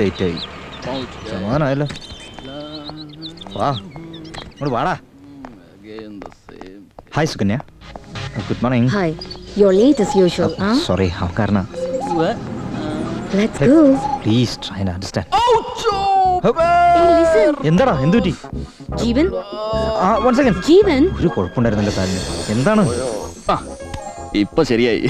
ലേറ്റായി. സമാധാനമായല്ലോ. വാ ഇങ്ങോട്ട് വാടാ. Hi Sukanya. Good morning. Hi. You're late as usual, huh? Sorry കാരണം. Let's go. Please try and understand. Hey, listen. എന്താടാ എന്തുപറ്റി? ജീവൻ. One second. ജീവൻ. ഒരു കുഴപ്പമുണ്ടായിരുന്നല്ലോ കാലിന്. എന്താണ്? ഇപ്പൊ ശരിയായി.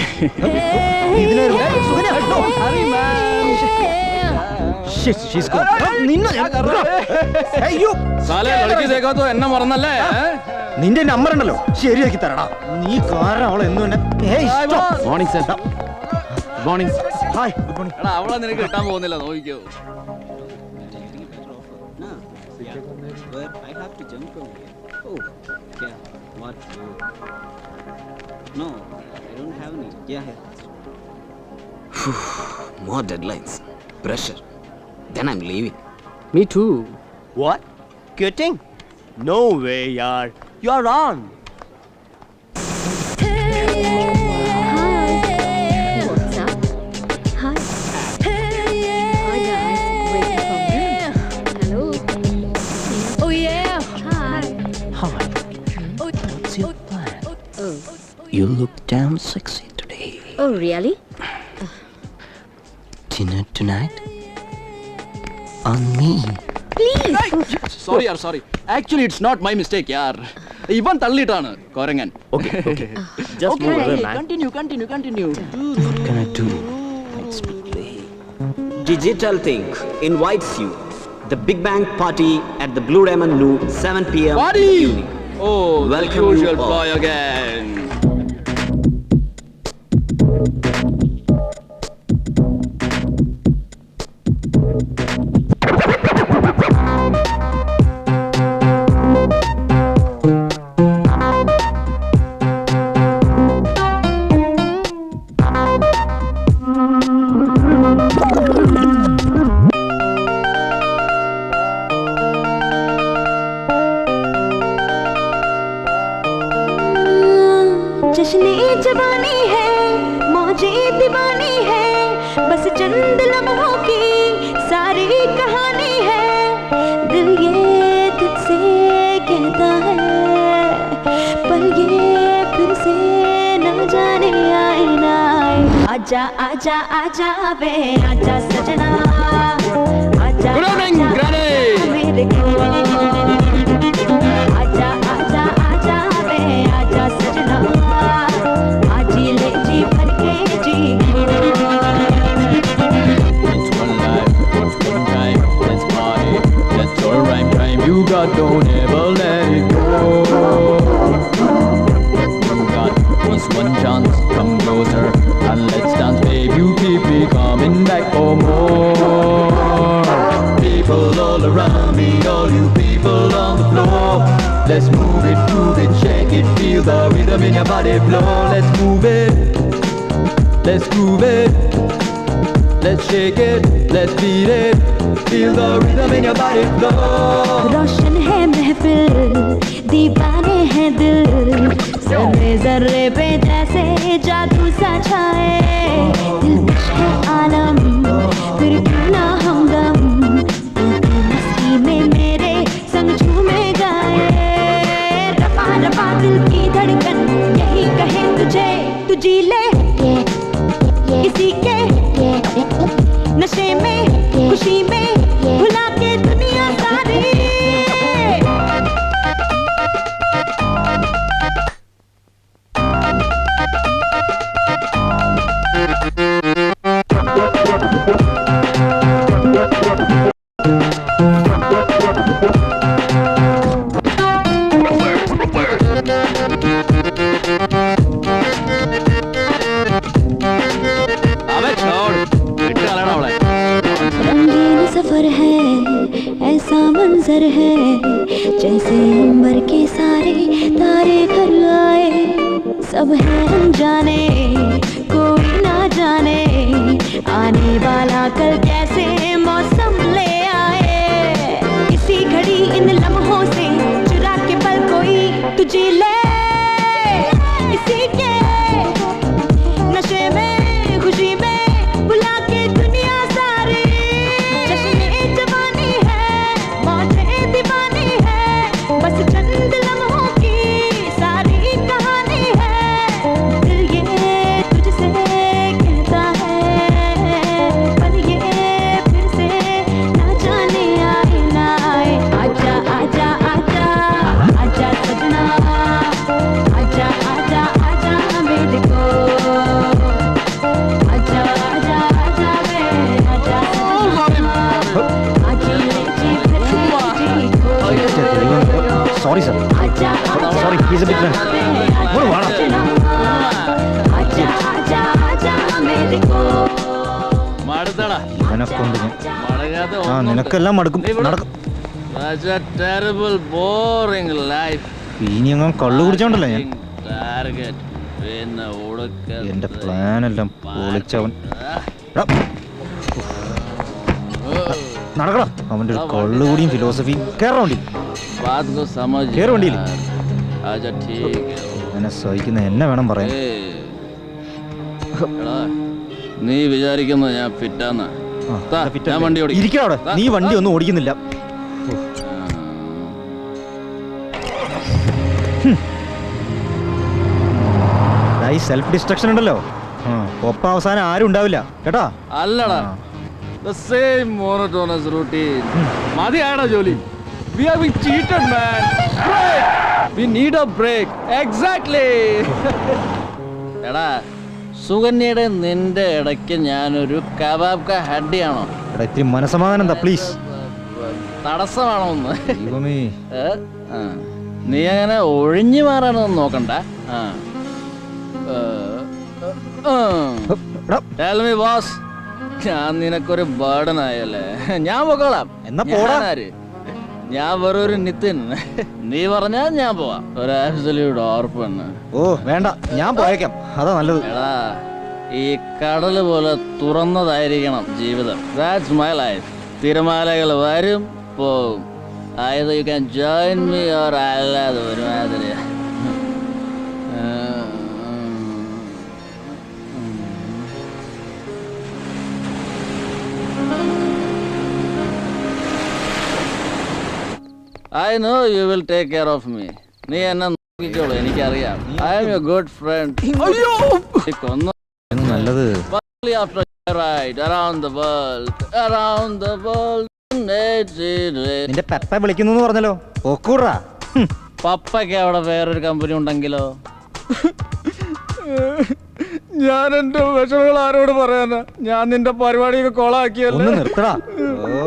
എന്നെ മറന്നല്ലേ? നിന്റെ നമ്പർ ഉണ്ടല്ലോ ശരിയാക്കി തരടാ. നീ കാരണം അവളെ എന്നും morning sir. Morning. Hi good morning. എടാ അവളെ നിനക്ക് കിട്ടാൻ പോകുന്നില്ല, നോക്കിക്കോ. More deadlines, pressure. Then I'm leaving. Me too. What? Quitting? No way, yaar. You're on. Hi. What's up? Hi. Hi guys. Waiting for me. Hello. Oh yeah. Hi. Hi. What's your plan? Oh. You look damn sexy today. Oh really? Dinner tonight? On me. Sorry യാർ, sorry. Actually it's not my mistake യാർ. ഇവൻ തള്ളിയിട്ടാണ് കോരങ്ങൻ. Okay. Just move away, man. Continue. What can I do? Let's play. Digital Think invites you. The Big Bang Party at the Blue Diamond New 7 p.m. Party! evening. Oh, Welcome the you usual all. ploy again. जश्न जवानी है, मौजे दीवानी है, बस चंद लम्हों की सारी कहानी है। दिल ये तुझसे कहता है, पर ये फिर से न जाने आए ना आए। आजा आजा आजा वे आजा सजना, आजा Good evening, Granny. मेरे आजा आजा आजा वे आजा सजना, आजी ले जी भर के जी। It's one life, it's one time, let's party, let's all rhyme. You got, don't ever let it go. You got this one chance, come closer and let's dance, babe. You keep me coming back for more. People all around me, all you people on the floor. Let's move it, shake it, feel the rhythm in your body flow. Let's move it, let's groove it, let's shake it, let's beat it, feel the rhythm in your body flow. रोशन है महफिल, दीवाने हैं दिल, जर्रे जर्रे पे जैसे जादू सा छाए। दिल जी ले किसी के नशे में खुशी में भुला के दुनिया सारी रंगीन सफर है ऐसा मंजर है जैसे अंबर के सारे तारे घर आए सब है अनजाने कोई ना जाने आने वाला कल कैसे मौसम ले आए इसी घड़ी इन लम्हों से चुरा के पल कोई तुझे ले इसी के नशे में खुशी में बुला के दुनिया सारी जश्न जवानी है मौजें दीवानी है बस चंद लम्हों की सारी कहानी है दिल ये तुझसे कहता है पर ये फिर से ना जाने आए ना आए आजा आजा आजा आजा सजना आजा आजा आजा मेरे को आजा आजा आजा वे आजा सजना आजी ले जी फिर से जी को സോറി സർ आजा आजा sorry he's a big man आजा आजा आजा मेरे को മടുത്തടാ ഇവനെ കൊണ്ട് ഞാൻ മടങ്ങാതെ ആ നിനക്കെല്ലാം മടുക്കും നടക്കും Such a terrible, boring life. ഇനി അങ്ങ് കള്ളു കുടിച്ചോണ്ടല്ലോ ഞാൻ Target. പിന്നെ ഉടുക്ക എന്റെ പ്ലാൻ എല്ലാം പൊളിച്ചവൻ എടാ, നടക്കടാ അവന്റെ ഒരു കള്ളുകൂടിയും ഫിലോസഫിയും കേറ വണ്ടി बात को समझ കേറ് വണ്ടിയിൽ आजा ठीक है എന്നെ സഹിക്കുന്ന എന്നെ വേണം പറയാൻ എടാ, നീ വിചാരിക്കുന്ന ഞാൻ ഫിറ്റാന്ന് ആ, താ, ഇവിടെ fit ഞാൻ അല്ലേ? വണ്ടി ഓടിക്കാം. ഇരിക്കടാ അവിടെ നീ വണ്ടി ഒന്നും ഓടിക്കുന്നില്ല ഈ സെൽഫ് ഡിസ്ട്രക്ഷൻ ഉണ്ടല്ലോ ഒപ്പം അവസാനം ആരും ഉണ്ടാവില്ല കേട്ടാ അല്ലടാ the same monotonous routine മതിയാടാ ജോലി we have been cheated man break we need a break exactly എടാ സുകന്യയുടെ നിന്റെ ഇടയ്ക്ക് ഞാനൊരു കബാബ് ക ഹഡ്ഡിയാണോ എടാ ഇത്തിരി മനസമാധാനം എന്താ പ്ലീസ് തടസ്സമാണോ ഒന്ന് ദൈവമേ ആ. നീ അങ്ങനെ ഒഴിഞ്ഞു മാറാനൊന്നും നോക്കണ്ട ആ. എടാ, Tell me, boss. ഞാൻ നിനക്കൊരു ബർഡൻ ആയല്ലേ ഞാൻ പോകോളാം എന്നാ പോടാ. ഞാനാര്? ഞാൻ വെറൊരു നിതിൻ നീ പറഞ്ഞാൽ ഞാൻ പോവാം ഒരു ആബ്സല്യൂട്ട് ഓർപ്പണ് ഓ വേണ്ട ഞാൻ പോയേക്കാം അതാ നല്ലത് എടാ ഈ കടല് പോലെ തുറന്നതായിരിക്കണം ജീവിതം ദാറ്റ്സ് മൈ ലൈഫ് തിരമാലകൾ വരും പോവും either you can join me or അല്ലാതെ ഒരുമാതിരി I know you will take care of me. നീ എന്നെ നോക്കിക്കോളൂ എനിക്കറിയാം I am your good friend. അയ്യോ കൊന്നു നല്ലത് after a ride around the world. നിന്റെ പെപ്പ വിളിക്കുന്നു പറഞ്ഞല്ലോ ഒക്കൂറാ പപ്പയ്ക്ക് അവിടെ വേറൊരു കമ്പനി ഉണ്ടെങ്കിലോ ഞാൻ എന്റെ വിഷമങ്ങൾ ആരോട് പറയാനാ ഞാൻ നിന്റെ പരിപാടിയൊക്കെ ഒന്ന് കോളാക്കിയല്ലോ നിർത്തടാ ഓ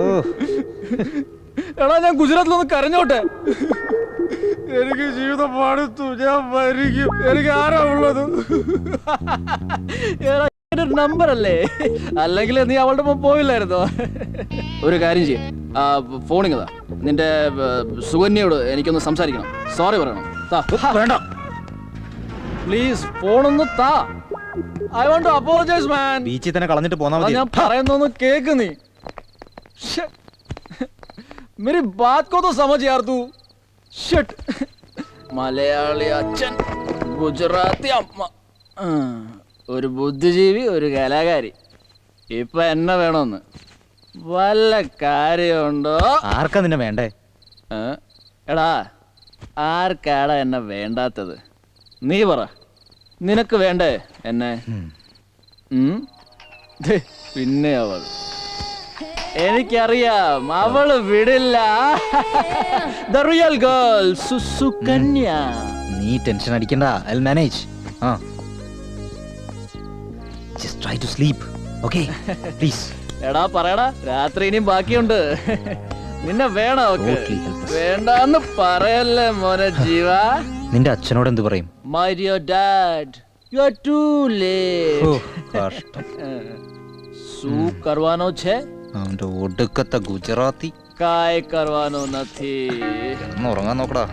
എടാ ഞാൻ ഗുജറാത്തിലൊന്ന് കരഞ്ഞോട്ടെ എനിക്ക് ജീവിതം പാടുത്തു ഞാൻ മരിക്കും എനിക്ക് ആരാ ഉള്ളത് ഒരു നമ്പർ അല്ലേ അല്ലെങ്കിൽ നീ അവളുടെ ഒപ്പം പോയില്ലായിരുന്നോ ഒരു കാര്യം ചെയ്യ ഫോണിങ്ങതാ നിന്റെ സുകന്യയോട് എനിക്കൊന്ന് സംസാരിക്കണം സോറി പറയണം വേണ്ട പ്ലീസ് ഫോണൊന്ന് താ ഐ വാണ്ട് ടു അപ്പോളജൈസ് മാൻ ബീച്ചിൽ തന്നെ കളഞ്ഞിട്ട് പോന്നാ മതി ഞാൻ പറയുന്നൊന്ന് കേക്ക് നീ मेरी बात को तो समझ यार तू शिट മലയാളി അച്ഛൻ ഗുജറാത്തി അമ്മ ഒരു ബുദ്ധിജീവി ഒരു കലാകാരി ഇപ്പൊ എന്നെ വേണമെന്ന് വല്ല കാര്യമുണ്ടോ ആർക്കാ നിന്നെ വേണ്ടേ എടാ ആർക്കാടാ എന്നെ വേണ്ടാത്തത് നീ പറ നിനക്ക് വേണ്ടേ എന്നെ? ദേ, പിന്നെ അവൾ എനിക്കറിയാം, അവള് വിടില്ല. The real girl, സുസുകന്യ. നീ ടെൻഷൻ അടിക്കണ്ട, I'll manage. Just try to sleep, okay? Please. എടാ പറയടാ, രാത്രി ഇനിയും ബാക്കിയുണ്ട്. നിന്നെ വേണോ അവക്ക്? Okay, help us. വേണ്ടാന്ന് പറയല്ലേ മോനെ ജീവ. നിന്റെ അച്ഛനോട് എന്ത് പറയും? My dear dad, you are too late. കഷ്ടം. സൂ કરવાનો છે? അവന്റെ ഒടുക്കത്തെ ഗുജറാത്തി. કાય કરવાનો નથી. ഒന്ന് ഉറങ്ങാൻ നോക്കടാ.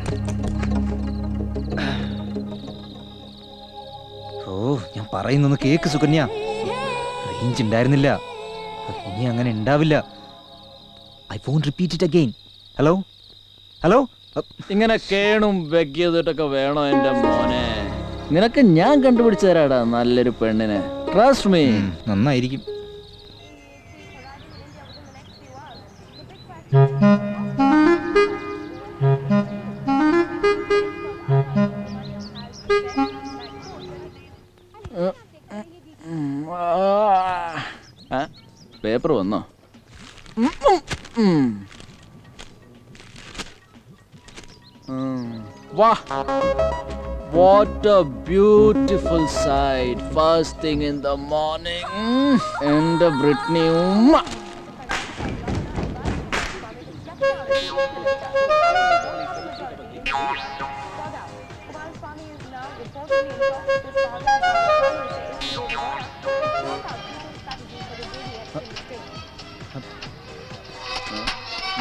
ഞാൻ പറയുന്നൊന്ന് കേക്ക് സുകന്യ. റേഞ്ച് ഉണ്ടായിരുന്നില്ല, ഇനി അങ്ങനെ ഉണ്ടാവില്ല. I won't repeat it again. Hello hello. ഇങ്ങനെ കേണും വെക്കിയതിട്ടൊക്കെ വേണോ എന്റെ മോനെ? നിനക്ക് ഞാൻ കണ്ടുപിടിച്ചു തരാടാ നല്ലൊരു പെണ്ണിനെ. Trust me. നന്നായിരിക്കും. പേപ്പർ വന്നോ? വാ, what a beautiful sight first thing in the morning. എന്റെ ബ്രിട്നി ഉമ്മ.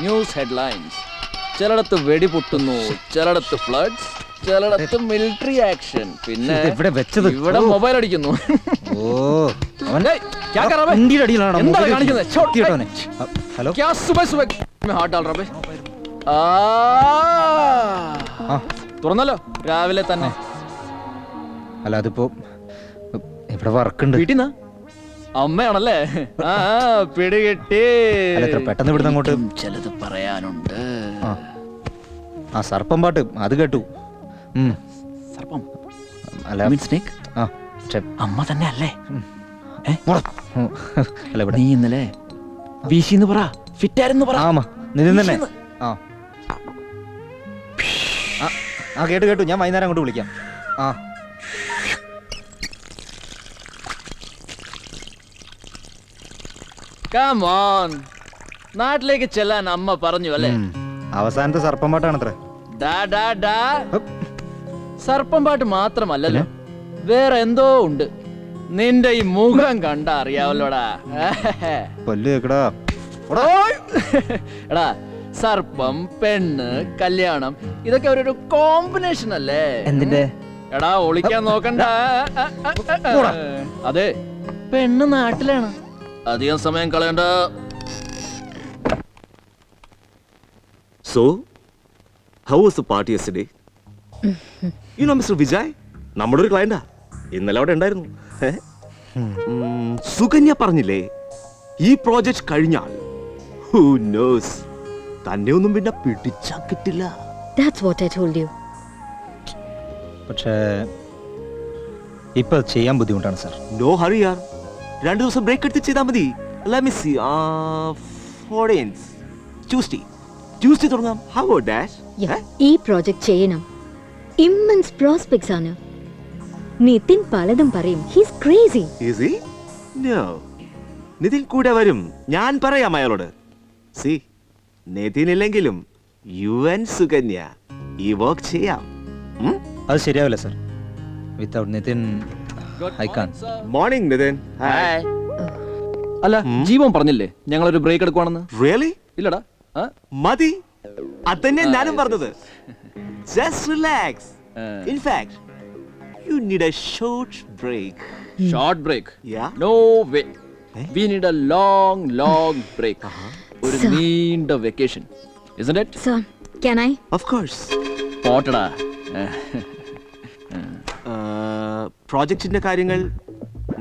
News headlines. ചിലയിടത്ത് വെടിപൊട്ടുന്നു, ചിലയിടത്ത് ഫ്ലഡ്സ്, ചിലയിടത്ത് മിലിറ്ററി ആക്ഷൻ, പിന്നെ ഇവിടെ വെച്ചത് ഇവിടെ മൊബൈൽ അടിക്കുന്നു. ഹലോ. തുറന്നല്ലോ രാവിലെ തന്നെ. അല്ല അതിപ്പോ ഇവിടെ വർക്കുണ്ട്. വീട്ടിൽ നിന്നാ? അമ്മയാണല്ലേ? പിടികിട്ടി. പെട്ടെന്ന് ഇവിടുന്ന് അങ്ങോട്ട് ചിലത് പറയാനുണ്ട്. ആ സർപ്പം പാട്ട് അത് കേട്ടു. സർപ്പം അല്ല സ്നേക്ക്. അമ്മ തന്നെ അല്ലേ? അല്ല ഇവിടെ നീ ഇന്നലെ വീശിന്ന് പറ, ഫിറ്റായിരുന്നു പറ. ആമാ നിതിൻ തന്നെ. ആ കേട്ടു കേട്ടു. ഞാൻ വൈകുന്നേരം അങ്ങോട്ട് വിളിക്കാം. Come on. നാട്ടിലേക്ക് ചെല്ലാൻ അമ്മ പറഞ്ഞു അല്ലേ? അവസാനത്തെ സർപ്പം പാട്ടാണത്രേ. സർപ്പം പാട്ട് മാത്രമല്ലല്ലോ, വേറെ എന്തോ ഉണ്ട്. നിന്റെ ഈ മുഖം കണ്ട അറിയാവല്ലോടാ. എടാ, സർപ്പം, പെണ്ണ്, കല്യാണം, ഇതൊക്കെ ഒരു കോമ്പിനേഷൻ അല്ലേ? എന്തിന്റെ? എടാ ഒളിക്കാൻ നോക്കണ്ട. അതെ, പെണ്ണ് നാട്ടിലാണ്. അധികം സമയം കളയണ്ട. So, how was the party yesterday? You know Mr. Vijay? നമ്മുടെ ഒരു ക്ലയന്റാ. ഇന്നലെ അവിടെ ഉണ്ടായിരുന്നു. സുകന്യ പറഞ്ഞില്ലേ, ഈ പ്രോജക്റ്റ് കഴിഞ്ഞാൽ who knows, തന്നെ ഒന്നും പിന്നെ പിടിച്ചാ കിട്ടില്ല. That's what I told you. പക്ഷേ ഇപ്പൊ ചെയ്യാൻ ബുദ്ധിമുട്ടാണ് സാർ. No hurry yaar. 2 ദിവസം ബ്രേക്ക് എടുത്ത് ചെയ്താൽ മതി. Let me see. 14th Tuesday തുടങ്ങാം. How about that? ഈ പ്രോജക്റ്റ് ചെയ്യണം. ഇമ്മൻസ് പ്രോസ്പെക്ട്സ് ആണ്. നിതിൻ പലതും പറയും. He's crazy. Is he? No. Nitin കൂടെ വരും. ഞാൻ പറയാം അയാളോട്. See, നിതിൻ ഇല്ലെങ്കിലും യുവൻ സുകന്യ ഈ വർക്ക് ചെയ്യാം. അത് ശരിയാവില്ല sir. Without Nithin I can. Morning Nithin. Hi. അല്ല, ജീവൻ പറഞ്ഞില്ലേ ഞങ്ങളൊരു ബ്രേക്ക് എടുക്കുവാണെന്ന്? Really? ഇല്ലടാ. മതി. അതന്നെ ഞാനും പറഞ്ഞത്. Just relax. In fact, you need a short break. Short break? Yeah. No way. We need a long break. ഒരു നീണ്ട vacation. Isn't it? So, can I? Of course. പോട്ടടാ. പ്രോജക്റ്റിന്റെ കാര്യങ്ങൾ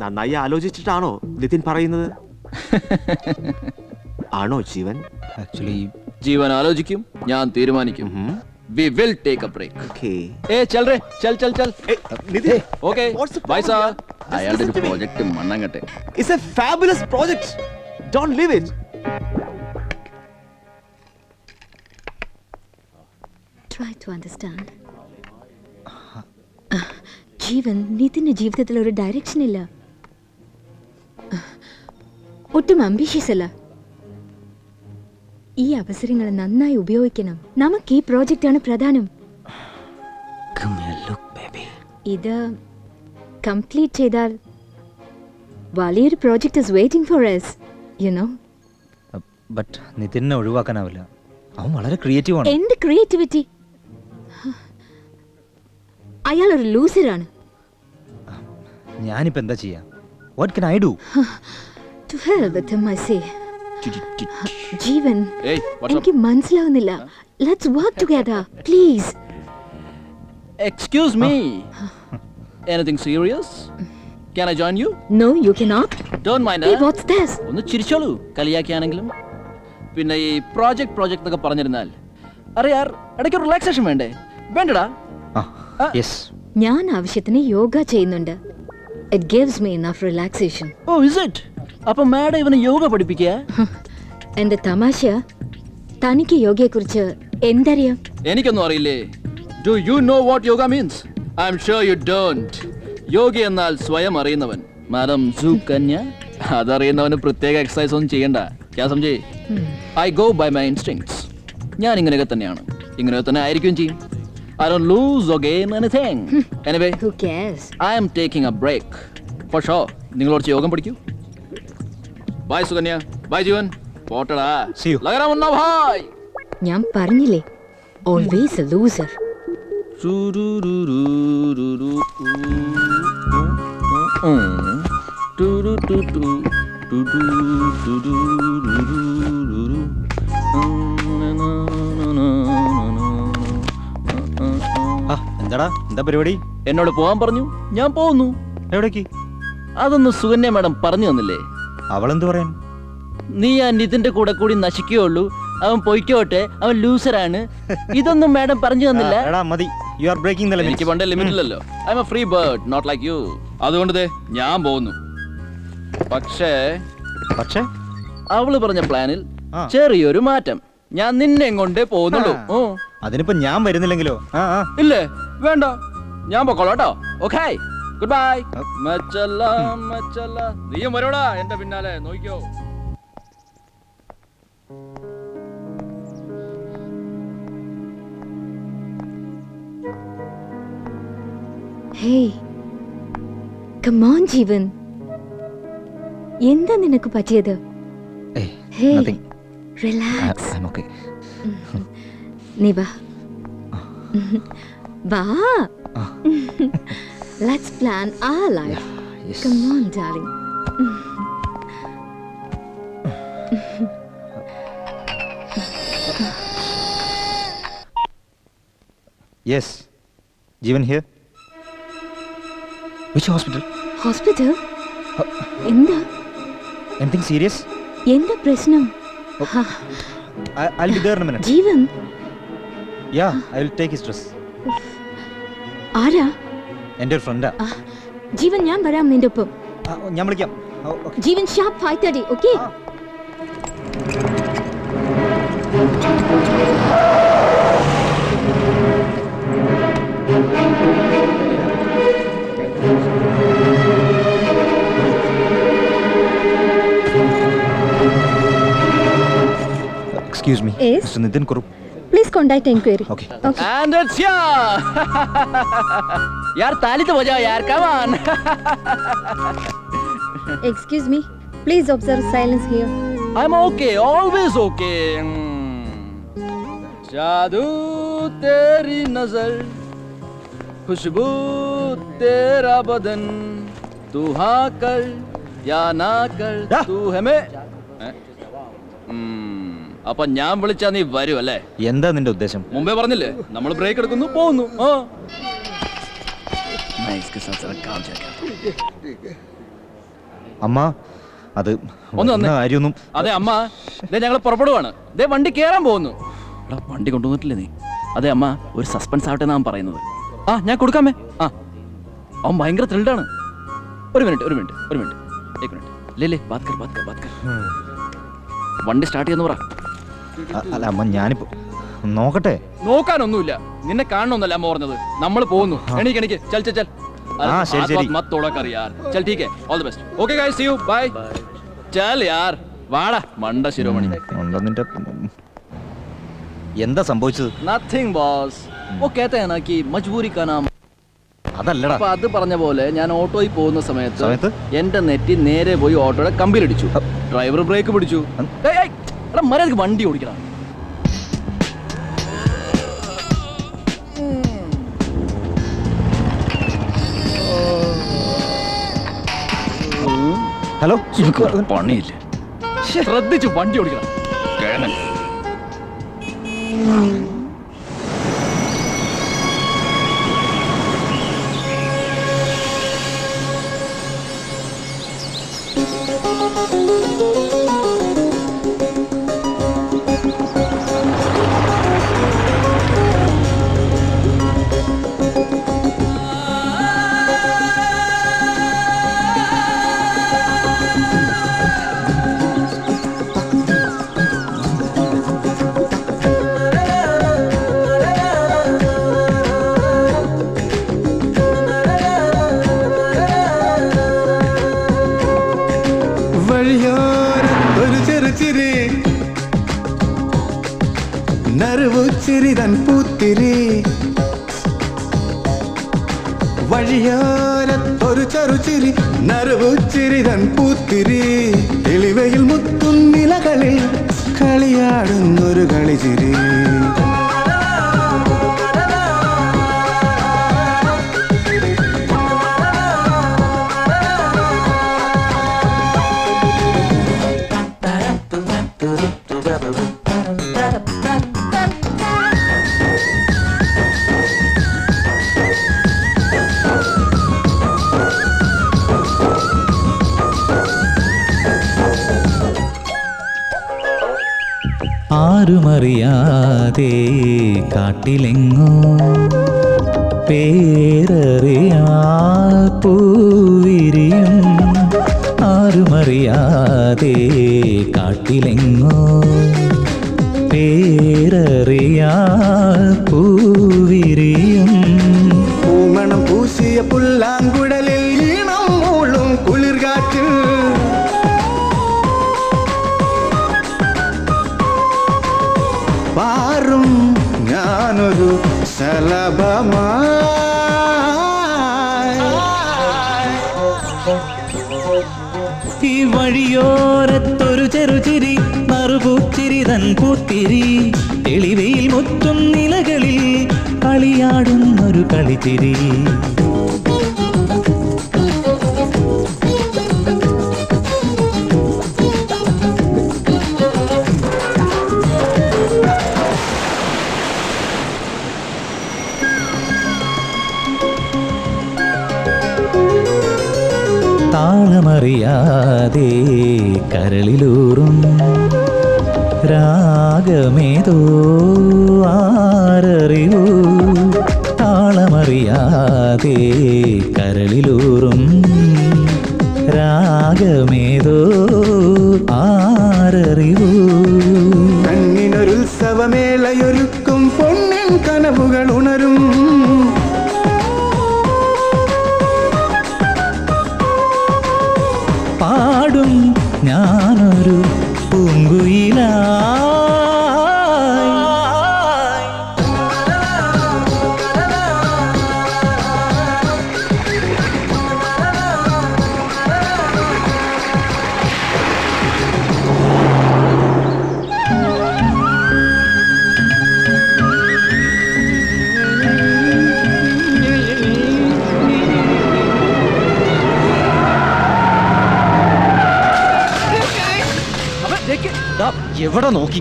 നന്നായി ആലോചിച്ചിട്ടാണോ നിതിൻ പറയുന്നത്? ആണോ ജീവൻ? ആക്ച്വലി ജീവൻ ആലോചിക്കും, ഞാൻ തീരുമാനിക്കും. we will take a break. Okay. Hey, chal re, chal. Hey, Nitin. Okay, What's the bye problem, sir. yaar? Just അയാളുടെ ഒരു listen to me. പ്രോജക്റ്റ് മണ്ണങ്ങട്ടെ. It's a fabulous project. Don't leave it. Try to understand. ജീവൻ നിതിന്റെ ജീവിതത്തിൽ ഒരു direction ഇല്ല, ഒട്ടും ambitious അല്ല. ഈ അവസരങ്ങൾ നന്നായി ഉപയോഗിക്കണം. നമുക്ക് ഈ പ്രോജക്റ്റ് ആണ് പ്രധാനം. Give me a look, baby. ഇത് കംപ്ലീറ്റ് ചെയ്താൽ വലിയൊരു project is waiting for us, you know. But നിതിനെ ഒഴിവാക്കാനാവില്ല. അവൻ വളരെ ക്രിയേറ്റീവ് ആണ്. എന്ത് ക്രിയേറ്റിവിറ്റി? അയാൾ ഒരു ലൂസറാണ്. ഞാനിപ്പോ എന്താ ചെയ്യാ? What can I do? To hell with him, I say. Jeevan, Hey, what's up? എനിക്ക് മനസ്സിലാവുന്നില്ല. Let's work together, please. Excuse me. Anything serious? Can I join you? No, you cannot. Don't mind. Hey, what's this? ഒന്ന് ചിരിച്ചോളൂ, കളിയാക്കിയാണെങ്കിലും. പിന്നെ ഈ project എന്നൊക്കെ പറഞ്ഞിരുന്നാൽ അറിയാർ ഇടയ്ക്ക് relaxation വേണ്ടേ? വേണ്ടടാ. Yes. ഞാൻ ആവശ്യത്തിന് യോഗ ചെയ്യുന്നുണ്ട്. It gives me enough relaxation. Oh, is it? അപ്പൊ മാഡം ഇവനെ യോഗ പഠിപ്പിക്കുക? എന്റെ തമാശ, തനിക്ക് യോഗയെക്കുറിച്ച് എന്തറിയാം? എനിക്കൊന്നും അറിയില്ലേ. Do you know what yoga means? I'm sure you don't. യോഗി എന്നാൽ സ്വയം അറിയുന്നവൻ. മാഡം സുകന്യ, അതറിയുന്നവന് പ്രത്യേക എക്സസൈസ് ഒന്നും ചെയ്യണ്ട. ഞാൻ സംജയ്, I go by my instincts. ഞാൻ ഇങ്ങനെയൊക്കെ തന്നെയാണ്, ഇങ്ങനെയൊക്കെ തന്നെ ആയിരിക്കും ചെയ്യും. I don't lose or gain anything. Anyway, Who cares? I am taking a break. For sure. നിങ്ങൾ കുറച്ച് യോഗം പഠിക്കൂ. Bye Sukanya. Bye Jeevan. പോട്ടടാ. See you. ലഗരാ മുന്ന ഭായ്. ഞാൻ പറഞ്ഞില്ലേ, always a loser. എന്താടാ, എന്താ പരിപാടി? എന്നോട് പോവാൻ പറഞ്ഞു, ഞാൻ പോകുന്നു. എവിടേക്ക്? അതൊന്ന് സുകന്യ മാഡം പറഞ്ഞു തന്നില്ലേ? അവളെന്ത് പറയാൻ? നീ ആ നിതിന്റെ കൂടെ കൂടി നശിക്കുകയുള്ളൂ, അവൻ പൊയ്ക്കോട്ടെ, അവൻ ലൂസറാണ്, ഇതൊന്നും മാഡം പറഞ്ഞു തന്നില്ല. എടാ മതി, യു ആർ ബ്രേക്കിംഗ് ദ എനിക്ക് ലിമിറ്റ്. പണ്ടേ ലിമിറ്റ് ഇല്ലല്ലോ. I am a free bird, not like you. അതുകൊണ്ട് ദേ ഞാൻ പോകുന്നു. പക്ഷേ അവള് പറഞ്ഞ പ്ലാനിൽ ചെറിയൊരു മാറ്റം. ഞാൻ നിന്നെ കൊണ്ടേ പോകുന്നുള്ളൂ. ഓ, അതിനിപ്പോ ഞാൻ വരുന്നില്ലെങ്കിലോ? ഇല്ലേ, വേണ്ട, ഞാൻ പൊക്കോളാട്ടോ. Okay, good bye. മച്ചല്ല നീയും വരോടാ എന്റെ പിന്നാലെ, നോക്കിയോ. Hey, come on ജീവൻ, എന്താ നിനക്ക് പറ്റിയത്? Hey, relax. I'm okay. നീ വാ. വാ. Let's plan our life. Yes. Come on, darling. Yes. Jeevan here. Which hospital? Hospital? എന്താ? Anything serious? എന്താ പ്രശ്നം? I'll be there in a minute. Jeevan, Yeah, I will take his dress. ആരാ? എൻ്റെ ഒരു ഫ്രണ്ടാ. ജീവൻ, ഞാൻ വരാം നിന്റെ ഒപ്പം. ഞാൻ വിളിക്കാം. Jeevan, sharp 5:30, okay? Excuse me. Yes? Mr. Nitin Kurup. Please contact inquiry. Okay. And it's here. यार ताली तो बजाओ यार, come on. Excuse me. Please observe silence here. I'm okay, always okay. जादू तेरी नजर, खुशबू तेरा बदन, तू हाँ कर या ना कर, तू हमें. അപ്പൊ ഞാൻ വിളിച്ചാ നീ വരും അല്ലേ? എന്താ നിന്റെ ഉദ്ദേശം? മുമ്പേ പറഞ്ഞില്ലേ, നമ്മൾ ബ്രേക്ക് എടുക്കുന്നു, പോകുന്നു. അമ്മ, അത് ഒന്ന് വന്നേ. കാര്യമൊന്നും. അതെ അമ്മ, ഞങ്ങൾ പുറപ്പെടുവാണ്. ദേ വണ്ടി കേറാൻ പോകുന്നു. വണ്ടി കൊണ്ടുവന്നിട്ടില്ലേ നീ? അതെ അമ്മ, ഒരു സസ്പെൻസ് ആവട്ടെ എന്നാണ് പറയുന്നത്. ആ ഞാൻ കൊടുക്കാമേ. ആ അവൻ ഭയങ്കര ത്രില്ഡാണ്. ഒരു മിനിറ്റ് ലേ ബാത് കർ. വണ്ടി സ്റ്റാർട്ട് ചെയ്യുന്ന പറ. അല്ല അമ്മ, ഞാനിപ്പോ നോക്കട്ടെ. നോക്കാനൊന്നുമില്ല, നിന്നെ കാണണമെന്നല്ല അമ്മ പറഞ്ഞത്. നമ്മൾ പോകുന്നു. എണീക്ക് ചൽ. हाँ, ശരി. मत तोड़ा कर यार. चल ठीक है, all the best. Okay guys, see you, bye. चल यार, വാടാ മണ്ട ശിരോമണി. എന്താ സംഭവിച്ചത്? Nothing boss. वो कहते हैं ना कि मजबूरी का नाम. അതല്ലടാ. അപ്പൊ അത് പറഞ്ഞ പോലെ ഞാൻ ഓട്ടോയിൽ പോകുന്ന സമയത്ത് എന്റെ നെറ്റി നേരെ പോയി ഓട്ടോയുടെ കമ്പിയിലിടിച്ചു. ഡ്രൈവർ ബ്രേക്ക് പിടിച്ചു. എടാ മര്യാദക്ക് വണ്ടി ഓടിക്കണം. ഹലോ, പണിയില്ല. ശ്രദ്ധിച്ചു വണ്ടി ഓടിക്കണം. നറുവുച്ചിരിതൻ പൂത്തിരി വഴിയോരത്തൊരു ചെറുചിരി നറുവുച്ചിരിതൻ പൂത്തിരി എളിവയിൽ മുത്തും നിലകളിൽ കളിയാടുന്നൊരു കളിച്ചിരി ആരുമറിയാതെ കാട്ടിലെങ്ങോ പേരറിയാ പൂവിരിയും ആരുമറിയാതെ കാട്ടിലെങ്ങോ പേരറിയാ പൂവിരിയും പൂമണം പൂശിയ പുല്ലാങ്കുഴലിൽ ഈണം മൂളും കുളിർകാറ്റിൽ പാറും ഞാനൊരു ശലഭമായി ഈ വഴിയോരത്തൊരു ചെറുചിരി മറുപൂച്ചിരി തൻ പൂത്തിരി എളിവയിൽ മുറ്റും നിലകളിൽ കളിയാടുന്നൊരു കളിച്ചിരി താളമറിയാതെ കരളിലൂറും രാഗമേതോ ആരറിവൂ താളമറിയാതെ കരളിലൂറും രാഗമേതോ ആരറിവൂ കണ്ണിനൊരുത്സവമേളയൊരുക്കും പൊന്നിൻ കനവുകൾ ഉണരും പാടും ഞാനൊരു പൂങ്കുയിലായി എവിടെ നോക്കി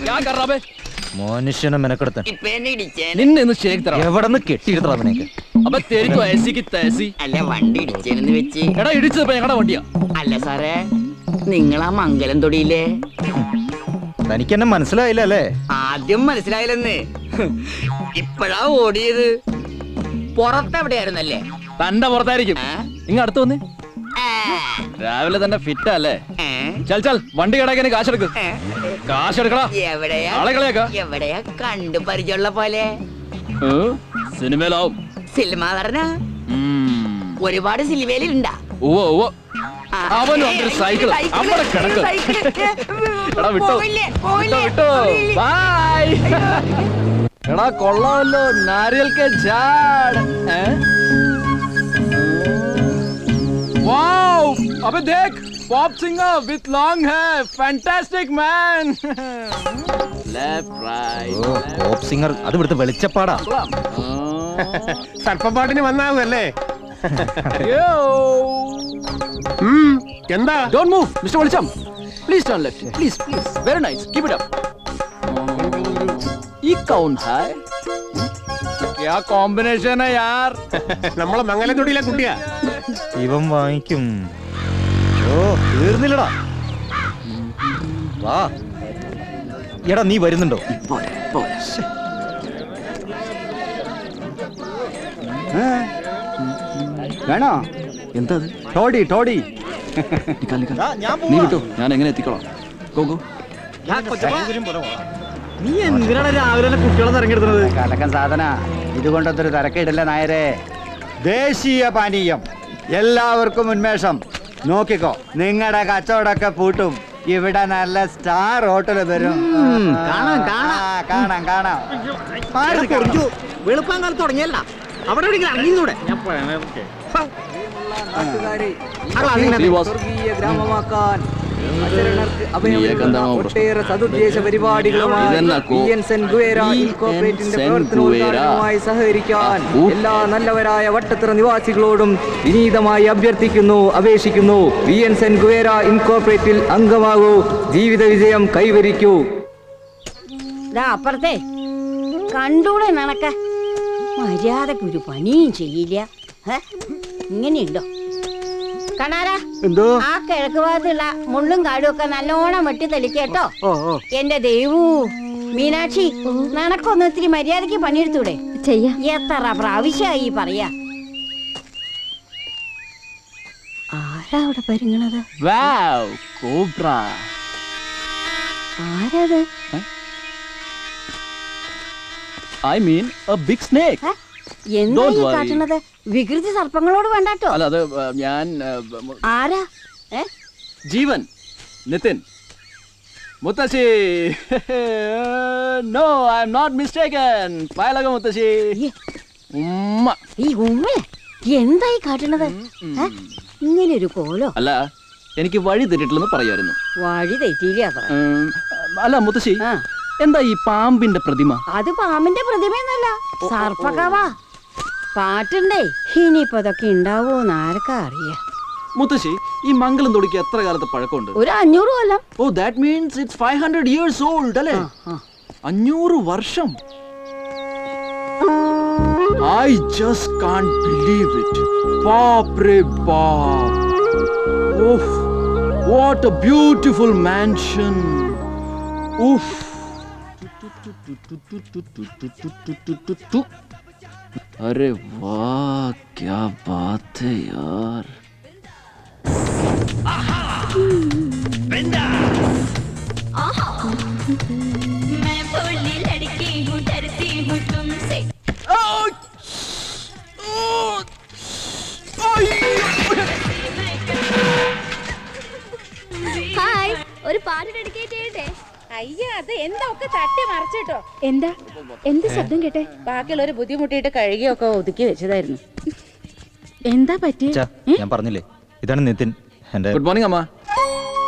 क्या कर रहा बे? മനുഷ്യനെ മെനക്കെടുത്താൻ നിന്നെ ഒന്ന് ശരിയാക്കി തരാം. എവിടെ നിന്ന് കെട്ടിയെടുത്തത് അവനെയൊക്കെ? അപ്പൊ तेरी तो ऐसी की तैसी. അല്ല വണ്ടി ഇടിച്ചെന്ന് വെച്ച്. എടാ ഇടിച്ചത് ഞങ്ങളുടെ വണ്ടിയാ. അല്ല സാറേ, നിങ്ങളാ മംഗലം തൊടിയില്ലേ? തനിക്ക് എന്നെ മനസ്സിലായില്ല അല്ലേ? ആദ്യം മനസ്സിലായില്ലെന്ന്. ഇപ്പഴാ ഓടിയത്. പുറത്തെവിടെയായിരുന്നല്ലേ? തന്റെ പുറത്തായിരിക്കും. ഇങ്ങ അടുത്ത് വന്നേ. രാവിലെ തന്നെ ഫിറ്റ് അല്ലേ? ചൽ വണ്ടി കിടക്കാൻ കാശെടുക്ക്. കാശെടുക്കടാ. എവിടെയാ കണ്ടു പരിചയമുള്ള പോലെ? സിനിമയിലാവും. സിനിമ നടന ഒരുപാട് സിനിമയിലുണ്ടാ? അവനും ഒരു സൈക്കിൾ അവിടെ കിടക്ക്. എടാ വിട്ടോ വിട്ടോ. ബൈ. എടാ കൊള്ളാമല്ലോ. Naariyal K jade. वाओ अबे देख pop singer with long hair fantastic man left right pop singer അത് ഇവിടുത്തെ വെളിച്ചപ്പാടാ. സർപ്പപ്പാട്ടിന് വന്നാവല്ലേ? എന്താ? डोंट मूव मिस्टर വെളിച്ചം. Please turn left please please very nice keep it up. ये कौन है? क्या कॉम्बिनेशन है यार. നമ്മളെ മംഗലത്തൊടിയിലെ കുട്ടിയാ. ഇവൻ വാങ്ങിക്കും. ഓ തീർന്നില്ലടാ. വാ എടാ നീ വരുന്നുണ്ടോ? വേണോ? എന്താ ടോഡി ടോഡി. നീ വിട്ടോ ഞാൻ എങ്ങനെ എത്തിക്കോളാം. ഗോ നീ എന്തിനാണ് രാവിലെ കുട്ടികളെ തിരഞ്ഞെടുക്കുന്നത്? കലക്കൻ സാധന ഇതുകൊണ്ടൊരു തിരക്കിടില്ല നായരെ. ദേശീയ പാനീയം, എല്ലാവർക്കും ഉന്മേഷം. നോക്കിക്കോ, നിങ്ങളുടെ കച്ചവടമൊക്കെ പൂട്ടും. ഇവിടെ നല്ല സ്റ്റാർ ഹോട്ടൽ വരും. കാണാം കാണാം കാണാം. വെളുപ്പാൻ കാലത്ത് തുടങ്ങിയല്ല അവിടെ ഇറങ്ങിന്നൂടെ? ഗ്രാമമാക്കാൻ ഒട്ടേറെ സതുദ്ദേശ പരിപാടികളുമായി സഹകരിക്കാൻ എല്ലാ നല്ലവരായ വട്ടത്തറ നിവാസികളോടും വിനീതമായി അഭ്യർത്ഥിക്കുന്നു, അപേക്ഷിക്കുന്നു. VN ഗുവേര ഇൻകോർപ്പറേറ്റിൽ അംഗമാകൂ, ജീവിത വിജയം കൈവരിക്കൂ. അപ്പുറത്തെ കണ്ടൂടെ നടക്ക മര്യാദക്ക് ഒരു പണിയും ചെയ്യില്ല. ഇങ്ങനെയുണ്ടോ കണാരാ? എന്തോ ആ കിഴക്ക് ഭാഗത്തുള്ള മുള്ളും കാടും ഒക്കെ നല്ലോണം വെട്ടി തെളിക്കേട്ടോ. എന്റെ ദേവൂ മീനാക്ഷി, നിനക്കൊന്ന് ഇത്തിരി മര്യാദക്ക് പണിയെടുത്തൂടെ? ചെയ്യാം. എത്ര പ്രാവശ്യമായി പറയാ. ആരാ അവിടെ പരിങ്ങണത്? ആരത്? I mean a big snake. എന്താ ഈ കാട്ടുന്നത്? വികൃതി സർപ്പങ്ങളോട് വേണ്ടാട്ടോ. അല്ല അത് ഞാൻ ആരാ? ജീവൻ നിതിൻ മുത്തശ്ശി. No I am not mistaken. പായലക മുത്തശ്ശി. ഉമ്മ. ഈ ഉമ്മ എന്തായി കാട്ടണത്? ഇങ്ങനെ ഒരു കോലോ? അല്ല എനിക്ക് വഴി തെറ്റിട്ടില്ലെന്ന് പറയായിരുന്നു. വഴി തെറ്റിയില്ല. അല്ല മുത്തശ്ശി, എന്താ ഈ പാമ്പിന്റെ പ്രതിമ? അത് പാമ്പിന്റെ പ്രതിമയൊന്നല്ല, സർപ്പകവാ. പാട്ടുണ്ടേ. ഇനിയിപ്പോ അതൊക്കെ ഉണ്ടാവോന്ന് ആർക്കാ അറിയാ. മുത്തശ്ശി, ഈ മംഗലം തൊടിക്ക് എത്ര കാലത്തെ പഴക്കമുണ്ട്? ഒരു 500 കൊല്ലം. Oh that means it's 500 years old അല്ലേ? 500 വർഷം. I just can't believe it. Baap re baap. Oof. What a beautiful mansion. Oof. अरे वाह क्या बात है यार. मैं भोली लड़की हूँ, डरती हूँ तुमसे. ഹായ്, ഒരു പാട്ട് ഡെഡിക്കേറ്റ് ചെയ്യട്ടെ? അയ്യ, അത് എന്താ ഒക്കെ തട്ടി മറിച്ചിട്ടോ. എന്താ എന്ത് ശബ്ദം കേട്ടെ? ബാക്കിയുള്ളവര് ബുദ്ധിമുട്ടിയിട്ട് കഴുകിയൊക്കെ ഒതുക്കി വെച്ചതായിരുന്നു. എന്താ പറ്റി? ഞാൻ പറഞ്ഞില്ലേ, ഇതാണ് നിതിൻ. ഗുഡ് മോർണിംഗ് അമ്മ.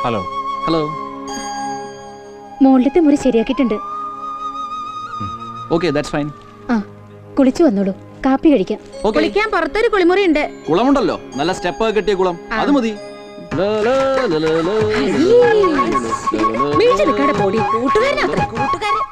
ഹലോ. ഹലോ. മോളിലത്തെ മുറി ശരിയാക്കിയിട്ടുണ്ട്. Okay that's fine. ആ, കുളിച്ചു വന്നോളൂ, കാപ്പി കഴിക്കാം. കുളിക്കാൻ പുറത്തൊരു കുളിമുറി ഉണ്ട്. കുളമുണ്ടല്ലോ, നല്ല സ്റ്റെപ്പ് കെട്ടിയ കുളം, അത് മതി. പൊടി കൂട്ടുകാരനത്ര കൂട്ടുകാരൻ.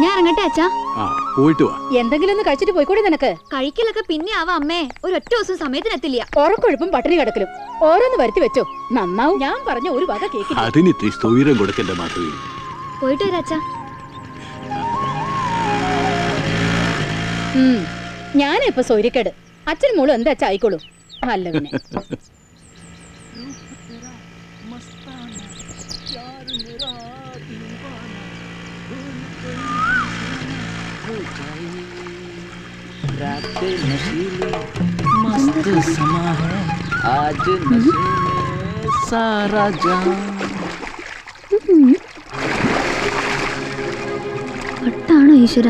ഞാൻ ഇറങ്ങട്ടെ അച്ഛാ. പോയിട്ട് വാ. എന്തെങ്കിലും ഒന്ന് കഴിച്ചിട്ട് പോയിക്കൂടെ നിനക്ക്? കഴിക്കലൊക്കെ പിന്നെ ആവാ അമ്മേ, ഒരൊറ്റ ദിവസം സമയത്തിനെത്തില്ല. ഉറക്കൊഴുപ്പും പട്ടിണി കിടക്കലും ഓരോന്ന് വരുത്തി വെച്ചോ, നന്നാവും. ഞാൻ പറഞ്ഞ ഒരു വക കേക്കില്ല. അതിന് ഇത്തിരി സ്ഥൈര്യം കൊടുക്കണ്ട മാത്രമേ. പോയിട്ട് വരാ അച്ഛാ. ഞാനിപ്പോ സൗര്യക്കേട്. അച്ഛനും മോളും എന്താ അച്ഛാ ആയിക്കോളൂ. അല്ല പിന്നെ ഒട്ടാണോ ഈശ്വര?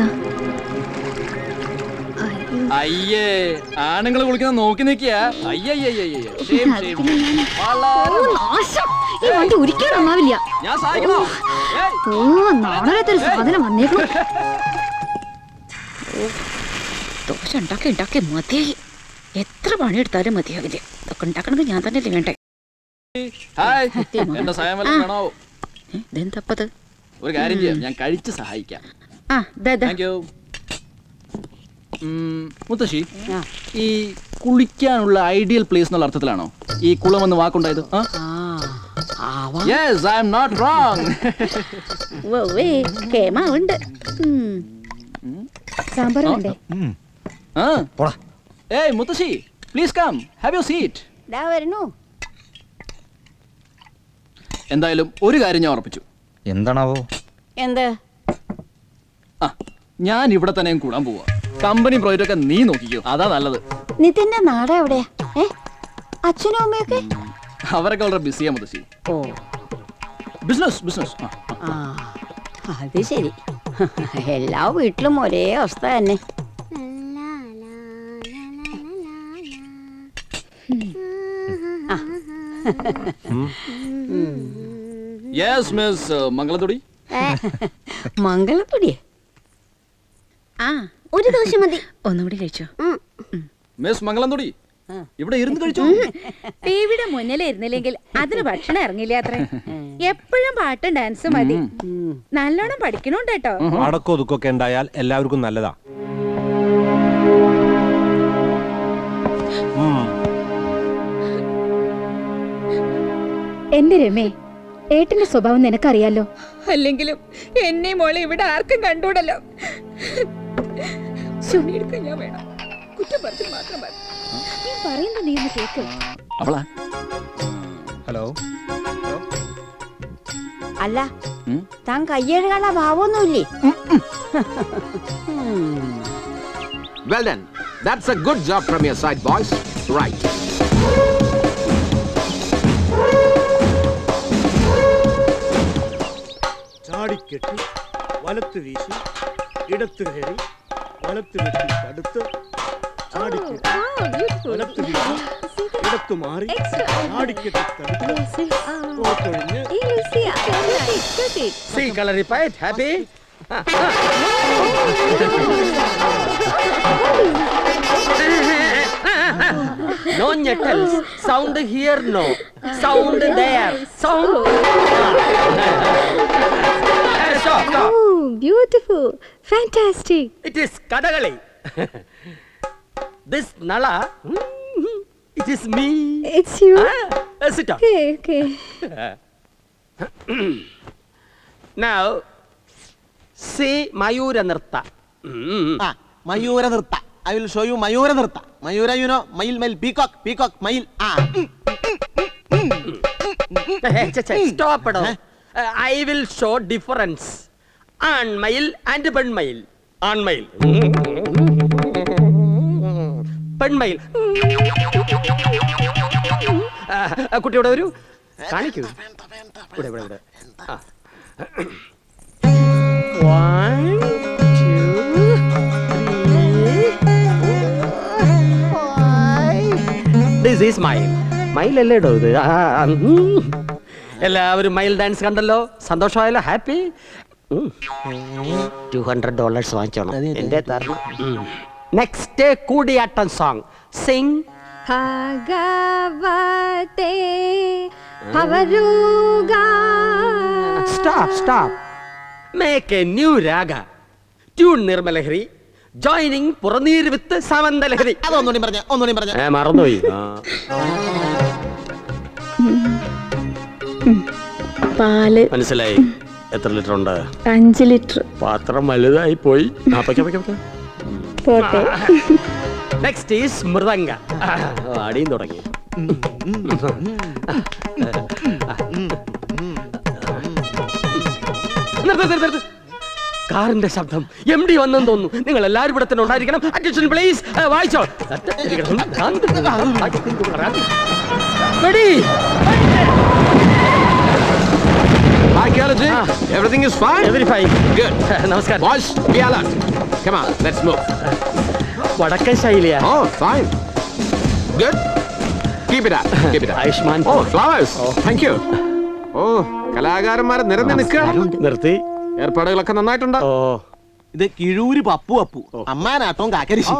അയ്യേ, ആണുങ്ങൾ കുളിക്കുന്ന നോക്കി നിൽക്കിയ. ഒരിക്കലും നന്നാവില്ല. ഞാൻ സഹായിക്കണോ? ഓ, നാളത്തൊരു സാധനം വന്നേക്കും. ദോശ ഉണ്ടാക്കി മതിയായി. എത്ര പണിയെടുത്താലും മതിയാകില്ല. ഇതൊക്കെ ഉണ്ടാക്കണമെങ്കിൽ ഞാൻ തന്നെ വേണ്ടേ. എന്റെ സഹായം വല്ലതും വേണോ? ഇതെന്തപ്പത്? ഒരു കാര്യം ചെയ്യാം, ഞാൻ കഴിച്ച് സഹായിക്കാം. Thank you. മുത്തശ്ശി, ഈ കുളിക്കാനുള്ള ഐഡിയൽ പ്ലേസ് എന്നുള്ള അർത്ഥത്തിലാണോ ഈ കുളം എന്ന് വാക്കുണ്ടായത്? Yes, I am not wrong. കേമാവുണ്ട്. സാമ്പാർ വേണ്ടേ? ഏയ് മുത്തശ്ശി, please come, have your seat. വരുന്നു. എന്തായാലും ഒരു കാര്യം ഞാൻ ഉറപ്പിച്ചു. എന്താണാവോ? എന്ത്? ഞാൻ ഇവിടെ തന്നെ കൂടാൻ പോവാ. കമ്പനി പ്രോജക്റ്റ് ഒക്കെ നീ നോക്കിക്കോ, അതാ നല്ലത്. നിതിന്റെ നാട് എവിടെയാ? അച്ഛനും അമ്മയൊക്കെ? അവരൊക്കെ വളരെ ബിസിയാ മുത്തശ്ശി. ബിസിനസ്. അത് ശരി. എല്ലാ വീട്ടിലും ഒരേ അവസ്ഥ തന്നെ. Yes miss Mangalathodi. മംഗളത്തൊടിയെ? ഒരു ദോശ മതി. ഒന്നുകൂടി കഴിച്ചോ. മിസ് മംഗളത്തൊടി, ഇവിടെ ഇരുന്ന് കഴിച്ചോ. ടിവിയുടെ മുന്നിൽ ഇരുന്നില്ലെങ്കിൽ അതിന് ഭക്ഷണം ഇറങ്ങില്ല അത്ര. എപ്പോഴും പാട്ടും ഡാൻസും മതി. നല്ലോണം പഠിക്കണോണ്ട് കേട്ടോ. അടക്കോ ഒതുക്കൊക്കെ ഉണ്ടായാൽ എല്ലാവർക്കും നല്ലതാ. എന്റെ രമേ, ഏട്ടന്റെ സ്വഭാവം നിനക്കറിയാലോ. അല്ലെങ്കിലും എന്നെ മോളെ ഇവിടെ ആർക്കും കണ്ടൂടല്ലോ. സുനിയെടുക്കാൻ ഞാൻ വേണം. കുറ്റം പറഞ്ഞു മാത്രം മതി. നീ പറയുന്നത് നീ ഒന്ന് കേക്ക്. അവളാ? ഹലോ. അല്ല, താൻ കയ്യെഴുകാനുള്ള ഭാവമൊന്നുമില്ലേ? Well done. That's a good job from your side, boys. Right. ചാടിക്കെട്ടി വലത്ത് വീശി ഇടത്ത് കയറി വലത്ത് വെട്ടി തടുത്ത് ചാടിക്കെട്ടി വലത്ത് വീശി ഇടത്ത് മാറി ചാടിക്കെട്ടി തടുത്ത് പോത്തൊഴിഞ്ഞ്. See, Kalaripai, happy? No nettles. Sound here, no. Sound there. Sound. Stop. Oh, beautiful. Fantastic. It is Kadakali. This Nala, it is me. It's you. Sit down. Okay. Now, see Mayura Nirta. Mayura Nirta. I will show you Mayura Nirta. Mayura, you know, male, peacock, male. Stop it. I will show difference. Anmile and penmile. Anmile. Penmile. കുട്ടിയോടെ ഒരു കാണിക്കൂ. ഇവിടെ. 1, 2, 3, 4. This is mile. Mile അല്ലേ ഇടോ ഇത്? എല്ലാവരും mile dance കണ്ടല്ലോ, സന്തോഷമായല്ലോ, happy. $200 വാങ്ങിച്ചോണം. എന്റെ തരണം. Next Koodiyattam song. സിംഗ്. ഭഗവതേ അവരുഗാ. Stop. Make a new raga. Tune നിർമ്മലഹരി. Joining Puraneer വിത്ത് സാമന്തലഹരി. അതൊന്നുകൂടി പറഞ്ഞ മറന്നുപോയി. പാല് മനസ്സിലായി. എത്ര ലിറ്റർ ഉണ്ട്? 5 ലിറ്റർ. പാത്രം വലുതായി പോയി. പോട്ടെ. Next is mridanga. അടിയും തുടങ്ങി. കാറിന്റെ ശബ്ദം. MD വന്നെന്ന് തോന്നുന്നു. നിങ്ങൾ എല്ലാവരും ഇവിടെ തന്നെ ഉണ്ടായിരിക്കണം. Attention please. വായിച്ചോ. Everything is fine? Very fine. Good. നമസ്കാരം. Boys, be alert. Come on, let's move. വടക്കൻ ശൈലിയാ. Oh, fine. Good. Keep it up. Ayushman. Oh, flowers. Thank you. Oh, കലാകാരന്മാരെ നിരന്ന് നിൽക്കുകയാണ്. നിർത്തി. ഏർപ്പാടുകളൊക്കെ നന്നായിട്ടുണ്ട്. ഇത് കിഴൂര് പപ്പു അമ്മാനാട്ടവും കാക്കരിശി.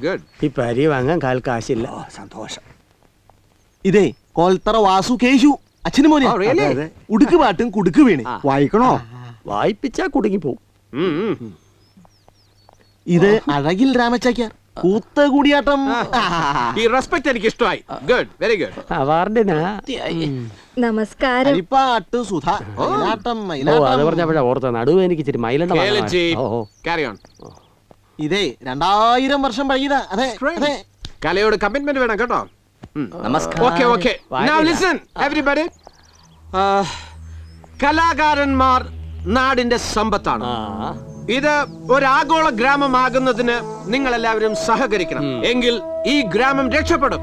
Good. ഈ പരി വാങ്ങാൻ കാൽ കാശില്ല. സന്തോഷം. ഇതേ കോൽത്തറ വാസു കേശു അച്ഛന് മോനെ. ഉടുക്ക് പാട്ടും കുടുക്ക് വീണ്. വായിക്കണോ? വായിപ്പിച്ചാ കുടുങ്ങി പോവും. ഇത് അഴകിൽ രാമച്ചാക്യാർ കൂത്ത കൂടിയാട്ടം. ഈ റെസ്പെക്ട് എനിക്ക് ഇഷ്ടമായി. Good, very good. അവാർഡിനാ. നമസ്കാരം. അരിപ്പാട്ട് സുധ മയിലാട്ടം അത് പറഞ്ഞപ്പോഴാ ഓർത്ത നടുവ് എനിക്ക് ഇച്ചിരി മൈലണ്ട. Carry on. ഇതേ 2000 വർഷം പഴയതാ. അതെ. കലയോട് കമ്മിറ്റ്മെന്റ് വേണം കേട്ടോ. നമസ്കാരം. Okay. Now listen, everybody. കലാകാരന്മാർ നാടിന്റെ സമ്പത്താണ്. ഇത് ഒരു ആഗോള ഗ്രാമമാകുന്നതിന് നിങ്ങൾ എല്ലാവരും സഹകരിക്കണം. എങ്കിൽ ഈ ഗ്രാമം രക്ഷപ്പെടും.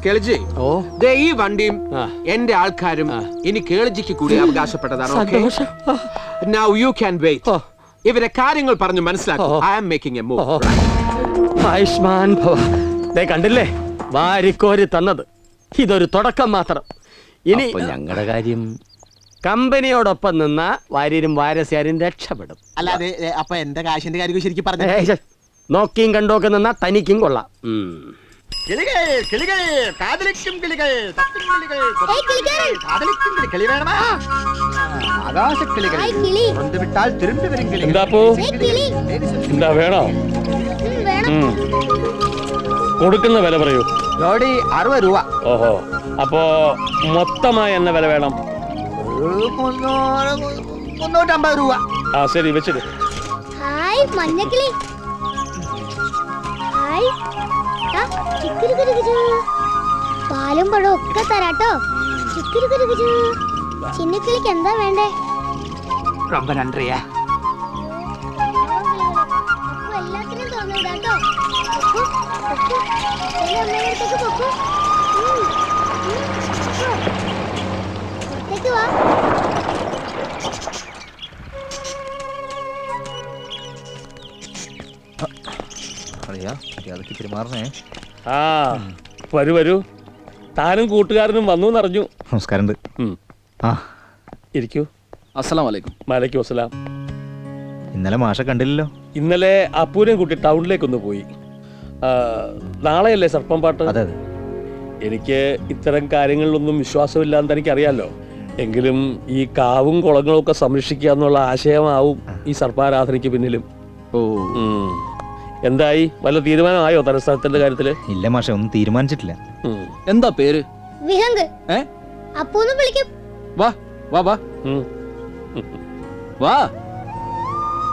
കേളിജി, ഈ വണ്ടിയും എന്റെ ആൾക്കാരും ഇനി കേളിജിക്ക് കൂടി അവകാശപ്പെട്ടതാണ്. Now you can wait. ഇവരെ കാര്യങ്ങൾ പറഞ്ഞു മനസ്സിലാക്കും. I am making a move. Ayushman ഭവ. കണ്ടില്ലേ വാരിക്കോരി തന്നത്. ഇതൊരു തുടക്കം മാത്രം. ഇനി ഞങ്ങളുടെ കാര്യം കമ്പനിയോടൊപ്പം നിന്ന വാര്യരും വാരസ്യാരും രക്ഷപ്പെടും. അല്ലാതെ അപ്പൊ എന്റെ കാശിന്റെ കാര്യം ശരിക്കും പറഞ്ഞു. നോക്കിയും കണ്ടോക്കെ നിന്നാ തനിക്കും കൊള്ളാം. എന്താ വേണോ? കൊടുക്കുന്ന വില പറയൂ. ജോഡി 60 രൂപ. ഓഹോ, അപ്പോ മൊത്തമായി എന്ന വില വേണം? 350 രൂപ. ആ ശരി, വെച്ചിട്ട്. ഹായ് മഞ്ഞക്കിളി. ഹായ്. പാലും പഴവും ഒക്കെ തരാട്ടോ. ചിന്നക്കിളിക്ക് എന്താ വേണ്ടേ? ரொம்ப நன்றியா. എല്ലാത്തിനും തോന്നിടാട്ടോ. വാ. ആ വരൂ. താനും കൂട്ടുകാരനും വന്നു എന്നറിഞ്ഞു. നമസ്കാരം. ഇരിക്കൂ. അസ്സലാമലൈക്കും. വലൈക്കും അസ്സലാം. ഇന്നലെ മാഷെ കണ്ടില്ലല്ലോ. ഇന്നലെ അപ്പൂരം കുട്ടി ടൗണിലേക്കൊന്ന് പോയി. നാളെയല്ലേ സർപ്പം പാട്ട്? അതെ. എനിക്ക് ഇത്തരം കാര്യങ്ങളിലൊന്നും വിശ്വാസമില്ലാന്ന് എനിക്കറിയാലോ. എങ്കിലും ഈ കാവും കുളങ്ങളും ഒക്കെ സംരക്ഷിക്കുക എന്നുള്ള ആശയമാവും ഈ സർപ്പാരാധനയ്ക്ക് പിന്നിലും. എന്തായി, വല്ല തീരുമാനമായോ തലസ്ഥാനത്തിന്റെ കാര്യത്തില്? ഇല്ല മാഷെ, ഒന്നും തീരുമാനിച്ചിട്ടില്ല. എന്താ പേര്? വിഹംഗ്. അപ്പൂന്ന് വിളിക്കും. വാ വാ വാ വാ.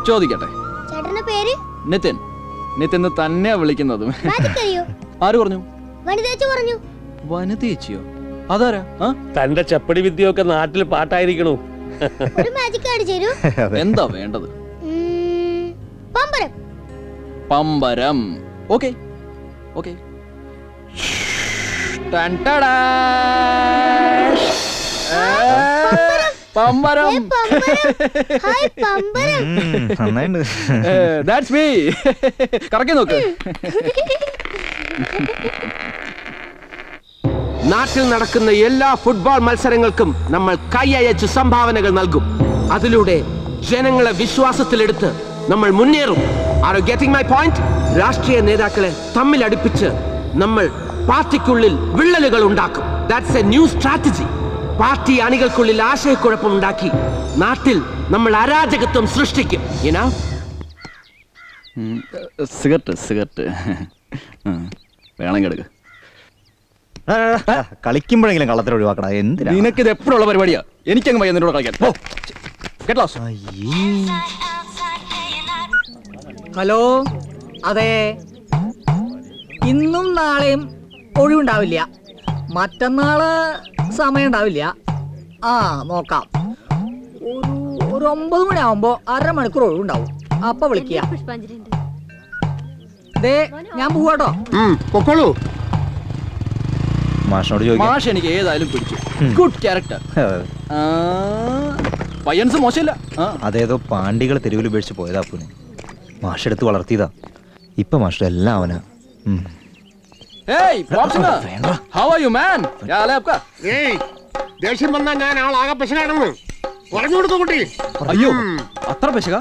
ചോദിക്കട്ടെ. ചേട്ടന്റെ പേര്? നിതിൻ. നിതിൻ തന്നെയാ വിളിക്കുന്നത്. ആര് പറഞ്ഞു? വനിതേച്ചി പറഞ്ഞു. വനിതേച്ചിയോ? അതാരാ? തന്റെ ചപ്പടി വിദ്യയൊക്കെ നാട്ടിൽ പാട്ടായിരിക്കണു. ഒരു മാജിക് കാർഡ് ചേരൂ. എന്താ വേണ്ടത്? പമ്പരം. പമ്പരം. ഓക്കേ. പമ്പരം. ഹായ് പമ്പരം. നന്നായിണ്ട്. That's me. കറക്കി നോക്ക്. നാട്ടിൽ നടക്കുന്ന എല്ലാ ഫുട്ബോൾ മത്സരങ്ങൾക്കും നമ്മൾ കൈയയച്ച് സംഭാവനകൾ നൽകും. അതിലൂടെ ജനങ്ങളെ വിശ്വാസത്തിലെടുത്ത് നമ്മൾ മുന്നേറും. Are you getting my point? രാഷ്ട്രീയ നേതാക്കളെ തമ്മിൽ അടുപ്പിച്ച് നമ്മൾ പാർട്ടിക്കുള്ളിൽ വിള്ളലുകൾ ഉണ്ടാക്കും. That's a new strategy. Party അണികൾക്കുള്ളിൽ ആശയക്കുഴപ്പം ഉണ്ടാക്കി നാട്ടിൽ നമ്മൾ അരാജകത്വം സൃഷ്ടിക്കും. സിഗരറ്റ് വേണമെങ്കിൽ എടുക്ക. കളിക്കുമ്പോഴെങ്കിലും കള്ളത്തിൽ ഒഴിവാക്കടാ. എന്തിനാ നിനക്കിത് എപ്പോഴുള്ള പരിപാടിയാ? എനിക്കങ്ങ് വയ്യ നിന്നോട് കളിക്കാൻ. ഹലോ, അതെ, ഇന്നും നാളെയും ഒഴിവുണ്ടാവില്ല. മറ്റന്നാള് സമയം ഉണ്ടാവില്ല. ആ നോക്കാം. ഒരു 9 മണിയാവുമ്പോ 1/2 മണിക്കൂർ ഒഴിവുണ്ടാവും. അപ്പൊ വിളിക്കുക. ഞാൻ പോവാട്ടോ. പൊക്കോളൂ. മാഷിനോട് ചോദിക്കാം. മാഷ് എനിക്ക് ഏതായാലും പിടിച്ചു. Good character. പയ്യൻസ് മോശമില്ല. അതേതോ പാണ്ടികൾ തെരുവിൽ ഉപേക്ഷിച്ച് പോയതാ അപ്പുനെ. മാഷെടുത്ത് വളർത്തിയതാ. ഇപ്പൊ മാഷ് എല്ലാം അവനാ. ദേഷ്യം വന്നാ ഞാൻ ആളാകെ പെശകാണെന്ന് പറഞ്ഞു കൊടുത്തു കുട്ടി. അയ്യോ, അത്ര പെശക?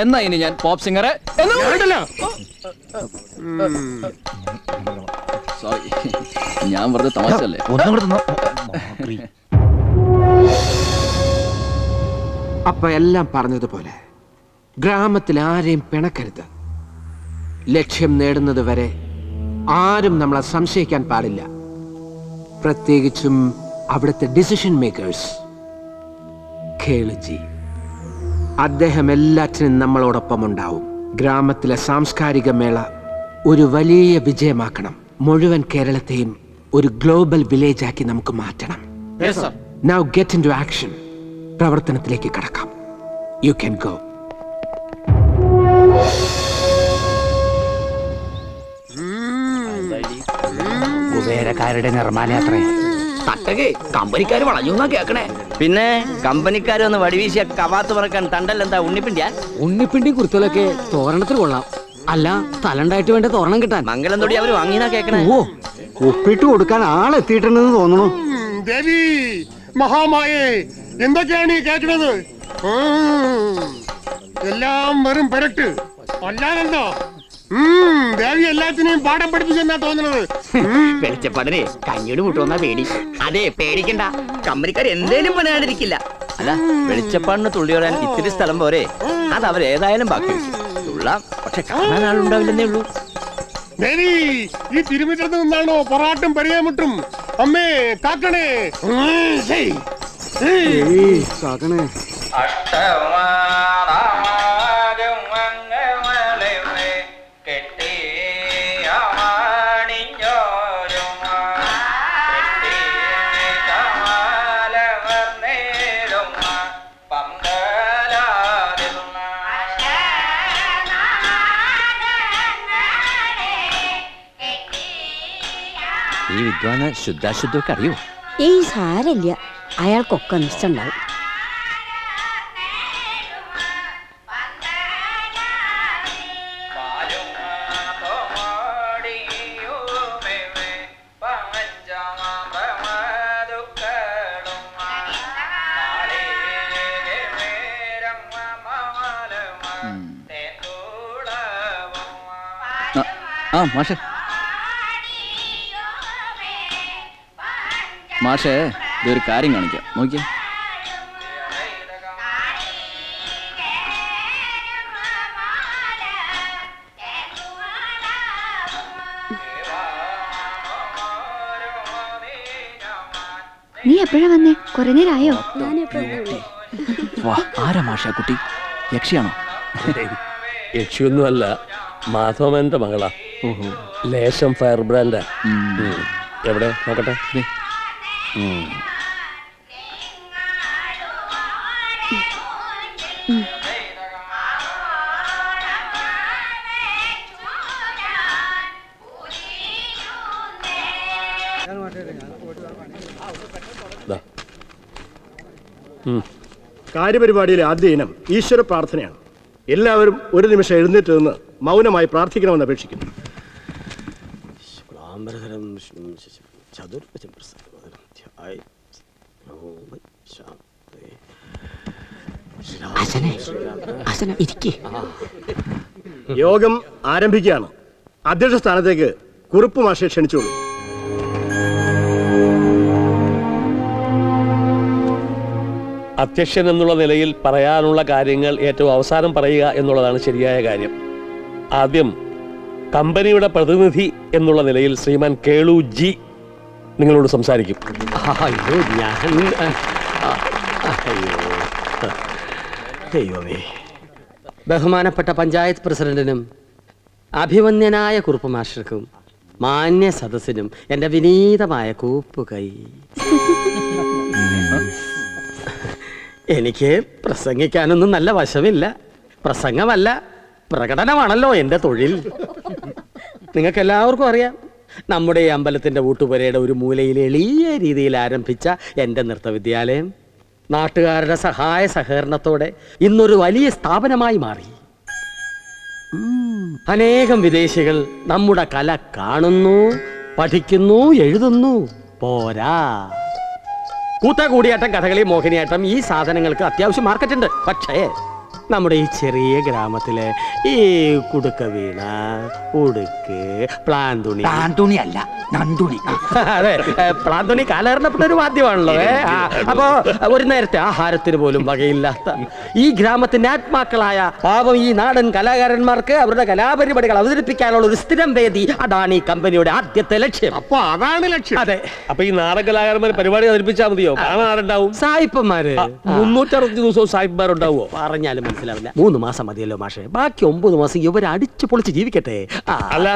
എന്നാ ഇനി ഞാൻ പോപ്പ് സിംഗറെ സോറി, ഞാൻ വെറുതെ തമാശല്ലേ. അപ്പൊ എല്ലാം പറഞ്ഞതുപോലെ ഗ്രാമത്തിൽ ആരെയും പിണക്കരുത്. ലക്ഷ്യം നേടുന്നത് വരെ ആരും നമ്മളെ സംശയിക്കാൻ പാടില്ല. പ്രത്യേകിച്ചും അവിടുത്തെ ഡിസിഷൻ മേക്കേഴ്സ്. കേളുജി, അദ്ദേഹം എല്ലാറ്റിനും നമ്മളോടൊപ്പം ഉണ്ടാവും. ഗ്രാമത്തിലെ സാംസ്കാരിക മേള ഒരു വലിയ വിജയമാക്കണം. മുഴുവൻ കേരളത്തെയും ഒരു ഗ്ലോബൽ വില്ലേജ് ആക്കി നമുക്ക് മാറ്റണം. Now get into action. പ്രവർത്തനത്തിലേക്ക് കടക്കാം. You can go. കുബേരക്കാരുടെ നിർമ്മാലയാത്രേ. തട്ടകെ കമ്പനിക്കാര് വളഞ്ഞു എന്നാ കേക്കണേ. പിന്നെ കമ്പനിക്കാര് ഒന്ന് വടിവീശിയ കവാത്ത് പറക്കാൻ തണ്ടല്ലെന്താ ഉണ്ണിപ്പിണ്ടിയാ? ഉണ്ണിപ്പിണ്ടി കുരുത്തലൊക്കെ തോരണത്തിൽ കൊള്ളാം. അല്ല, തലണ്ടായിട്ട് വേണ്ട തോരണം കിട്ടാൻ. മംഗലം തൊടി അവര് വാങ്ങിനാ കേക്കണേ. ഓ, ഒപ്പിട്ട് കൊടുക്കാൻ ആളെത്തിയിട്ടുണ്ടെന്ന് തോന്നുന്നു. ദേവി മഹാമായേ, എന്തൊക്കെയാണ് ഈ കേൾക്കുന്നത്? എല്ലാം വെറും പെരട്ട് അല്ലാതെന്തോ. ദേവി എല്ലാത്തിനെയും പാഠം പഠിപ്പിച്ചെന്നാ തോന്നുന്നത്. വെളിച്ചപ്പാടനെ കഞ്ഞിയോട് മുട്ടുവന്നാ പേടി. അതെ, പേടിക്കണ്ട, കമ്പനിക്കാർ എന്തേലും പണിയാണ്ടിരിക്കില്ല. അല്ല, വെളിച്ചപ്പാടിന് തുള്ളി പറയാൻ ഇത്തിരി സ്ഥലം പോരെ? അത് അവരേതായാലും ബാക്കി തുള്ളാം, പക്ഷെ കാണാൻ ആളുണ്ടാവില്ലെന്നേ ഉള്ളൂ. ദേവി, ഈ തിരുമിറ്റത്ത് നിന്നാണോ പൊറാട്ടും പരിയാമുട്ടും? അമ്മേ കാക്കണേ, കാക്കണേ. ഈ വിദ്വാന് ശുദ്ധാശുദ്ധമൊക്കെ അറിയോ? ഏയ് സാരല്ല, അയാൾക്കൊക്കെ നിശ്ചയുണ്ടാവും. മാഷേ, മാഷേ, ഇതൊരു കാര്യം കാണിക്കാം, നോക്കിയേ. നീ എപ്പോഴാ വന്നേ? കുറെ നേരമായോ? വാ, ആരാ മാഷാ കുട്ടി? യക്ഷിയാണോ? യക്ഷിയൊന്നും അല്ല, മാധവന്റെ മകളാ. ലേശം ഫയർ ബ്രാൻഡാ. എവിടെ നോക്കട്ടെ. കാര്യപരിപാടിയിലെ ആദ്യ ഇനം ഈശ്വര പ്രാർത്ഥനയാണ്. എല്ലാവരും ഒരു നിമിഷം എഴുന്നേറ്റ് നിന്ന് മൗനമായി പ്രാർത്ഥിക്കണമെന്ന് അപേക്ഷിക്കുന്നു. യോഗം ആരംഭിക്കുകയാണ്. അധ്യക്ഷ സ്ഥാനത്തേക്ക് കുറുപ്പ് മാഷെ ക്ഷണിച്ചോളൂ. അധ്യക്ഷൻ എന്നുള്ള നിലയിൽ പറയാനുള്ള കാര്യങ്ങൾ ഏറ്റവും അവസാനം പറയുക എന്നുള്ളതാണ് ശരിയായ കാര്യം. ആദ്യം കമ്പനിയുടെ പ്രതിനിധി എന്നുള്ള നിലയിൽ ശ്രീമാൻ കേളു ജി നിങ്ങളോട് സംസാരിക്കും. ബഹുമാനപ്പെട്ട പഞ്ചായത്ത് പ്രസിഡന്റിനും അഭിമന്യനായ കുറുപ്പ് മാസ്റ്റർക്കും മാന്യ സദസ്സിനും എൻ്റെ വിനീതമായ കൂപ്പുകൈ. എനിക്ക് പ്രസംഗിക്കാനൊന്നും നല്ല വശമില്ല. പ്രസംഗമല്ല, പ്രകടനമാണല്ലോ എൻ്റെ തൊഴിൽ. നിങ്ങൾക്ക് എല്ലാവർക്കും അറിയാം, നമ്മുടെ ഈ അമ്പലത്തിൻ്റെ ഊട്ടുപുരയുടെ ഒരു മൂലയിൽ എളിയ രീതിയിൽ ആരംഭിച്ച എൻ്റെ നൃത്തവിദ്യാലയം നാട്ടുകാരുടെ സഹായ സഹകരണത്തോടെ ഇന്നൊരു വലിയ സ്ഥാപനമായി മാറി. അനേകം വിദേശികൾ നമ്മുടെ കല കാണുന്നു, പഠിക്കുന്നു, എഴുതുന്നു. പോരാ, കൂത്താകൂടിയാട്ടം, കഥകളി, മോഹിനിയാട്ടം, ഈ സാധനങ്ങൾക്ക് അത്യാവശ്യം മാർക്കറ്റുണ്ട്. പക്ഷേ നമ്മുടെ ഈ ചെറിയ ഗ്രാമത്തിലെ ഈ കുടുക്ക വീണ, ഉടുക്ക്, പ്ലാന്തുണി അല്ല നണ്ടുണി, അതെ പ്ലാന്തുണി കാലഹരണപ്പെട്ട ഒരു വാദ്യമാണല്ലോ. അപ്പോ ഒരു നേരത്തെ ആഹാരത്തിന് പോലും വകയില്ലാത്ത ഈ ഗ്രാമത്തിന്റെ ആത്മാക്കളായ പാവം ഈ നാടൻ കലാകാരന്മാർക്ക് അവരുടെ കലാപരിപാടികൾ അവതരിപ്പിക്കാനുള്ള ഒരു സ്ഥിരം വേദി, അതാണ് ഈ കമ്പനിയുടെ ആദ്യത്തെ ലക്ഷ്യം. അപ്പൊ അതാണ് ലക്ഷ്യം. അതെ, അപ്പൊ ഈ നാടൻ കലാകാരന്മാർ പരിപാടി അവതരിപ്പിച്ചാൽ മതിയോ? കാണാറുണ്ടാവും സായിപ്പന്മാര്. 360 ദിവസവും സായിപ്പന്മാരുണ്ടാവോ? പറഞ്ഞാലും മനസ്സിലാവില്ല. 3 മാസം മതിയല്ലോ മാഷെ, ബാക്കി 9 മാസം ഇവർ അടിച്ചു പൊളിച്ച് ജീവിക്കട്ടെ. അല്ല,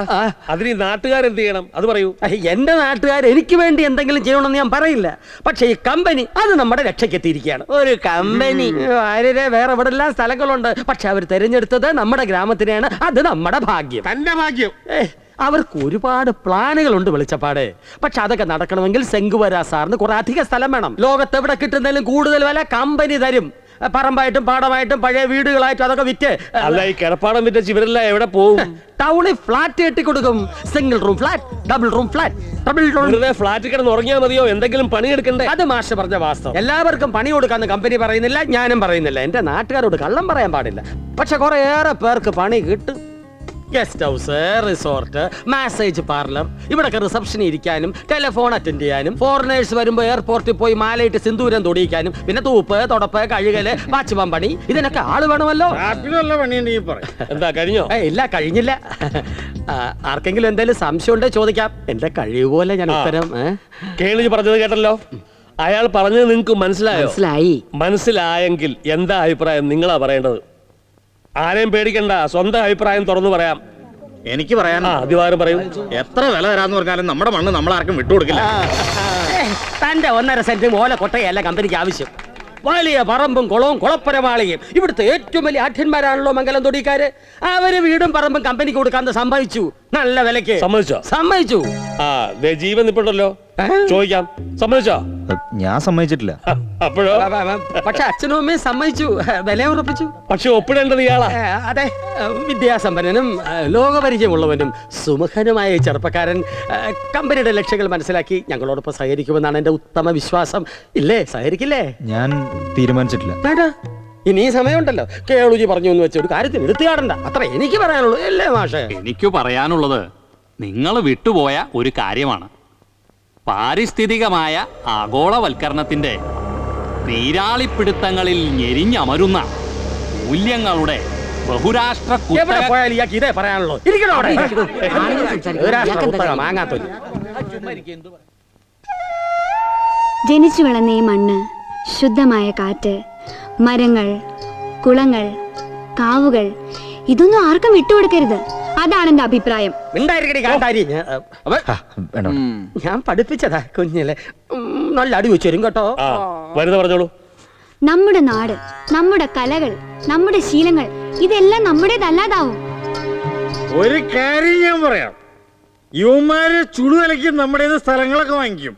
അതിന് ഈ നാട്ടുകാരെന്ത് ചെയ്യണം അത് പറയൂ. എന്റെ നാട്ടുകാർ എനിക്ക് വേണ്ടി എന്തെങ്കിലും ചെയ്യണമെന്ന് ഞാൻ പറയില്ല. പക്ഷെ ഈ കമ്പനി അത് നമ്മുടെ രക്ഷയ്ക്കെത്തിയിരിക്കുകയാണ്. ഒരു കമ്പനി ആരെ വേറെ എവിടെ എല്ലാം സ്ഥലങ്ങളുണ്ട്, പക്ഷെ അവർ തിരഞ്ഞെടുത്തത് നമ്മുടെ ഗ്രാമത്തിനെയാണ്. അത് നമ്മുടെ ഭാഗ്യം. തന്റെ ഭാഗ്യം. അവർക്ക് ഒരുപാട് പ്ലാനുകളുണ്ട് വെളിച്ചപ്പാട്. പക്ഷെ അതൊക്കെ നടക്കണമെങ്കിൽ സെങ്കുവര സാറിന് കുറെ അധിക സ്ഥലം വേണം. ലോകത്ത് എവിടെ കിട്ടുന്നതിലും കൂടുതൽ വില കമ്പനി തരും. പറമ്പായിട്ടും പാടമായിട്ടും പഴയ വീടുകളായിട്ടും അതൊക്കെ വിറ്റ്. അല്ല, ഈ കിടപ്പാടം വിറ്റ് ഇവരെല്ലാം എവിടെ പോകും? ടൗണിൽ ഫ്ലാറ്റ് കെട്ടി കൊടുക്കും. Single room flat, double room flat, triple room. Flat കിടന്ന് ഉറങ്ങിയാൽ മതിയോ? എന്തെങ്കിലും പണി എടുക്കണ്ടേ? അത് മാഷ് പറഞ്ഞ വാസ്തവം. എല്ലാവർക്കും പണി കൊടുക്കാന്ന് കമ്പനി പറയുന്നില്ല, ഞാനും പറയുന്നില്ല. എന്റെ നാട്ടുകാരോട് കള്ളം പറയാൻ പാടില്ല. പക്ഷെ കുറേയേറെ പേർക്ക് പണി കിട്ടും. Guest house, resort, massage parlour, ഇവിടൊക്കെ റിസപ്ഷൻ ഇരിക്കാനും ടെലിഫോൺ അറ്റൻഡ് ചെയ്യാനും ഫോറിനേഴ്സ് വരുമ്പോൾ എയർപോർട്ടിൽ പോയി മാലയിട്ട് സിന്ദൂരം തൊടിയിക്കാനും പിന്നെ തൂപ്പ്, തുടപ്പ്, കഴുകല്, വാച്ച്മാൻ പണി, ഇതിനൊക്കെ ആള് വേണമല്ലോ. എന്താ കഴിഞ്ഞോ? ഇല്ല, കഴിഞ്ഞില്ല. ആർക്കെങ്കിലും എന്തെങ്കിലും സംശയം ഉണ്ടോ ചോദിക്കാം. എന്റെ കഴിവ് പോലെ ഞാൻ ഉത്തരം. കേളി പറഞ്ഞത് കേട്ടല്ലോ. അയാൾ പറഞ്ഞത് നിങ്ങൾക്ക് മനസ്സിലായി? മനസ്സിലായെങ്കിൽ എന്താ അഭിപ്രായം നിങ്ങളാ പറയേണ്ടത്. ആരെയും പേടിക്കണ്ട, സ്വന്തം അഭിപ്രായം തുറന്നു പറയാം. എനിക്ക് പറയാൻ അധികാരം പറയൂ. എത്ര വില തരാന്ന് പറഞ്ഞാലും നമ്മുടെ മണ്ണ് നമ്മളാർക്കും വിട്ടുകൊടുക്കില്ല. തന്റെ 1.5 സെന്റ് ഓല കൊട്ടയല്ല കമ്പനിക്ക് ആവശ്യം. വലിയ പറമ്പും കുളവും കുളപ്പരമാളിയും. ഇവിടുത്തെ ഏറ്റവും വലിയ ആഠ്യന്മാരാണല്ലോ മംഗലം തൊടിക്കാര്. അവര് വീടും പറമ്പും കമ്പനിക്ക് കൊടുക്കാന്ന് സമ്മതിച്ചു. നല്ല വിലക്ക് സമ്മതിച്ചു. ജീവൻ നിപ്പുണ്ടല്ലോ, ചോദിക്കാം. സമ്മതിച്ചോ? ഞാൻ സമ്മതിച്ചിട്ടില്ല. അപ്പോഴോ? പക്ഷെ അച്ഛനും അമ്മയും സമ്മതിച്ചു, വില ഉറപ്പിച്ചു. പക്ഷെ ഒപ്പിടേണ്ടത് ഇയാളാ. അതെ, വിദ്യാസമ്പന്നനും ലോകപരിചയമുള്ളവനും സുമുഖനുമായ ചെറുപ്പക്കാരൻ കമ്പനിയുടെ ലക്ഷ്യങ്ങൾ മനസ്സിലാക്കി ഞങ്ങളോടൊപ്പം സഹകരിക്കുമെന്നാണ് എന്റെ ഉത്തമ വിശ്വാസം. ഇല്ലേ, സഹകരിക്കില്ലേ? ഞാൻ തീരുമാനിച്ചിട്ടില്ല. വേണ്ട, ഇനി സമയമുണ്ടല്ലോ. കേളുജി പറഞ്ഞു എന്ന് വെച്ച ഒരു കാര്യത്തിന് എടുത്തുകാടണ്ട. അത്ര എനിക്ക് പറയാനുള്ളൂ. അല്ലേ മാഷേ? എനിക്ക് പറയാനുള്ളത് നിങ്ങൾ വിട്ടുപോയ ഒരു കാര്യമാണ്. പാരിസ്ഥിതികമായ ആഗോളവൽക്കരണത്തിന്റെ നീരാളിപ്പിടുത്തങ്ങളിൽ ഞെരിഞ്ഞമരുന്ന മൂല്യങ്ങളുടെ ബഹുരാഷ്ട്ര ഇതേ പറയാനുള്ളൂ. ജനിച്ചു വളർന്ന ഈ മണ്ണ്, ശുദ്ധമായ കാറ്റ്, മരങ്ങൾ, കുളങ്ങൾ, കാവുകൾ, ഇതൊന്നും ആർക്കും വിട്ടുകൊടുക്കരുത്. അതാണ് എന്റെ അഭിപ്രായം. ഞാൻ പഠിപ്പിച്ചതാ കുഞ്ഞിലെ. നല്ല അടി വെച്ചു തരും കേട്ടോ. പറഞ്ഞോളൂ. നമ്മുടെ നാട്, നമ്മുടെ കലകൾ, നമ്മുടെ ശീലങ്ങൾ, ഇതെല്ലാം നമ്മുടേതല്ലാതാവും. ഒരു കാര്യം ഞാൻ പറയാം. യുവമാര് ചുടുവിലയ്ക്ക് നമ്മുടെ സ്ഥലങ്ങളൊക്കെ വാങ്ങിക്കും,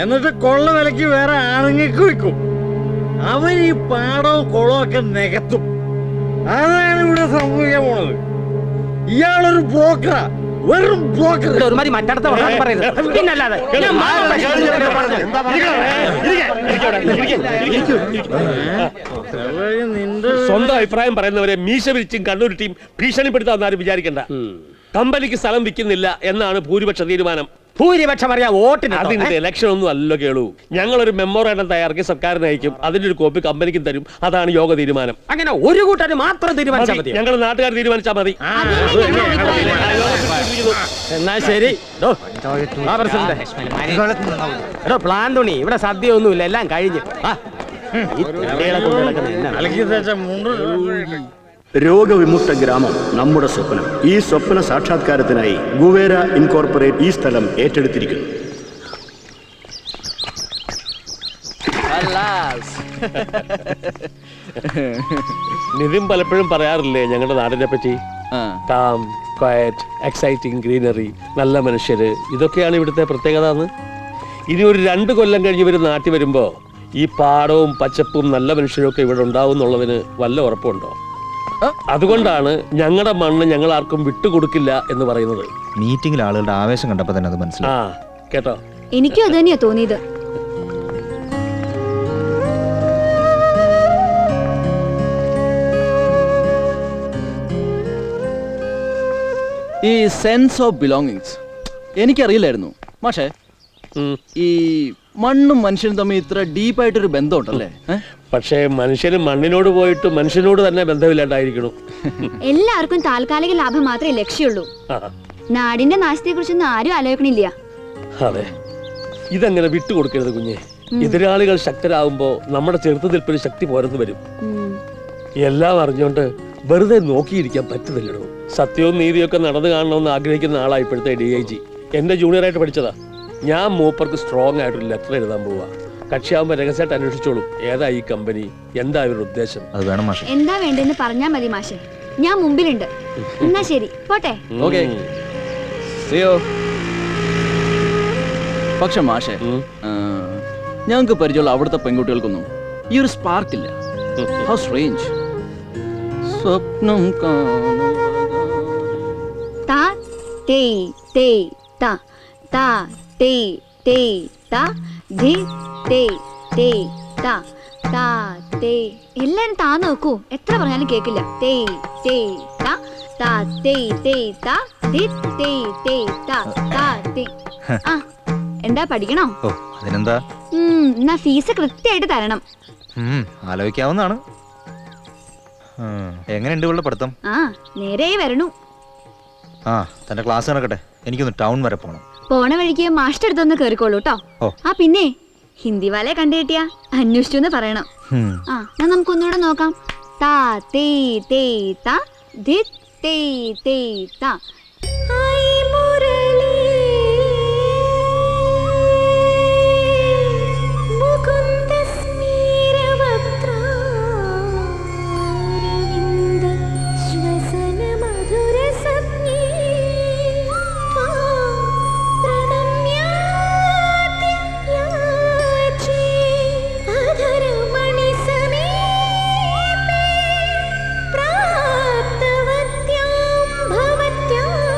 എന്നിട്ട് കൊള്ള വിലയ്ക്ക് വേറെ ആണുങ്ങൾക്ക് വിൽക്കും. അവർ ഈ പാടവും കുളവും ഒക്കെ നികത്തും. അതാണ് ഇവിടെ സംഭവിക്കാൻ പോണത്. ഇയാളൊരു ബ്രോക്കറാ. വെറും ബ്രോക്കർ. ഒരുമാതിരി മറ്റടുത്ത വർത്താനം പറയുന്നത്. പിന്നല്ലാതെ ഞാൻ സ്വന്തം അഭിപ്രായം പറയുന്നവരെ മീശ വിരിച്ചും കണ്ണൂരിട്ടിയും ഭീഷണിപ്പെടുത്താമെന്നാരും വിചാരിക്കണ്ട. കമ്പനിക്ക് സ്ഥലം വിൽക്കുന്നില്ല എന്നാണ് ഭൂരിപക്ഷ തീരുമാനം. ഭൂരിപക്ഷം അറിയാം വോട്ടിന്. അതിന്റെ ഇലക്ഷൻ ഒന്നും അല്ലല്ലോ കേളൂ. ഞങ്ങളൊരു മെമ്മോറാണ്ടം തയ്യാറാക്കി സർക്കാരിന് അയക്കും. അതിന്റെ ഒരു കോപ്പി കമ്പനിക്കും തരും. അതാണ് യോഗ തീരുമാനം. അങ്ങനെ ഒരു കൂട്ടര് മാത്രം തീരുമാനിച്ചാൽ മതി. ഞങ്ങൾ നാട്ടുകാർ തീരുമാനിച്ചാൽ മതി. എന്നാ ശരി. പ്ലാൻ തുണി ഇവിടെ സദ്യ ഒന്നുമില്ല, എല്ലാം കഴിഞ്ഞു. രോഗവിമുക്ത ഗ്രാമം നമ്മുടെ സ്വപ്നം. ഈ സ്വപ്ന സാക്ഷാത്കാരത്തിനായി ഗുവേര ഇൻകോർപ്പറേറ്റ് ഈ സ്ഥലം ഏറ്റെടുത്തിരിക്കുന്നു. നിതിൻ പലപ്പോഴും പറയാറില്ലേ ഞങ്ങളുടെ നാടിനെ പറ്റി? കാം, ക്വയറ്റ്, എക്സൈറ്റിംഗ് ഗ്രീനറി, നല്ല മനുഷ്യര്, ഇതൊക്കെയാണ് ഇവിടുത്തെ പ്രത്യേകത എന്ന്. ഇനി ഒരു 2 കൊല്ലം കഴിഞ്ഞ് ഇവർ നാട്ടിൽ വരുമ്പോ ഈ പാടവും പച്ചപ്പും നല്ല മനുഷ്യരും ഒക്കെ ഇവിടെ ഉണ്ടാവും എന്നുള്ളതിന് വല്ല ഉറപ്പുണ്ടോ? അതുകൊണ്ടാണ് ഞങ്ങളുടെ മണ്ണ് ഞങ്ങൾ ആർക്കും വിട്ടുകൊടുക്കില്ല എന്ന് പറയുന്നത്. മീറ്റിംഗിൽ ആളുകളുടെ ആവേശം കണ്ടപ്പോ തന്നെ അത് മനസ്സിലായി. കേട്ടോ? എനിക്കും അത് തന്നെയാ തോന്നിയത്. ഈ സെൻസ് ഓഫ് ബിലോങ്ങിങ്സ് എനിക്കറിയില്ലായിരുന്നു മാഷേ. ഈ മണ്ണും മനുഷ്യനും തമ്മിൽ ഇത്ര ഡീപ്പായിട്ടൊരു ബന്ധമുണ്ടല്ലേ? പക്ഷേ മനുഷ്യന് മണ്ണിനോട് പോയിട്ട് മനുഷ്യനോട് തന്നെ ബന്ധമില്ലാണ്ടായിരിക്കണം. എല്ലാവർക്കും താൽക്കാലിക ലാഭം മാത്രമേ ലക്ഷ്യമുള്ളൂ. നാടിന്റെ നാശത്തെ കുറിച്ചൊന്നും ആരും ആലോചിക്കണില്ല. അതെ, ഇതങ്ങനെ വിട്ടുകൊടുക്കരുത് കുഞ്ഞെ. എതിരാളികൾ ശക്തരാകുമ്പോ നമ്മുടെ ചെറുത്തുനിൽപ്പിന് ശക്തി പോരെന്ന് വരും. എല്ലാം അറിഞ്ഞുകൊണ്ട് വെറുതെ നോക്കിയിരിക്കാൻ പറ്റുന്നില്ലടോ. സത്യവും നീതിയൊക്കെ നടന്നു കാണണമെന്ന് ആഗ്രഹിക്കുന്ന ആളാണ് ഇപ്പോഴത്തെ DIG. എന്റെ ജൂനിയറായിട്ട് പഠിച്ചതാ. ഞാൻ മൂപ്പർക്ക് സ്ട്രോങ് ആയിട്ടൊരു ലെറ്റർ എഴുതാൻ പോവാ. കക്ഷിയാവുമ്പോ രഹസ്യമായിട്ട് അന്വേഷിച്ചോളും ഏതാ ഈ കമ്പനി, എന്താ ഇവരുടെ ഉദ്ദേശം. അത് വേണം മാഷെ. എന്താ വേണ്ടെന്ന് പറഞ്ഞാ മതി മാഷെ, ഞാൻ മുമ്പിലുണ്ട്. എന്നാ ശരി, പോട്ടെ. പക്ഷെ മാഷെ, ഞങ്ങൾക്ക് പരിചയമുള്ള അവിടുത്തെ പെൺകുട്ടികൾക്കൊന്നും ഈ ഒരു സ്പാർക്കില്ല. How strange. സ്വപ്നം താ തേ തേ താ താ തേ തേ താ ധി തേ തേ താ താ തേ. എല്ലാരും താ നോക്കൂ, എത്ര പറഞ്ഞാലും കേക്കില്ല. തേ തേ താ താ തേ തേ താ ധി തേ തേ താ താ തേ. ആ, എന്താ പഠിക്കണോ? ഓ, അതിനെന്താ? എന്നാ ഫീസ് കൃത്യമായിട്ട് തരണം. ആലോചിക്കാവുന്നതാണ്. എങ്ങനെയുണ്ട് ഇവളുടെ പഠിത്തം? ആ, നേരെ വരണു. തന്റെ ക്ലാസ് നടക്കട്ടെ, എനിക്കൊന്ന് ടൗൺ വരെ പോണം. പോണ വഴിക്ക് മാസ്റ്റർ അടുത്തൊന്ന് കേറിക്കോളൂ കേട്ടോ. ആ പിന്നെ ഹിന്ദി വാലെ കണ്ടു കിട്ടിയാ അന്വേഷിച്ചു എന്ന് പറയണം. എന്നാ നമുക്കൊന്നുകൂടെ നോക്കാം. താ തേ തേ താ ധി തേ തേ താ. भवत्यां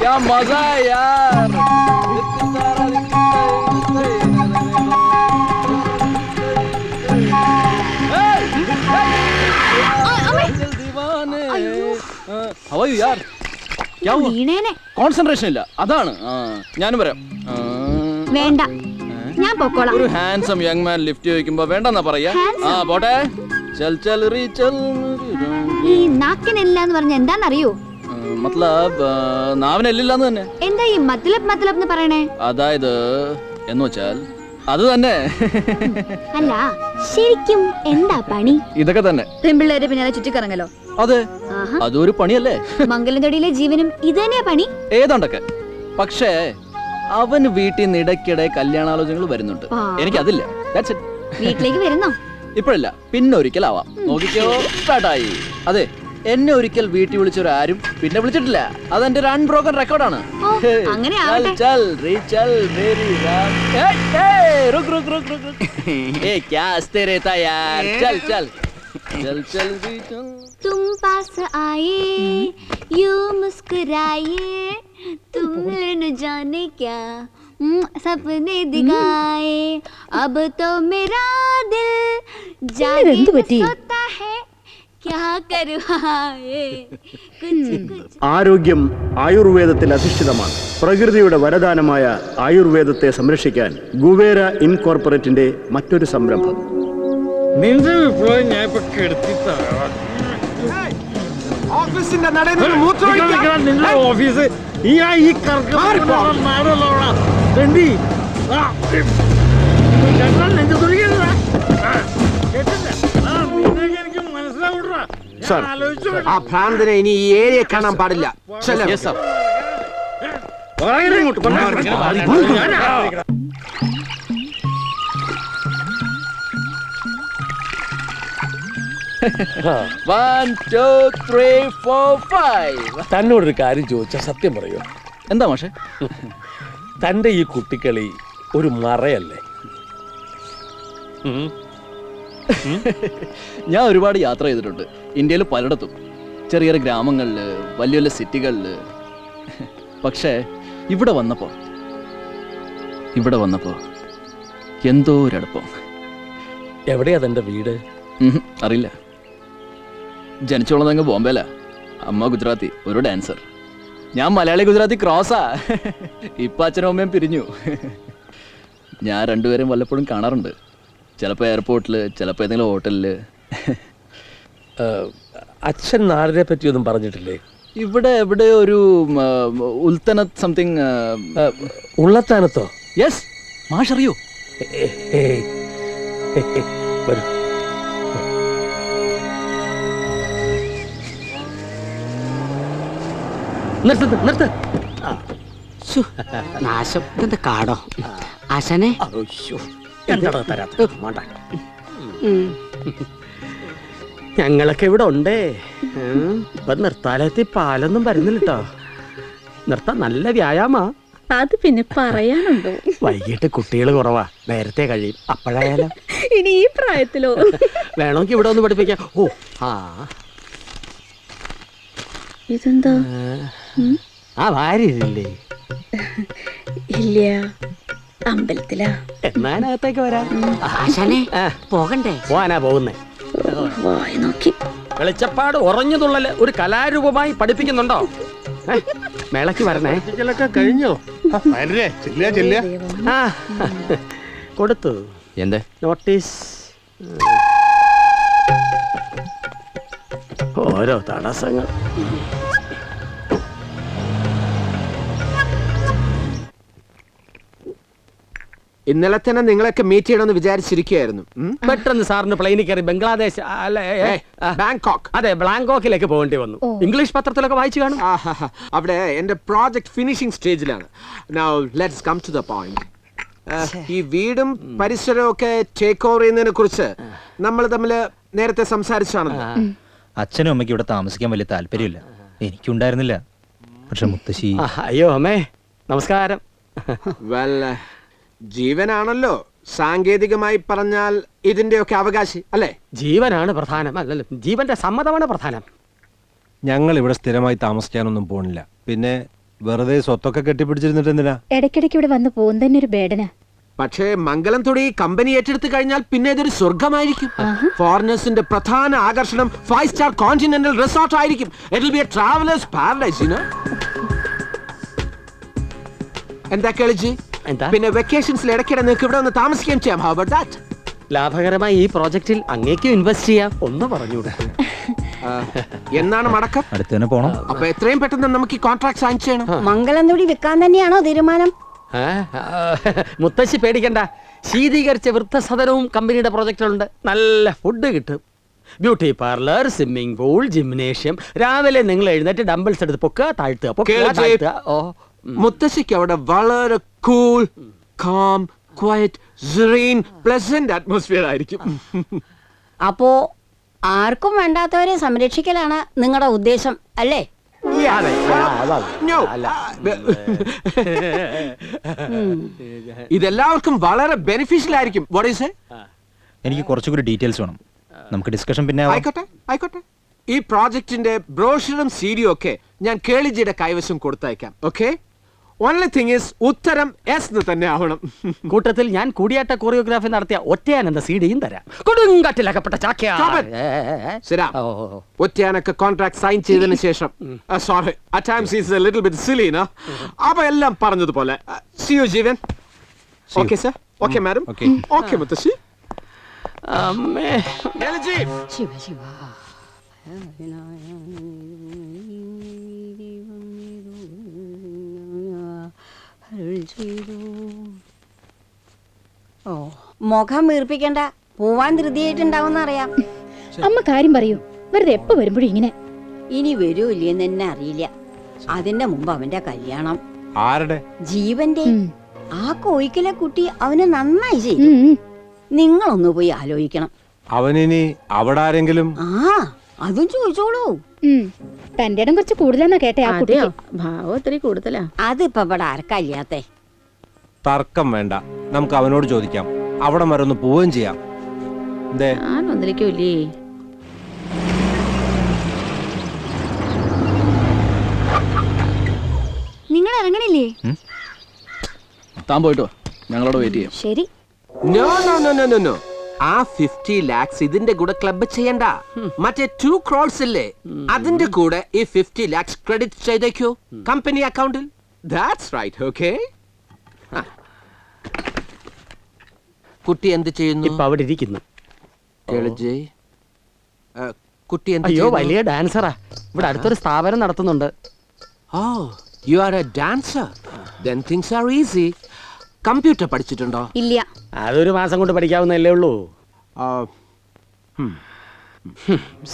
क्या मजा है यार. How are you यार? क्या हुआ? കോൺസെൻട്രേഷൻ ഇല്ല, അതാണ്. ഞാനും വരാം. വേണ്ട, ഞാൻ പൊക്കോളാം. ഒരു ഹാൻസം യങ് മാൻ ലിഫ്റ്റ് ചോദിക്കുമ്പോ വേണ്ടെന്നാ പറയാ. പോട്ടെ. ചൽ ചൽ റീ ചൽ. ഈ നാക്കിനില്ല എന്ന് പറഞ്ഞ എന്താന്നറിയോ? മത്ലബ് നാവിനെല്ലില്ലാന്ന് തന്നെ. എന്താ ഈ മത്ലബ് മത്ലബ് എന്ന് പറയണേ? അതായത് എന്ന് വെച്ചാൽ അത് തന്നെ. അല്ല, ശരിക്കും എന്താ പണി? ഇതൊക്കെ തന്നെ. പെൺപിള്ളേരെ പിന്നാലെ ചുറ്റിക്കറങ്ങലോ? അതെ, അതൊരു പണിയല്ലേ? മംഗലത്തൊടിയിലെ ജീവനും ഇത് തന്നെയാ പണി. ഏതാണ്ടൊക്കെ. പക്ഷേ അവന് വീട്ടിൽ നിന്ന് ഇടയ്ക്കിടെ കല്യാണാലോചനകൾ വരുന്നുണ്ട്. എനിക്കതില്ല. വീട്ടിലേക്ക് വരുന്നോ? ഇപ്പോഴല്ല, പിന്നെ ഒരിക്കലാവാം. നോക്കിക്കോ, സ്റ്റാർട്ടായി. അതെ, എന്നെ ഒരിക്കൽ വീട്ടിൽ വിളിച്ചൊരു ആരും പിന്നെ വിളിച്ചിട്ടില്ല. അതെന്റെ ഒരു അൺബ്രോക്കൺ റെക്കോർഡാണ്. तुम पास आए यूं मुस्कुराए तुमने न जाने क्या सपने दिखाए अब तो मेरा दिल जागे सोता है क्या करूं कुछ ആരോഗ്യം ആയുർവേദത്തിൽ അധിഷ്ഠിതമാണ്. പ്രകൃതിയുടെ വരദാനമായ ആയുർവേദത്തെ സംരക്ഷിക്കാൻ ഗുവേര ഇൻകോർപ്പറേറ്റിന്റെ മറ്റൊരു സംരംഭം. നിന്റെ വിപ്ലവം ഞാൻ ഇപ്പൊ കെടുത്തിട്ടാ. ഓഫീസിന്റെ നടയിൽ നിന്ന് മൂത്രമൊഴിക്കാൻ നിന്റെ ഓഫീസ് ഈ നാടല്ലോടാ തെണ്ടി. എനിക്ക് മനസ്സിലാവൂടാ. ആ ഭ്രാന്തനെ ഇനി ഈ ഏരിയ കാണാൻ പാടില്ല. തന്നോടൊരു കാര്യം ചോദിച്ചാൽ സത്യം പറയോ? എന്താ മാഷെ? തന്റെ ഈ കുട്ടിക്കളി ഒരു മറയല്ലേ? ഞാൻ ഒരുപാട് യാത്ര ചെയ്തിട്ടുണ്ട് ഇന്ത്യയിൽ പലയിടത്തും, ചെറിയ ചെറിയ ഗ്രാമങ്ങളിൽ, വലിയ വലിയ സിറ്റികളിൽ. പക്ഷേ ഇവിടെ വന്നപ്പോ എന്തോ ഒരടുപ്പം. എവിടെയാ തന്റെ വീട്? അറിയില്ല. ജനിച്ചോളന്നങ്ങ് ബോംബെല. അമ്മ ഗുജറാത്തി, ഒരു ഡാൻസർ. ഞാൻ മലയാളി ഗുജറാത്തി ക്രോസാ. ഇപ്പൊ അച്ഛനും അമ്മയും പിരിഞ്ഞു. ഞാൻ രണ്ടുപേരും വല്ലപ്പോഴും കാണാറുണ്ട്. ചിലപ്പോൾ എയർപോർട്ടിൽ, ചിലപ്പോൾ ഏതെങ്കിലും ഹോട്ടലിൽ. അച്ഛൻ നാടിനെ പറ്റിയൊന്നും പറഞ്ഞിട്ടില്ലേ? ഇവിടെ എവിടെ ഒരു ഉൾത്തനത്ത് സംതിങ്. ഉള്ളത്താനത്തോ? യെസ്. മാഷ് അറിയോ? വരൂ. നിർത്ത്. നാശം. ഇതെന്താ കാടോ ആശാനെ? എന്താ തരാത്ത? ഞങ്ങളൊക്കെ ഇവിടെ ഉണ്ടേ. ഇപ്പൊ നിർത്താലത്തി പാലൊന്നും വരുന്നില്ല കേട്ടോ. നിർത്താൻ നല്ല വ്യായാമാ. അത് പിന്നെ പറയാനുണ്ടോ? വൈകിട്ട് കുട്ടികൾ കുറവാ, നേരത്തെ കഴിയും. അപ്പോഴായാലോ? ഇനി ഈ പ്രായത്തിലോ? വേണമെങ്കിൽ ഇവിടെ ഒന്ന് പഠിപ്പിക്കാം. ഓ ആ ഇതെന്താ? ആ വാരില്ലേ? ഇല്ല, അമ്പലത്തിലാ. എന്നാനകത്തേക്ക് വരാം. ആശാനെ പോകണ്ടേ? പോവാനാ പോകുന്നേ. വായി നോക്കി. വെളിച്ചപ്പാട് ഉറഞ്ഞതുള്ളല് ഒരു കലാരൂപമായി പഠിപ്പിക്കുന്നുണ്ടോ? മേളക്ക് വരണേ. കഴിഞ്ഞോ? ആ കൊടുത്തു. എന്ത് നോട്ടീസ്? ഓരോ തടസ്സങ്ങൾ. ഇന്നലെ തന്നെ നിങ്ങളൊക്കെ മീറ്റ് ചെയ്യണമെന്ന് വിചാരിച്ചിരിക്കുകയായിരുന്നു. പെട്ടെന്ന് സാറിന് പ്ലെയിനിൽ കയറി ബംഗ്ലാദേശ് ബാങ്കോക്ക്, അതെ ബാങ്കോക്കിലേക്ക് പോകേണ്ടി വന്നു. ഇംഗ്ലീഷ് പത്രത്തിലൊക്കെ വായിച്ചു കാണും. അവിടെ എന്റെ പ്രോജക്ട് ഫിനിഷിംഗ് സ്റ്റേജിലാണ്. Now let's come to the point. ഈ വീടും പരിസരവും ഒക്കെ ടേക്ക് ഓവർ ചെയ്യുന്നതിനെ കുറിച്ച് നമ്മൾ തമ്മിൽ നേരത്തെ സംസാരിച്ചാണല്ലോ. അച്ഛനും അമ്മയ്ക്ക് ഇവിടെ താമസിക്കാൻ വലിയ താല്പര്യമില്ല. എനിക്കുണ്ടായിരുന്നില്ല. പക്ഷെ മുത്തശ്ശി. അയ്യോ അമ്മേ, നമസ്കാരം. ജീവനാണല്ലോ സാങ്കേതികമായി പറഞ്ഞാൽ ഇതിന്റെയൊക്കെ അവകാശി അല്ലേ? ജീവനാണ് പ്രധാനം. അല്ലല്ലോ, ജീവന്റെ സമ്മതമാണ് പ്രധാനം. ഞങ്ങൾ ഇവിടെ സ്ഥിരമായി താമസിക്കാനൊന്നും പോണില്ല. പിന്നെ വെറുതെ സ്വത്തൊക്കെ കെട്ടിപ്പിടിച്ചിരുന്നിട്ട് എന്തിനാ? ഇടയ്ക്കിടയ്ക്ക് ഇവിടെ വന്ന് പോകുന്ന തന്നെ ഒരു ബേഡന. പക്ഷേ മംഗലം തൊടി കമ്പനി ഏറ്റെടുത്ത് കഴിഞ്ഞാൽ പിന്നെ ഇതൊരു സ്വർഗമായിരിക്കും. ഫോറിനേഴ്സിന്റെ പ്രധാന ആകർഷണം 5 സ്റ്റാർ കോണ്ടിനെന്റൽ റിസോർട്ട് ആയിരിക്കും. It will be A travellers paradise, you know. എന്താ കേളിജി? പിന്നെ വെക്കേഷൻസിൽ ഇടയ്ക്കിടെ നിങ്ങൾക്ക് ഇവിടെ ഒന്ന് താമസിക്കുകയും ചെയ്യാം. How about that? ലാഭകരമായി ഈ പ്രോജക്റ്റിൽ അങ്ങേക്കും ഇൻവെസ്റ്റ് ചെയ്യാം. ഒന്ന് പറഞ്ഞൂടെ? എന്നാണ് മടക്കം? അടുത്ത് തന്നെ പോണം. അപ്പൊ എത്രയും പെട്ടെന്ന് നമുക്ക് ഈ കോൺട്രാക്ട് സൈൻ ചെയ്യണം. മംഗലം തൊടി വെക്കാൻ തന്നെയാണോ തീരുമാനം? മുത്തശ്ശി പേടിക്കണ്ട, ശീതീകരിച്ച വൃദ്ധസദനവും കമ്പനിയുടെ പ്രോജക്റ്റിലുണ്ട്. നല്ല ഫുഡ് കിട്ടും, beauty parlour, swimming pool, gymnasium. രാവിലെ നിങ്ങൾ എഴുന്നേറ്റ് ഡംബിൾസ് എടുത്ത് പൊക്കുക, താഴ്ത്തുക. മുത്തശ്ശിക്ക് അവിടെ വളരെ cool, calm, quiet, serene, pleasant atmosphere ആയിരിക്കും. അപ്പോ ആർക്കും വേണ്ടാത്തവരെ സംരക്ഷിക്കലാണ് നിങ്ങളുടെ ഉദ്ദേശം അല്ലേ? ഇതെല്ലാവർക്കും വളരെ ബെനിഫിഷ്യൽ ആയിരിക്കും. എനിക്ക് കുറച്ചുകൂടി ഡീറ്റെയിൽസ് വേണം. നമുക്ക് ഡിസ്കഷൻ പിന്നെ ആയിക്കോട്ടെ. ഈ പ്രോജക്റ്റിന്റെ ബ്രോഷറും സീഡിയും ഒക്കെ ഞാൻ കേളിജിയുടെ കൈവശം കൊടുത്തയക്കാം. ഓക്കെ? ഓൺലി തിങ് ഈസ് ഉത്തരം എസ് തന്നെ ആവണം. കൂട്ടത്തിൽ ഞാൻ കൂടിയാട്ട കൊറിയോഗ്രാഫി നടത്തിയ ഒറ്റയാനെന്ന സീഡിയും തരാം. കൊടുങ്കാറ്റിലകപ്പെട്ട ഒറ്റയാനൊക്കെ കോൺട്രാക്ട് സൈൻ ചെയ്തതിനു ശേഷം sorry at times is a little bit silly no. അപ്പൊ എല്ലാം പറഞ്ഞതുപോലെ see you Jeevan. Okay sir. Okay madam. Okay മുത്തശ്ശി. അമ്മേ ശിവ ശിവ. ഓ, മുഖം വീർപ്പിക്കണ്ട, പോവാൻ ധൃതിയായിട്ടുണ്ടാവുന്ന അറിയാം. അമ്മ കാര്യം പറയൂ, വെറുതെ എപ്പോ വരുമ്പോഴും ഇങ്ങനെ. ഇനി വരൂ ഇല്ലെന്ന് തന്നെ അറിയില്ല. അതിന്റെ മുമ്പ് അവന്റെ കല്യാണം. ആരുടെ? ജീവന്റെ. ആ കോയിക്കലെ കുട്ടി അവന് നന്നായി ചെയ്തു. നിങ്ങളൊന്ന് പോയി ആലോചിക്കണം. അവനിനി അവിടെ ആരെങ്കിലും? ആ, അതും ചോദിച്ചോളൂ. തന്റെ ഇടം കുറച്ച് കൂടുതലാന്നാ കേട്ടെ. ആ കുട്ടിയോ ഭാവം ഒത്തിരി കൂടുതലാ. അതിപ്പോ ഇവിടെ ആർക്കല്ലാത്തെ. തർക്കം വേണ്ട, നമുക്ക് അവനോട് ചോദിക്കാം. അവിടെ വരെ ഒന്ന് പോവുകയും ചെയ്യാം. ഞാൻ ഒന്നിരിക്കൂല്ലേ? നിങ്ങൾ ഇറങ്ങണില്ലേ? താൻ പോയിട്ടോ, ഞങ്ങളോട് വെയിറ്റ് ചെയ്യാം. ശരി. No no no no no no. ആ 50 lakhs ഇതിന്റെ കൂടെ ക്ലബ് ചെയ്യണ്ട. മറ്റേ 2 crores ഇല്ലേ, അതിന്റെ കൂടെ ഈ 50 lakhs ക്രെഡിറ്റ് ചെയ്തേക്കോ കമ്പനി അക്കൗണ്ടിൽ. That's right. ഓക്കെ? കുട്ടി എന്ത് ചെയ്യുന്നു? ഇപ്പൊ അവിടെ ഇരിക്കുന്നു. കുട്ടി എന്ത്? അയ്യോ, വലിയ ഡാൻസറാ. ഇവിടെ അടുത്തൊരു സ്ഥാപനം നടത്തുന്നുണ്ട്. Oh, you are a dancer. Then things are easy. Computer പഠിച്ചിട്ടുണ്ടോ? ഇല്ല. അതൊരു മാസം കൊണ്ട് പഠിക്കാവുന്നല്ലേ ഉള്ളൂ.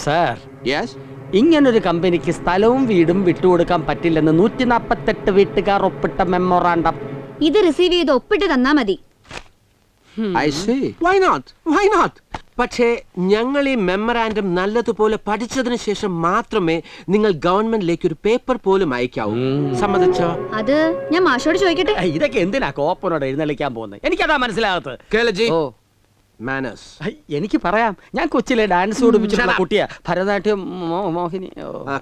സാർ, ഇങ്ങനൊരു കമ്പനിക്ക് സ്ഥലവും വീടും വിട്ടുകൊടുക്കാൻ പറ്റില്ലെന്ന് 148 വീട്ടുകാർ ഒപ്പിട്ട മെമ്മോറാണ്ടം. ഇത് റിസീവ് ചെയ്ത് ഒപ്പിട്ട് തന്നാ മതി. I see. Why not? Why not? പക്ഷേ ഞങ്ങൾ ഈ മെമ്മറാൻഡം നല്ലതുപോലെ പഠിച്ചതിന് ശേഷം മാത്രമേ നിങ്ങൾ ഗവൺമെന്റിലേക്ക് ഒരു പേപ്പർ പോലും അയക്കാവൂ. സമ്മതിച്ചോ? അത് ഞാൻ മാഷോട് ചോദിക്കട്ടെ. ഇതൊക്കെ എന്തിനാ കോപ്പനോട് എഴുന്നള്ളിക്കാൻ പോകുന്നത്? എനിക്കതാ മനസ്സിലാകത്ത്. എനിക്ക് പറയാം, ഞാൻ കൊച്ചിലെ ഡാൻസ് പഠിപ്പിച്ചിട്ടുള്ള കുട്ടിയാ. ഭരതനാട്യം, മോഹിനി.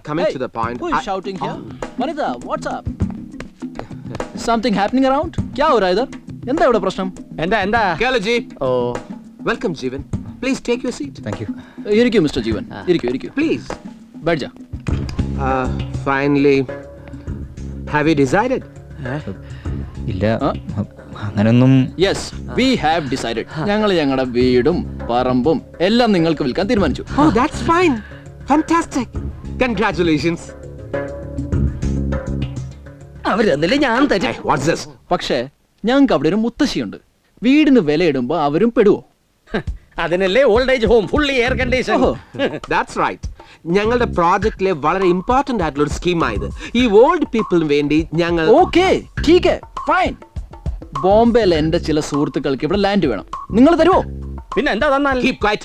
Coming to the point. Who is shouting here? Vanitha, what's up? Something happening around? क्या हो रहा है इधर? എന്താ ഇവിടെ പ്രശ്നം? എന്താ? കേളജി. Oh, welcome Jeevan. Please take your seat. Thank you. ഇരിക്കൂ മിസ്റ്റർ ജീവൻ. ഇരിക്കൂ. Please. बैठ जा. Finally, have you decided? ഇല്ല, അങ്ങനൊന്നും. Yes, we have decided. ഞങ്ങൾ ഞങ്ങളുടെ വീടും പറമ്പും എല്ലാം നിങ്ങൾക്ക് വിൽക്കാൻ തീരുമാനിച്ചു. Oh, that's fine. Fantastic. Congratulations. അവരെന്നല്ലേ ഞാൻ തരാം. What's this? പക്ഷേ ഞങ്ങൾക്ക് അവിടെ ഒരു മുത്തശ്ശിയുണ്ട്. വീടിന് വിലയിടുമ്പോ അവരും പെടുവോ? അതിനല്ലേ old age home, fully air condition. That's right. ഞങ്ങളുടെ പ്രോജക്റ്റിലെ വളരെ ഇമ്പോർട്ടന്റ് ആയിട്ടുള്ള ഒരു സ്കീമായത്. ഈ ഓൾഡ് പീപ്പിളിന് വേണ്ടി ഞങ്ങൾ. ഓക്കെ, ठीक है, fine. ബോംബെയിലെ എന്റെ ചില സുഹൃത്തുക്കൾക്ക് ഇവിടെ ലാൻഡ് വേണം. നിങ്ങൾ തരുമോ? പിന്നെ എന്താ തന്നാൽ? Keep quiet.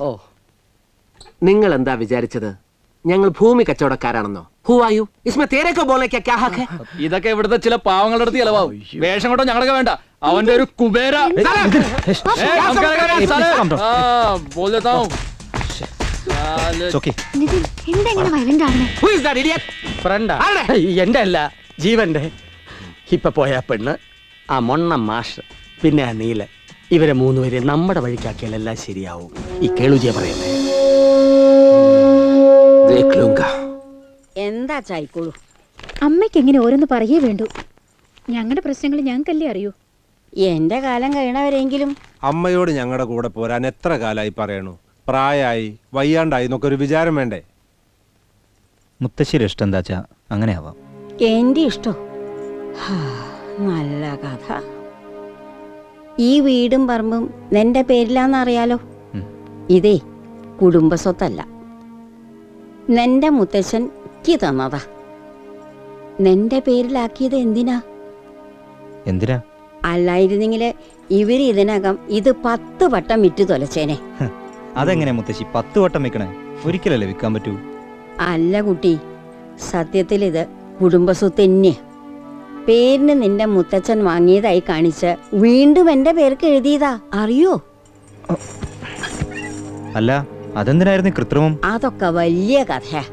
നിങ്ങൾ എന്താ വിചാരിച്ചത് ഞങ്ങൾ ഭൂമി കച്ചവടക്കാരാണെന്നോ? Who are you? इसमें तेरे को बोलने क्या क्या हक है? ഇതൊക്കെ ഇവിടുത്തെ ചില പാവങ്ങളുടെ അടുത്ത് ചിലവാകും. വേഷം കൊണ്ടോ ഞങ്ങൾക്ക് വേണ്ട. അവന്റെ ഒരു കുബേര. बोल देता हूँ. നിതിൻ എന്താ ഇങ്ങനെ വയലന്റ് ആവണേ? ഫ്രണ്ടാ എന്റെ അല്ല ജീവന്റെ. ഇപ്പൊ പോയ പെണ്ണ്, ആ മൊണ്ണ മാഷ്, പിന്നെ ആ നീല, ഇവരെ മൂന്നുപേരെ നമ്മുടെ വഴിക്കാക്കിയാൽ എല്ലാം ശരിയാവും. ഈ കേളുജിയെ പറയുന്നത് എന്താ ചായിക്കോളൂ. അമ്മയ്ക്ക് എങ്ങനെ ഓരോന്ന് പറയേ വേണ്ടു. ഞങ്ങളുടെ പ്രശ്നങ്ങൾ ഞങ്ങൾക്കല്ലേ അറിയൂ. എന്റെ കാലം കഴിയണവരെങ്കിലും അമ്മയോട് ഞങ്ങളുടെ കൂടെ പോരാൻ എത്ര കാലമായി പറയണു. പ്രായമായി വയ്യാണ്ടായി എന്നൊക്കെ ഒരു വിചാരം വേണ്ടേ? മുത്തശ്ശിയുടെ ഇഷ്ടം എന്താച്ചാ അങ്ങനെ ആവാം. എന്റെ ഇഷ്ടോ? നല്ല കഥ. ഈ വീടും പറമ്പും നിന്റെ പേരിലാന്നറിയാലോ. ഇതേ കുടുംബസ്വത്തല്ല, നിന്റെ മുത്തശ്ശൻ ക്ക് തന്നതാ. നിന്റെ പേരിലാക്കിയത് എന്തിനാ? എന്തിനാ? അല്ലായിരുന്നെങ്കില് ഇവര് ഇതിനകം ഇത് 10 വട്ടം വിറ്റു തൊലച്ചേനെ. അതെങ്ങനെ മുത്തശ്ശി 10 വട്ടം വെക്കണേ? ഒരിക്കലല്ലേ വിൽക്കാൻ പറ്റൂ. അല്ല കുട്ടി, സത്യത്തിൽ ഇത് കുടുംബസ്വത്ത് തന്നെയാ. പേരിന് നിന്റെ മുത്തച്ഛൻ വാങ്ങിയതായി കാണിച്ച് വീണ്ടും എന്റെ പേർക്ക് എഴുതിയതാ. അറിയോ? അല്ല, അതെന്തിനായിരുന്നു കൃത്രിമം? അതൊക്കെ വലിയ കഥയാ.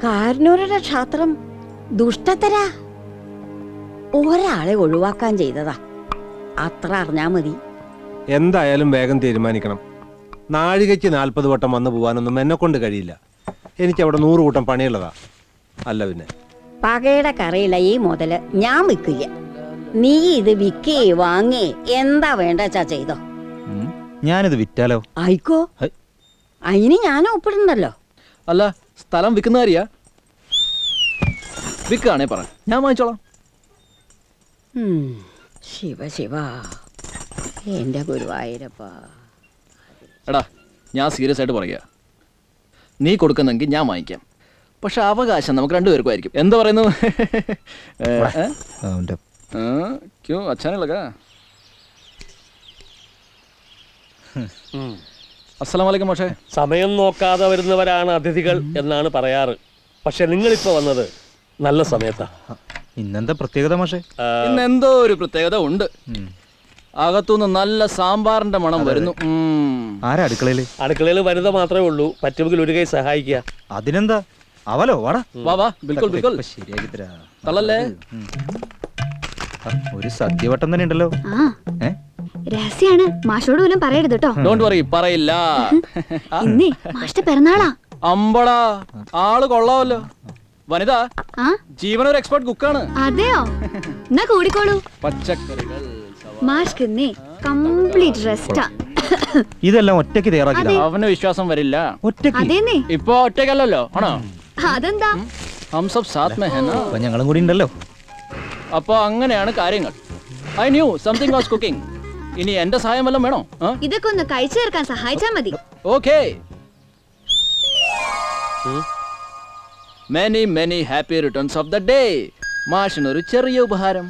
കാരണവരുടെ ക്ഷാത്രം ദുഷ്ടത്തരാ. ഒരാളെ ഒഴിവാക്കാൻ ചെയ്തതാ. അത്ര അറിഞ്ഞാ മതി. എന്തായാലും വേഗം തീരുമാനിക്കണം. നാഴികയ്ക്ക് 40 വട്ടം വന്നു പോകാനൊന്നും എന്നെ കൊണ്ട് കഴിയില്ല. എനിക്ക് അവിടെ 100 കൂട്ടം പണിയുള്ളതാ. അല്ല പിന്നെ പകയുടെ കറിയില്ല ഈ മുതല് ഞാൻ വിൽക്കില്ല. നീ ഇത് വിൽക്കേ വാങ്ങേ എന്താ വേണ്ടച്ചാ ചെയ്തോ. ഞാനിത് വിറ്റാലോ? ആയിക്കോ, അതിന് ഞാൻ ഒപ്പിടണ്ടല്ലോ. അല്ല, സ്ഥലം വിൽക്കുന്ന കാര്യാ? വിൽക്കുകയാണേ പറ, ഞാൻ വാങ്ങിച്ചോളാം. ശിവ ശിവ, എന്റെ ഗുരുവായൂരപ്പ. എടാ, ഞാൻ സീരിയസ് ആയിട്ട് പറയുക. നീ കൊടുക്കുന്നെങ്കിൽ ഞാൻ വാങ്ങിക്കാം. പക്ഷെ അവകാശം നമുക്ക് രണ്ടുപേർക്കും ആയിരിക്കും. എന്താ പറയുന്നു? ക്യോ അച്ഛനെ ലഗാ. അസ്സലാമലൈക്കും മാഷേ. സമയം നോക്കാതെ വരുന്നവരാണ് അതിഥികൾ എന്നാണ് പറയാറ്. പക്ഷെ നിങ്ങളിപ്പോ വന്നത് നല്ല സമയത്താ. ഇന്നെന്താ പ്രത്യേകത മാഷേ? ഇന്ന് എന്തോ ഒരു പ്രത്യേകത ഉണ്ട്. അകത്തുനിന്ന് നല്ല സാമ്പാറിന്റെ മണം വരുന്നു. ആരാ അടുക്കളയില്? അടുക്കളയിൽ വനിത മാത്രമേ ഉള്ളൂ. പറ്റുമെങ്കിൽ ഒരു കൈ സഹായിക്കുക. അതിനെന്താ? അവലോ വാടാ. വാ വാ, ബിൽക്കുൽ ബിൽക്കുൽ. ശരിയാക്കി തരാ. തള്ളല്ലേ? ഒരു സദ്യവട്ടം തന്നെ ഉണ്ടല്ലോ. രഹസ്യാണ്, മാഷോട് പോലും പറയരുത് കേട്ടോ. ഡോണ്ട് വറി, പറയില്ല. ഇന്നേ മാഷിന്റെ പിറന്നാളാ. അമ്പടാ, ആള് കൊള്ളാവല്ലോ. വനിത ജീവനൊരു എക്സ്പെർട്ട് കുക്കാണ്. അതെയോ? എന്നാ കൂടിക്കോളൂ. പച്ചക്കറികൾ മാഷ്ക്ക് ഇന്നേ കംപ്ലീറ്റ് റെസ്റ്റാ. ഇതെല്ലാം ഒറ്റയ്ക്ക് തയ്യാറാക്കി. അവന് വിശ്വാസം വരില്ല. അതേന്നേ. ഇപ്പൊ ഒറ്റയ്ക്കല്ലോ, ആണോ? അതെന്താ? ഹം സബ് സാത്ത് മേ ഹൈ നാ. ഞങ്ങളും കൂടി ഉണ്ടല്ലോ. അപ്പൊ അങ്ങനെയാണ് കാര്യങ്ങൾ. I new something was cooking. ഇനി എന്റെ സഹായം വല്ലതും വേണോ? ഇതൊക്കെ ഒന്ന് കഴിച്ചു തീർക്കാൻ സഹായിച്ചാ മതി. Okay. Many many happy returns of the day. മാഷിനൊരു ചെറിയ ഉപഹാരം.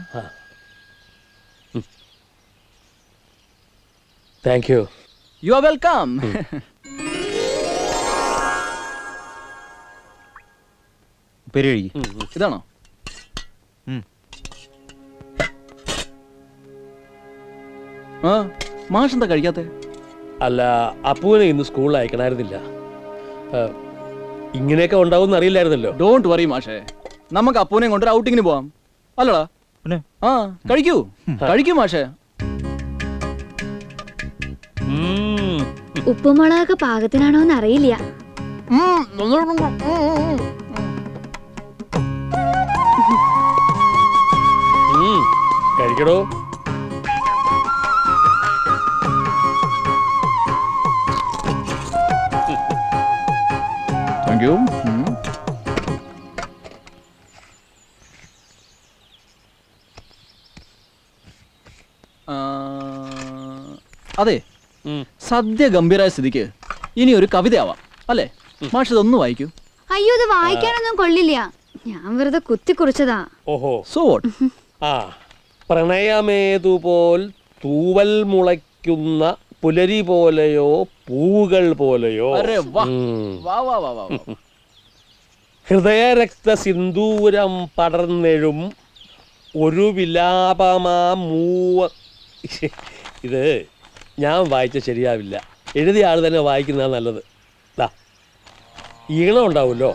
Thank you. You are welcome. ഇതാണോ? മാഷ് എന്താ കഴിക്കാത്തെ? അല്ല, അപ്പുവിനെ ഇന്ന് സ്കൂളിൽ അയക്കണമായിരുന്നില്ല. ഇങ്ങനെയൊക്കെ ഉണ്ടാവും അറിയില്ലായിരുന്നല്ലോ. ഡോണ്ട് വറി മാഷേ, നമുക്ക് അപ്പൂനെ കൊണ്ട് ഔട്ടിങ്ങിന് പോവാം. അല്ലടാ? ആ കഴിക്കൂ, കഴിക്കൂ മാഷേ. ഉപ്പുമുളകൊക്കെ പാകത്തിനാണോന്ന് അറിയില്ല. കഴിക്കടോ. Thank you. അതെ, സദ്യ ഗംഭീരായ സ്ഥിതിക്ക് ഇനി ഒരു കവിതയാവാം അല്ലേ? മാഷ് ഇതൊന്ന് വായിക്കൂ. അയ്യോ, ഇത് വായിക്കാനൊന്നും കൊള്ളില്ല. ഞാൻ വെറുതെ കുത്തി കുറിച്ചതാ. ഓഹോ, സോ വാട്ട്? പ്രണയമേതുപോൽ തൂവൽ മുളയ്ക്കുന്ന പുലരി പോലെയോ പൂവുകൾ പോലെയോ ഹൃദയരക്ത സിന്ദൂരം പടർന്നെഴും ഒരു വിലാപമാ മൂവ. ഇത് ഞാൻ വായിച്ച ശരിയാവില്ല. എഴുതിയ ആൾ തന്നെ വായിക്കുന്നതാണ് നല്ലത്. ഈണം ഉണ്ടാവുമല്ലോ.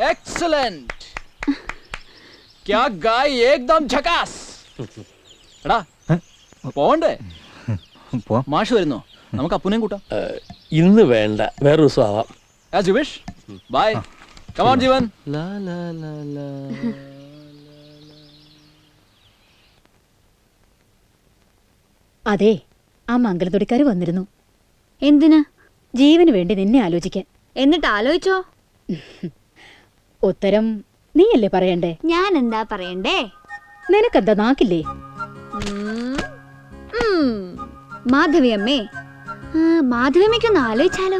Excellent. क्या गाय एकदम झकास. എടാ പോണ്ടേ? മാഷ് വരുന്നോ? നമുക്ക് അപ്പുനെയും കൂട്ടാം. ഇന്ന് വേണ്ട, വേറെ ദിവസം ആവാം. As you wish. Bye. Come on, ജീവൻ. അതെ, ആ മംഗലത്തൊടിക്കാർ വന്നിരുന്നു. എന്തിന്? ജീവന് വേണ്ടി നിന്നെ ആലോചിക്കാൻ. എന്നിട്ട് ആലോചിച്ചോ? ഉത്തരം നീയല്ലേ പറയണ്ടേ? ഞാൻ എന്താ പറയണ്ടേ? നിനക്കെന്താ നാക്കില്ലേ? മാധവി അമ്മേ, മാധവിയമ്മയ്ക്കൊന്ന് ആലോചിച്ചാലോ?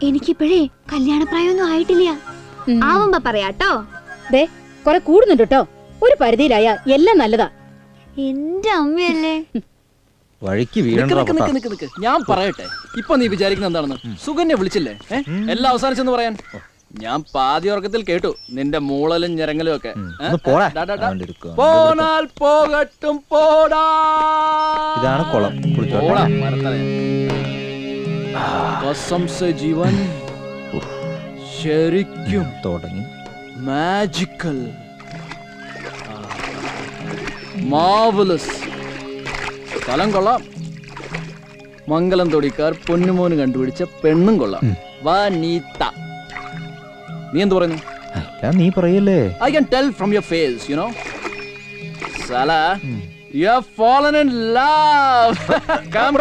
എനിക്കിപ്പോഴേ കല്യാണപ്രായമൊന്നും ആയിട്ടില്ല. ആവുമ്പോ പറയാട്ടോ. ദേ കൊറേ കൂടുന്നുണ്ട് കേട്ടോ. ഒരു പരിധിയിലായ എല്ലാം നല്ലതാ. എന്റെ അമ്മയല്ലേ. വഴിക്ക് ഞാൻ പറയട്ടെ, ഇപ്പൊ നീ വിചാരിക്കുന്ന എന്താണെന്ന്? സുകന്യ വിളിച്ചില്ലേ? എല്ലാം അവസാനിച്ചെന്ന് പറയാൻ. ഞാൻ പാതി ഉറക്കത്തിൽ കേട്ടു നിന്റെ മൂളലും ഞരങ്ങലും ഒക്കെ. പോനാൽ പോകട്ടും പോടാ. ഇതാണ് കുളം. ജീവൻ ശരിക്കും തുടങ്ങി. Magical, marvellous. സ്ഥലം കൊള്ളാം. മംഗലം തൊടിക്കാർ പൊന്നുമോന് കണ്ടുപിടിച്ച പെണ്ണും കൊള്ളാം. വനിത. നീ എന്ത് പറയുന്നു? നീ പറയല്ലേ. I can tell from your face, you know. Sala, you have fallen in love. Come.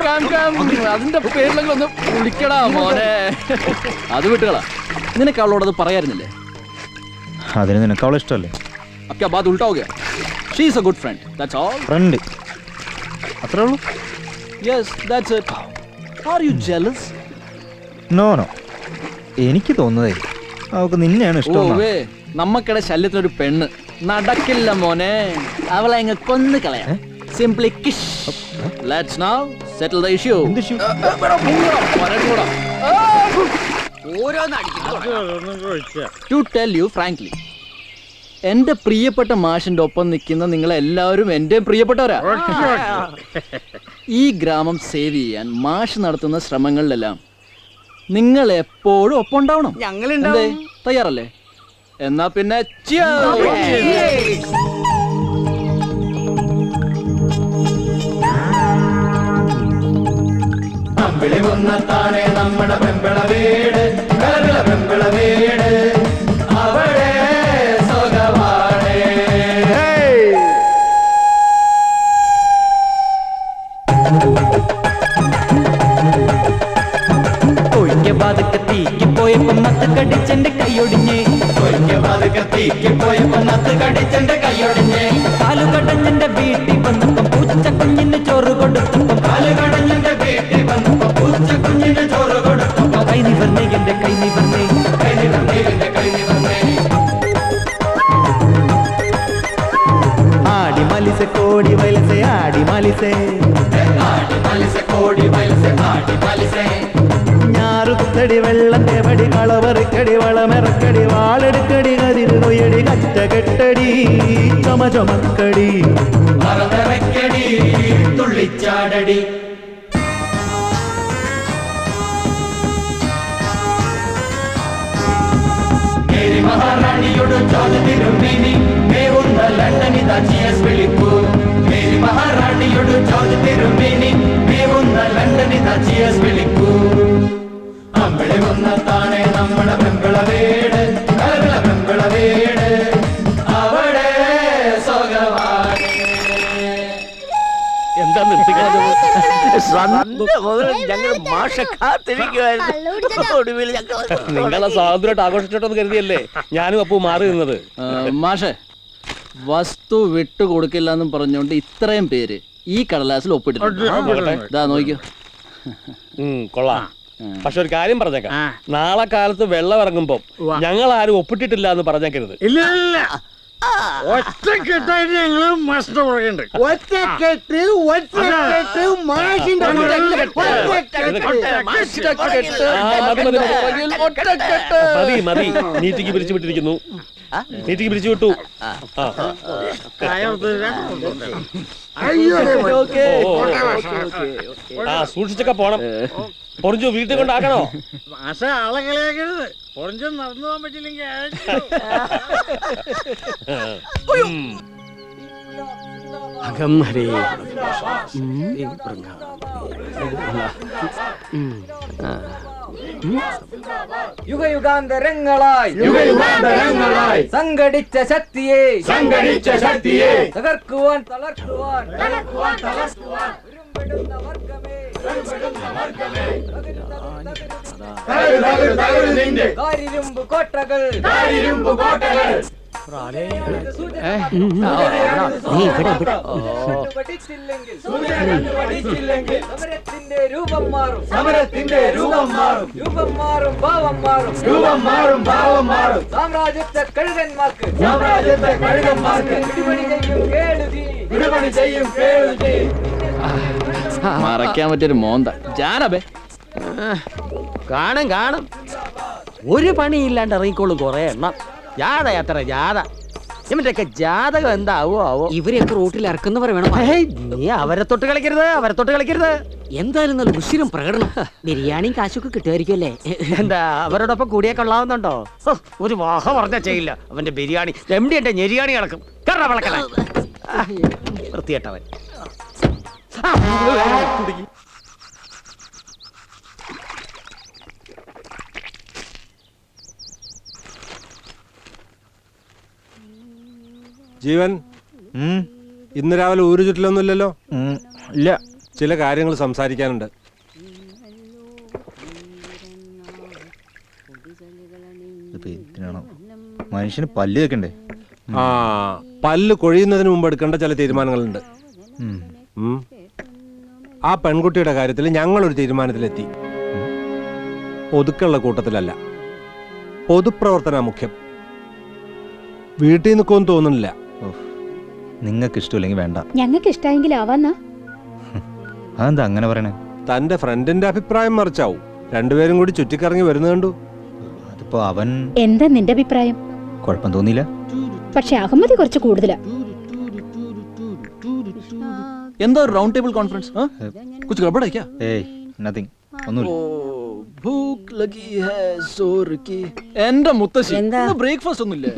അതിന്റെ പേരിലെങ്കിലും ഒന്ന് വിളിക്കടാ മോനെ. അത് വിട്ടുകളാ. നിനക്ക് അവളോട് അത് പറയായിരുന്നില്ലേ? അതിന് നിനക്ക് അവളെ ഇഷ്ടമല്ലേ? अब क्या बात उल्टा हो गया? She is a good friend. That's all. Friend. അത്രേ ഉള്ളൂ? Yes, that's it. Are you jealous? No. എനിക്ക് തോന്നുന്നതേ അവൾക്ക് നിന്നെയാണ് ഇഷ്ടം. നമ്മക്കിടെ ശല്യത്തിനൊരു പെണ്ണ് നടക്കില്ല മോനെ. അവളെ അങ്ങ് കൊന്നു കളയാം. Simply kiss. Let's now settle the issue. To tell you frankly, എന്റെ പ്രിയപ്പെട്ട മാഷിന്റെ ഒപ്പം നിൽക്കുന്ന നിങ്ങളെല്ലാവരും എന്റെ പ്രിയപ്പെട്ടവരാ. ഈ ഗ്രാമം സേവ് ചെയ്യാൻ മാഷ് നടത്തുന്ന ശ്രമങ്ങളിലെല്ലാം നിങ്ങൾ എപ്പോഴും ഒപ്പം ഉണ്ടാവണം. എന്തേ, തയ്യാറല്ലേ? എന്നാ പിന്നെ നമ്മുടെ പെമ്പള വീട്, പെമ്പള വീട് അവിടെ സുഖമാണ്. ഒഴിക്കെ പാതക്ക് തീക്ക് പോയപ്പോ നത്ത് കടിച്ചെന്റെ കൈയൊടിഞ്ഞ്. കാലു കടഞ്ഞെന്റെ വീട്ടിൽ വന്നപ്പം പൂച്ച കുഞ്ഞിന് ചോറ് കൊടുത്തപ്പം കൈ നിവർന്നേ എന്റെ കൈ നിവർന്നേ. ആടി മലിസെ കോടി വയലസെ ആടി മലിസെ ഞാറുത്തടി വെള്ളം തേവടി കളവറിക്കടി വളമെറക്കടി വാളെടുക്കടി കതിര് കൊയ്യടി കറ്റ കെട്ടടി ചമചമക്കടി തുള്ളിച്ചാടടി. മഹാറാണിയോട് ഞങ്ങൾ മാഷ കാത്തിരിക്കുവായിരുന്നു. ഒടുവിൽ നിങ്ങളെ സ്വാതന്ത്ര്യമായിട്ട് ആഘോഷിച്ചോട്ടെന്ന് കരുതിയല്ലേ ഞാനും അപ്പു മാറി നിന്നത്. മാഷെ, വസ്തു വിട്ടുകൊടുക്കില്ല എന്നും പറഞ്ഞുകൊണ്ട് ഇത്രയും പേര് ഈ കടലാസിൽ ഒപ്പിട്ടിട്ടുണ്ട്. ഇതാ നോക്കിയോ. കൊള്ളാം. പക്ഷെ ഒരു കാര്യം പറഞ്ഞേക്കാം, നാളെ കാലത്ത് വെള്ളം ഇറങ്ങുമ്പോ ഞങ്ങൾ ആരും ഒപ്പിട്ടിട്ടില്ല എന്ന് പറഞ്ഞേക്കരുത്. ഇല്ല ഇല്ല, ഒറ്റക്കെട്ടായിട്ട് ഞങ്ങള് മാസ്റ്റർ പറയുന്നുണ്ട്. മതി മതി, നീറ്റിക്ക് പിരിച്ചു വിട്ടിരിക്കുന്നു. നീറ്റിക്ക് പിരിച്ചു വിട്ടു. സൂക്ഷിച്ചൊക്കെ പോണം. പൊറിഞ്ചു വീട്ടിൽ കൊണ്ടാക്കണോ? മാഷ ആളെ കളിയാക്കരുത്. പൊറിഞ്ചു നടന്നു പോകാൻ പറ്റില്ലെങ്കിൽ അകം ഹരേ. യുഗയുഗാന്തരങ്ങളായി സംഘടിച്ച ശക്തിയെ തകർക്കുവാൻ തളർക്കുവാൻ കാരിരുമ്പ് കോട്ടകൾ സമരത്തിന്റെ രൂപം മാറും, രൂപം മാറും, ഭാവം മാറും. സാമ്രാജ്യത്തെ കഴുകന്മാർക്ക് വിടുപണി ചെയ്യും കേളുതി. മറയ്ക്കാൻ പറ്റിയൊരു മോന്ത ജാനബേ. കാണും ഒരു പണിയില്ലാണ്ട് ഇറങ്ങിക്കോളും കുറെ എണ്ണം. ജാഥ യാത്ര ജാഥ. ഇവന്റെയൊക്കെ ജാതകം എന്താവോ ആവോ. ഇവരെയൊക്കെ റോട്ടിൽ ഇറക്കുന്നവർ വേണം. നീ അവരെ തൊട്ട് കളിക്കരുത്. എന്തായാലും നല്ല ഉശിരം പ്രകടനം. ബിരിയാണിയും കാശൊക്കെ കിട്ടുമായിരിക്കും അല്ലേ? എന്താ അവരോടൊപ്പം കൂടിയേ കൊള്ളാവുന്നുണ്ടോ? ഒരു വാഹ പറഞ്ഞാ ചെയ്യില്ല. അവന്റെ ബിരിയാണി എംഡി എന്റെ ഞെരിയാണി കിടക്കും. കറ വളക്കല വൃത്തിയേട്ടവൻ. ജീവൻ, ഇന്ന് രാവിലെ ഊരു ചുറ്റിലൊന്നുമില്ലല്ലോ? ഇല്ല. ചില കാര്യങ്ങൾ സംസാരിക്കാനുണ്ട്. മനുഷ്യന് പല്ല് വെക്കണ്ടേ? പല്ല് കൊഴിയുന്നതിന് മുമ്പ് എടുക്കേണ്ട ചില തീരുമാനങ്ങളുണ്ട്. ആ പെൺകുട്ടിയുടെ കാര്യത്തിൽ ഞങ്ങളൊരു തീരുമാനത്തിലെത്തി. ഒതുക്കുള്ള കൂട്ടത്തിലല്ല, പൊതുപ്രവർത്തന മുഖ്യം. വീട്ടിൽ നിൽക്കുമെന്ന് തോന്നുന്നില്ല. നിങ്ങൾക്ക് ഇഷ്ടമില്ലെങ്കിൽ വേണ്ട. ഞങ്ങൾക്ക് ഇഷ്ടമെങ്കിൽ ആവാന്നാ. അതെന്താ അങ്ങനെ പറയണേ? തന്റെ ഫ്രണ്ടിന്റെ അഭിപ്രായം മറിച്ചാവും. രണ്ടുപേരും കൂടി ചുറ്റിക്കറങ്ങി വരുന്നത് കണ്ടു. അതിപ്പോ അവൻ എന്താ നിന്റെ അഭിപ്രായം? കുഴപ്പം തോന്നിയില്ല. പക്ഷെ അഹമ്മദി കുറച്ച് കൂടുതലാ. എന്താ ഒരു റൗണ്ട് ടേബിൾ കോൺഫറൻസ്? കുछ गड़बड़ है क्या? ഏയ് നത്തിങ്, ഒന്നുമില്ല. ഭൂക്ക് ലഗി ഹൈ സോർ കി. എന്റെ മുത്തശ്ശി ബ്രേക്ക്ഫാസ്റ്റ് ഒന്നുമില്ലേ?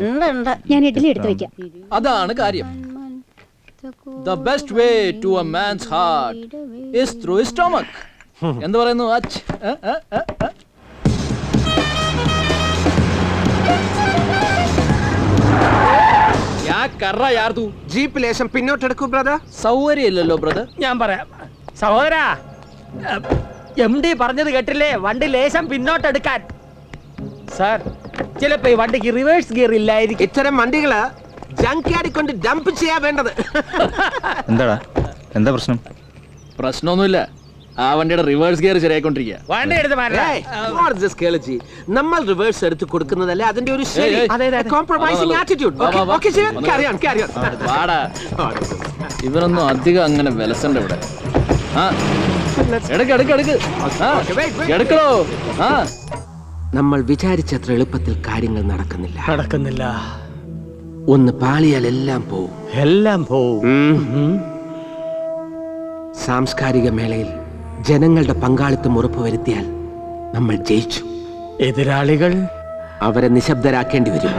ഞാൻ ഇഡ്ഡലി എടുത്തു വെക്കാം. അതാണ് കാര്യം. The best way to a man's heart is through his stomach. എന്ത് പറയുന്നു? ജീപ്പ് ലേശം പിന്നോട്ടെടുക്കൂ ബ്രദർ. സൗകര്യമില്ലല്ലോ ബ്രദർ. ഞാൻ പറയാം സഹോദരാ, MD പറഞ്ഞത് കേട്ടില്ലേ? വണ്ടി ലേശം പിന്നോട്ടെടുക്കാൻ. സാർ, ചിലപ്പോ ഈ വണ്ടിക്ക് റിവേഴ്സ് ഗിയർ ഇല്ലായിരിക്കും. ഇത്തരം വണ്ടികള് ജങ്ക്യാർഡിൽ കൊണ്ട് ഡംപ് ചെയ്യാൻ വേണ്ടത്. എന്താടാ, എന്താ പ്രശ്നം? പ്രശ്നമൊന്നുമില്ല. ആ വണ്ടിയുടെ റിവേഴ്സ് ഗിയർ ശരിയായിക്കൊണ്ടിരിക്കുക. വണ്ടി എടുത്ത് നമ്മൾ റിവേഴ്സ് എടുത്ത് കൊടുക്കുന്നതല്ലേ അതിന്റെ ഒരു ശരി. Compromising attitude. ഇവരൊന്നും അധികം അങ്ങനെ വിലസണ്ട ഇവിടെ. എടുക്കണോ? നമ്മൾ വിചാരിച്ചത്ര എളുപ്പത്തിൽ കാര്യങ്ങൾ നടക്കുന്നില്ല. ഒന്ന് പാളിയാൽ എല്ലാം പോവും. സാംസ്കാരിക മേളയിൽ ജനങ്ങളുടെ പങ്കാളിത്തം ഉറപ്പുവരുത്തിയാൽ നമ്മൾ ജയിച്ചു. എതിരാളികൾ അവരെ നിശബ്ദരാക്കേണ്ടി വരും.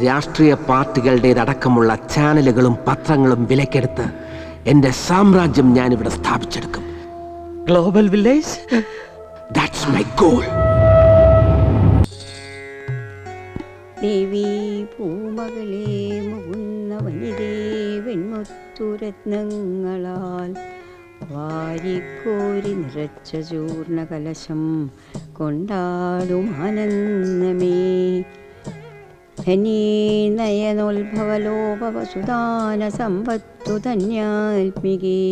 രാഷ്ട്രീയ പാർട്ടികളുടേതടക്കമുള്ള ചാനലുകളും പത്രങ്ങളും വിലക്കെടുത്ത് എന്റെ സാമ്രാജ്യം ഞാനിവിടെ സ്ഥാപിച്ചെടുക്കും. Global village. That's my goal. ദേവി പൂമകളെ മുകുന്ന വനിതേ വെൺമുത്തുരത്നങ്ങളാൽ വാരിക്കോരി നിറച്ച ചൂർണ കലശം കൊണ്ടാടും ആനന്ദമേ ധന്യേ നയനോത്ഭവലോപവസുദാന സമ്പത്തു ധന്യാത്മികേ.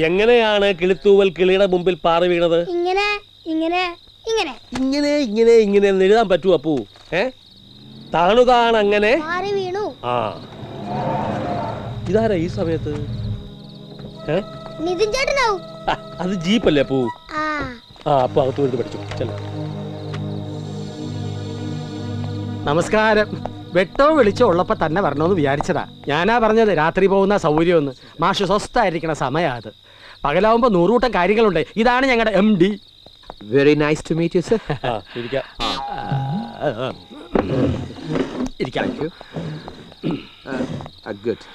എങ്ങനെയാണ് കിളിത്തൂവൽ കിളിയുടെ മുമ്പിൽ പാറി വീണത്? ഇങ്ങനെ ഇങ്ങനെ ഇങ്ങനെ ഇങ്ങനെ ഇങ്ങനെ ഇങ്ങനെ എന്ന് എഴുതാൻ പറ്റുമോ അപ്പൂ? താണുതാണ് മാറി വീണു. ആ ഇതാരാ ഈ സമയത്ത്? നിതിൻ ചേട്ടനാവും. അത് ജീപ്പല്ലേ അപ്പൂ? ആ അപ്പൊ അകത്ത് വരുന്നത് പഠിച്ചു. ചെല്ല. നമസ്കാരം. വെട്ടോ വിളിച്ചോ ഉള്ളപ്പോ തന്നെ വരണമെന്ന് വിചാരിച്ചതാ. ഞാനാ പറഞ്ഞത് രാത്രി പോകുന്ന സൗകര്യമൊന്ന്. മാഷ് സ്വസ്ഥായിരിക്കണ സമയാ അത്. പകലാവുമ്പോ 100 കൂട്ടം കാര്യങ്ങളുണ്ട്. ഇതാണ് ഞങ്ങളുടെ MD. Very nice to meet you sir. Good.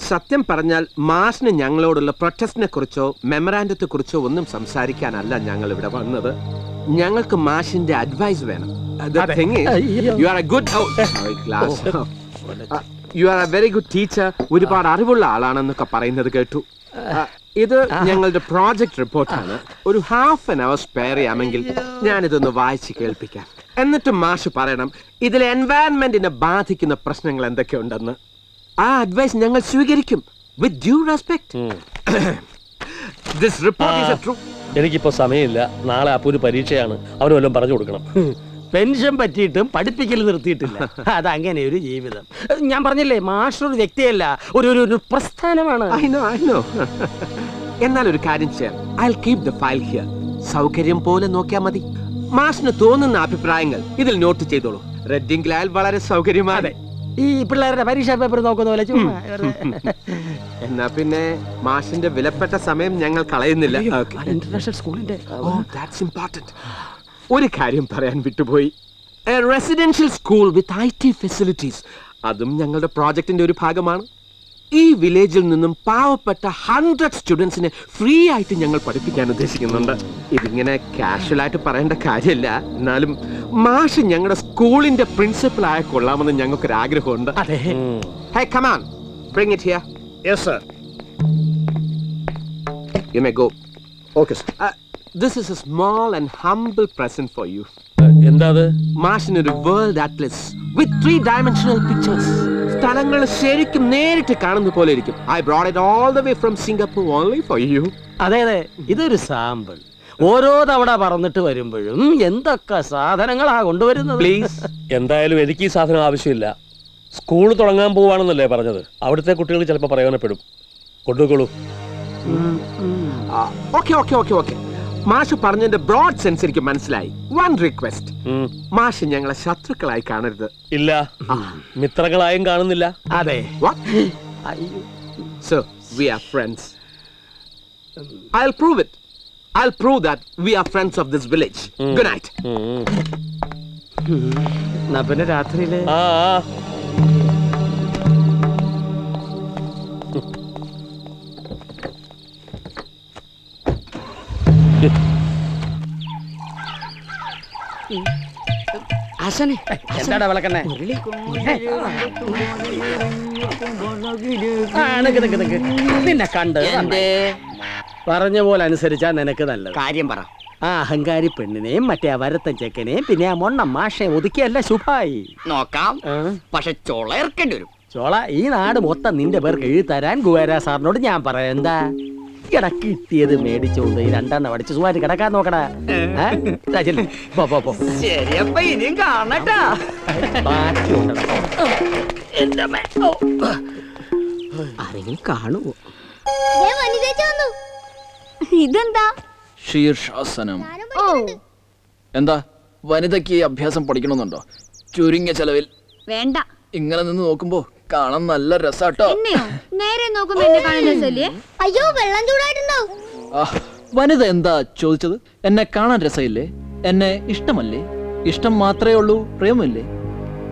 സത്യം പറഞ്ഞാൽ മാഷിന് ഞങ്ങളോടുള്ള പ്രൊട്ടസ്റ്റിനെ കുറിച്ചോ മെമ്മറാൻഡത്തെ കുറിച്ചോ ഒന്നും സംസാരിക്കാനല്ല ഞങ്ങൾ ഇവിടെ വന്നത്. ഞങ്ങൾക്ക് മാഷിന്റെ അഡ്വൈസ് വേണം. U are A very good teacher. ഒരുപാട് അറിവുള്ള ആളാണെന്നൊക്കെ പറയുന്നത് കേട്ടു. ഇത് ഞങ്ങളുടെ പ്രോജക്ട് റിപ്പോർട്ടാണ്. ഒരു ഹാഫ് ആൻ അവർ സ്പെയർ ചെയ്യാമെങ്കിൽ ഞാനിതൊന്ന് വായിച്ച് കേൾപ്പിക്കാം. എന്നിട്ട് മാഷ് പറയണം ഇതിൽ എൻവയൺമെന്റിനെ ബാധിക്കുന്ന പ്രശ്നങ്ങൾ എന്തൊക്കെയുണ്ടെന്ന്. ആ അഡ്വൈസ് ഞങ്ങൾ സ്വീകരിക്കും വിത്ത് due respect. This report is A true. എനിക്കിപ്പോ സമയമില്ല. നാളെ അപ്പൂര് പരീക്ഷയാണ്. അവന് വല്ലതും പറഞ്ഞു കൊടുക്കണം. പെൻഷൻ പറ്റിയിട്ടും പഠിപ്പിക്കൽ നിർത്തിയിട്ടില്ല. അതങ്ങനെ ഒരു ജീവിതം. ഞാൻ പറഞ്ഞില്ലേ, മാസ്റ്റർ ഒരു വ്യക്തിയല്ല, ഒരു പ്രസ്ഥാനമാണ്. എന്നാൽ ഒരു കാര്യം ചെയ്യാം. I'll keep the file here. സൗകര്യം പോലെ നോക്കിയാൽ മതി. മാഷിന് തോന്നുന്ന അഭിപ്രായങ്ങൾ ഇതിൽ നോട്ട് ചെയ്തോളൂ. റെഡിംഗ് ലാൽ വളരെ സൗകര്യമാണ്. ഈ പിള്ളേരുടെ പരീക്ഷാ പേപ്പർ നോക്കുന്ന പോലെ ചുമ്മാ. എന്നാ പിന്നെ മാഷിന്റെ വിലപ്പെട്ട സമയം ഞങ്ങൾ കളയുന്നില്ല. ഇന്റർനാഷണൽ സ്കൂളിന്റെ ഒരു കാര്യം പറയാൻ വിട്ടുപോയി. Residential school with IT facilities, അതും ഞങ്ങളുടെ പ്രോജക്റ്റിന്റെ ഒരു ഭാഗമാണ്. ഈ വില്ലേജിൽ നിന്നും പാവപ്പെട്ട 100 സ്റ്റുഡൻസിനെ ഫ്രീ ആയിട്ട് ഞങ്ങൾ പഠിപ്പിക്കാൻ ഉദ്ദേശിക്കുന്നുണ്ട്. ഇതിങ്ങനെ കാഷ്വൽ ആയിട്ട് പറയേണ്ട കാര്യമില്ല. എന്നാലും മാഷ് ഞങ്ങളുടെ സ്കൂളിന്റെ പ്രിൻസിപ്പൽ ആയ കൊള്ളാമെന്ന് ഞങ്ങൾക്കൊരു ആഗ്രഹമുണ്ട്. Hey, come on. Bring it here. Yes, sir. You may go. Okay, sir. This is a small and humble present for you. എന്താ അത്? മാഷിനൊരു വേൾഡ് അറ്റ്ലസ് വിത്ത് 3-dimensional pictures. സ്ഥലങ്ങൾ ശരിക്കും നേരിട്ട് കാണുന്ന പോലെ ഇരിക്കും. I brought it all the way from Singapore only for you. അതെ, ഇതൊരു സാമ്പിൾ. ഓരോ തവണ പറന്നിട്ട് വരുമ്പോഴും എന്തൊക്കെ സാധനങ്ങളാ കൊണ്ടുവരുന്നത്. പ്ലീസ്. എന്തായാലും എനിക്ക് ഈ സാധനം ആവശ്യമില്ല. സ്കൂൾ തുടങ്ങാൻ പോവാണെന്നല്ലേ പറഞ്ഞത്. അവിടുത്തെ കുട്ടികൾ ചിലപ്പോൾ പ്രയോജനപ്പെടും. കൊണ്ടുപോയിക്കോളൂ. ഓക്കെ. മാഷ് പറഞ്ഞതിന്റെ ബ്രോഡ് സെൻസ് എനിക്ക് മനസ്സിലായി. വൺ റിക്വസ്റ്റ്, മാഷ് ഞങ്ങളെ ശത്രുക്കളായി കാണരുത്. ഇല്ല, മിത്രങ്ങളായും കാണുന്നില്ല. അതെ. So we are friends. I'll prove it. I'll prove that we are friends of this village. Good night. പിന്നെ രാത്രിയില് എന്താടാ വിളക്കണ്ണേ? നിന്നെ കണ്ട് പറഞ്ഞ പോലെ അനുസരിച്ചാ നിനക്ക് നല്ലത്. കാര്യം പറ. ആ അഹങ്കാരി പെണ്ണിനെയും മറ്റേ വരത്തൻ ചെക്കനെയും പിന്നെ ആ മൊണ്ണ മാഷെ ഒതുക്കിയല്ല ശുഭായി. നോക്കാം, പക്ഷെ ചോള ഇറക്കേണ്ടി വരും. ചോള ഈ നാട് മൊത്തം നിന്റെ പേർക്ക് എഴുതി തരാൻ ഗുവേര സാറിനോട് ഞാൻ പറയാം. എന്താ കിട്ടിയത് മേടിച്ചോണ്ട് ഈ 2 അടിച്ച് സുഖമായിട്ട് കിടക്കാൻ നോക്കടാ. ശരിയപ്പ ഇനിയും കാണട്ടാ. ആരെങ്കിലും കാണുമോ? ഇതെന്താ? ശീർഷാസനം. എന്താ വനിതയ്ക്ക് ഈ അഭ്യാസം പഠിക്കണമെന്നുണ്ടോ? ചുരുങ്ങിയ ചെലവിൽ. വേണ്ട. ഇങ്ങനെ നിന്ന് നോക്കുമ്പോ കാണാൻ നല്ല രസാട്ടോ. നേരെ നോക്കുമ്പോ എന്നെ കാണാൻ രസമില്ലേ? അയ്യോ, വെള്ളം ചൂടായിട്ടുണ്ടാവും. വനിത എന്താ ചോദിച്ചത്? എന്നെ കാണാൻ രസമില്ലേ? എന്നെ ഇഷ്ടമല്ലേ? ഇഷ്ടം മാത്രമേ ഉള്ളൂ, പ്രേമമില്ലേ?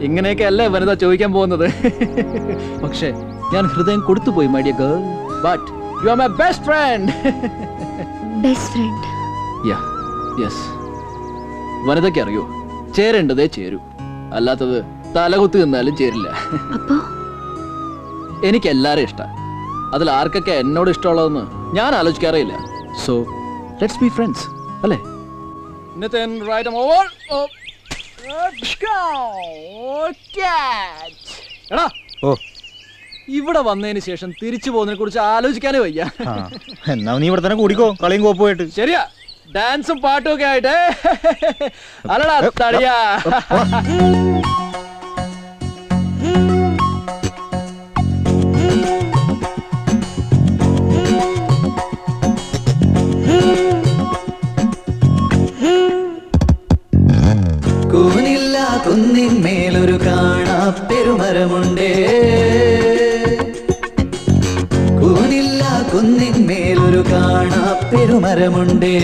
ഇങ്ങനെയൊക്കെ അല്ലേ വനിത ചോദിക്കാൻ പോകുന്നത്. പക്ഷേ ഞാൻ ഹൃദയം കൊടുത്തുപോയി my dear girl. But you are my best friend. Best friend? Yeah, yes. വനിതയ്ക്ക് അറിയോ, ചേരേണ്ടതേ ചേരൂ. അല്ലാത്തത് തലകുത്തി നിന്നാലും ചേരില്ല. എനിക്ക് എല്ലാരും ഇഷ്ടം. അതിൽ ആർക്കൊക്കെ എന്നോട് ഇഷ്ടമുള്ളതെന്ന് ഞാൻ ആലോചിക്കാറേയില്ല. സോ ലെറ്റ്സ് ബി ഫ്രണ്ട്സ്, അല്ലേ? Nathan, right him over. Oh. Let's go. Catch. എടാ, ഇവിടെ വന്നതിന് ശേഷം തിരിച്ചു പോകുന്നതിനെ കുറിച്ച് ആലോചിക്കാനേ വയ്യ. എന്നാ നീ ഇവിടെ തന്നെ കൂടിക്കോ, കളിയും കോപ്പുമായിട്ട്. ശരിയാ, ഡാൻസും പാട്ടും ഒക്കെ ആയിട്ട്. അല്ലടാ തടിയാ. കൂനില്ല കുന്നിന്മേലൊരു കാണാ പെരുമരമുണ്ടേ, കൂനില്ല കുന്നിന്മേലൊരു കാണാ പെരുമരമുണ്ടേ,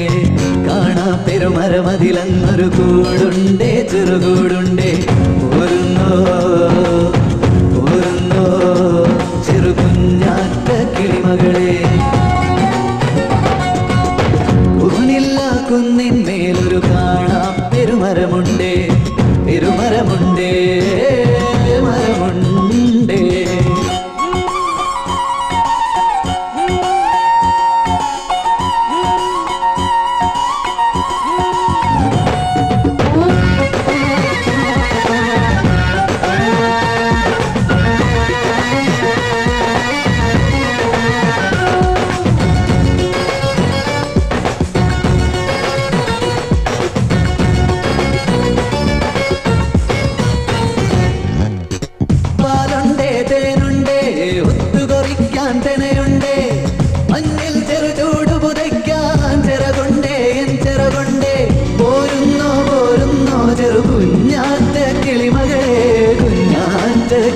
കാണാ പെരുമരമതിലങ്ങൊരു കൂടുണ്ടേ, ചെറുകൂടുണ്ടേ. പോരുന്നോ പോരുന്നോ ചെറുകുഞ്ഞാറ്റ കിളിമകളെ, കൂനില്ല കുന്നിന്മേലൊരു കാണാ പെരുമരമുണ്ടേ, പെരുമരമുണ്ടേ, മരമുണ്ടേ.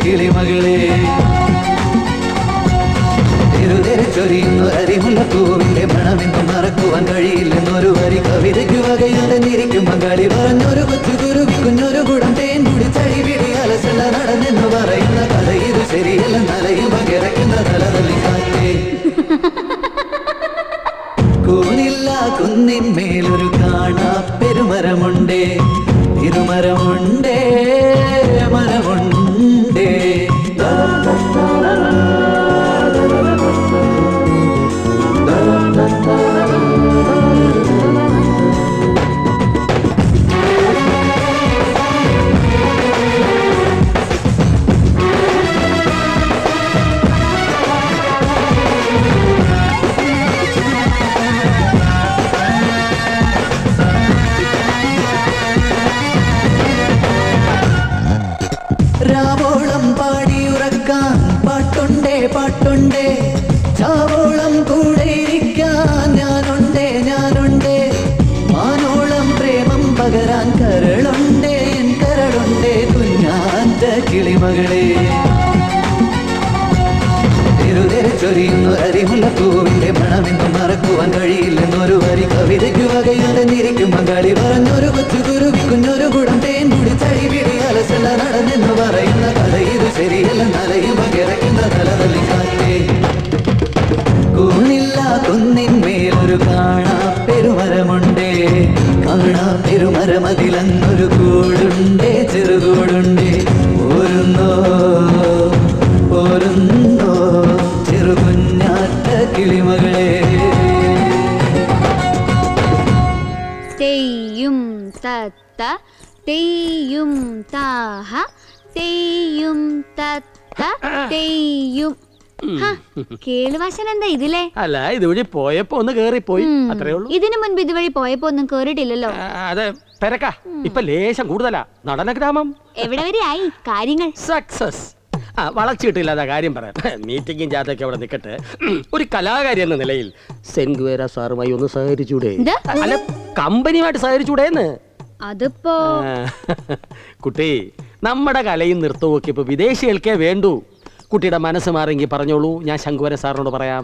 കിളിമകളെ ചൊരിയുന്നു അരിമുല്ല പൂവിന്റെ മണമെന്ന് മറക്കുവാൻ കഴിയില്ലെന്നൊരു വരി കവിതയ്ക്ക് വകയുണ്ടെന്നിരിക്കും മകളി പറഞ്ഞൊരു കൊച്ചു കുരുവി കുഞ്ഞൊരു കുടം തേൻ കുടി ചടി പിടി അലസല നടന്നെന്ന് പറയുന്ന കഥ ഇത് ശരിയല്ല, നലയും പകിറക്കുന്ന തലതല്ലി കാറ്റേ. കൂനില്ല കുന്നിന്മേലൊരു കാണാ പെരുമരമുണ്ടേ, തിരുമരമുണ്ടേ, മരമുണ്ടേ. രാവോളം പാടിയുറക്കാൻ പാട്ടുണ്ടേ, പാട്ടുണ്ടേ. ചാവോളം കൂടെ ഇരിക്കാൻ ഞാനുണ്ടേ, ഞാനുണ്ടേ. മാനോളം പ്രേമം പകരാൻ കരളുണ്ടേ, എൻ കരളുണ്ടേ. കുഞ്ഞാറ്റ കിളിമകളെ ചൊരിയുന്നു അരിമുല്ല പൂവിന്റെ മണമെന്നും മറക്കുവാൻ കഴിയില്ലെന്നൊരു വരി കവിതയ്ക്ക് വകയുണ്ടെന്നിരിക്കും മകളി പറഞ്ഞൊരു കൊച്ചു കുരുവി കുഞ്ഞൊരു കുടം തേൻ കുടി ചടി പിടി അലസല നടന്നെന്ന് പറയുന്ന കഥ ഇത് ശരിയല്ല, നലയും പകിറക്കുന്ന തലതല്ലി കാറ്റേ. കൂണില്ല കുന്നിന്മേലൊരു കാണാ പെരുമരമുണ്ടേ, കാണാ പെരുമരമതിലങ്ങൊരു കൂടുണ്ടേ, ചെറുകൂടുണ്ടേ. പോരുന്നോ പോരുന്നോ ചെറുകുഞ്ഞാറ്റ കിളിമകളെ. തെയ്യും തത്ത തെയ്യും താഹ തെയ്യും തത്ത തെയ്യും. കേളുവാശൻ എന്താ ഇതിലെ? അല്ല, ഇതുവഴി പോയപ്പോ ഒന്ന് കേറിപ്പോയി, അത്രേ ഉള്ളൂ. ഇതിനു മുൻപ് ഇതുവഴി പോയപ്പോ ഒന്നും കേറിയിട്ടില്ലല്ലോ. അതെ, പെരക്ക ഇപ്പൊ ലേശം കൂടുതലാ. നടന ഗ്രാമം എവിടെ വരെ ആയി കാര്യങ്ങൾ? സക്സസ്. വളച്ചിട്ടില്ലാത്ത കാര്യം പറയാം. മീറ്റിംഗും ജാഥയൊക്കെ അവിടെ നിൽക്കട്ടെ. ഒരു കലാകാരി എന്ന നിലയിൽ സെൻഗ്വേര സാറുമായി ഒന്ന് സഹകരിച്ചൂടെ? അല്ല, കമ്പനിയുമായിട്ട് സഹകരിച്ചൂടേന്ന്. അതിപ്പോ കുട്ടി, നമ്മുടെ കലയും നൃത്തവും ഒക്കെ ഇപ്പൊ വിദേശികൾക്കേ വേണ്ടൂ. കുട്ടിയുടെ മനസ്സ് മാറിയെങ്കിൽ പറഞ്ഞോളൂ, ഞാൻ ശങ്കുവര സാറിനോട് പറയാം.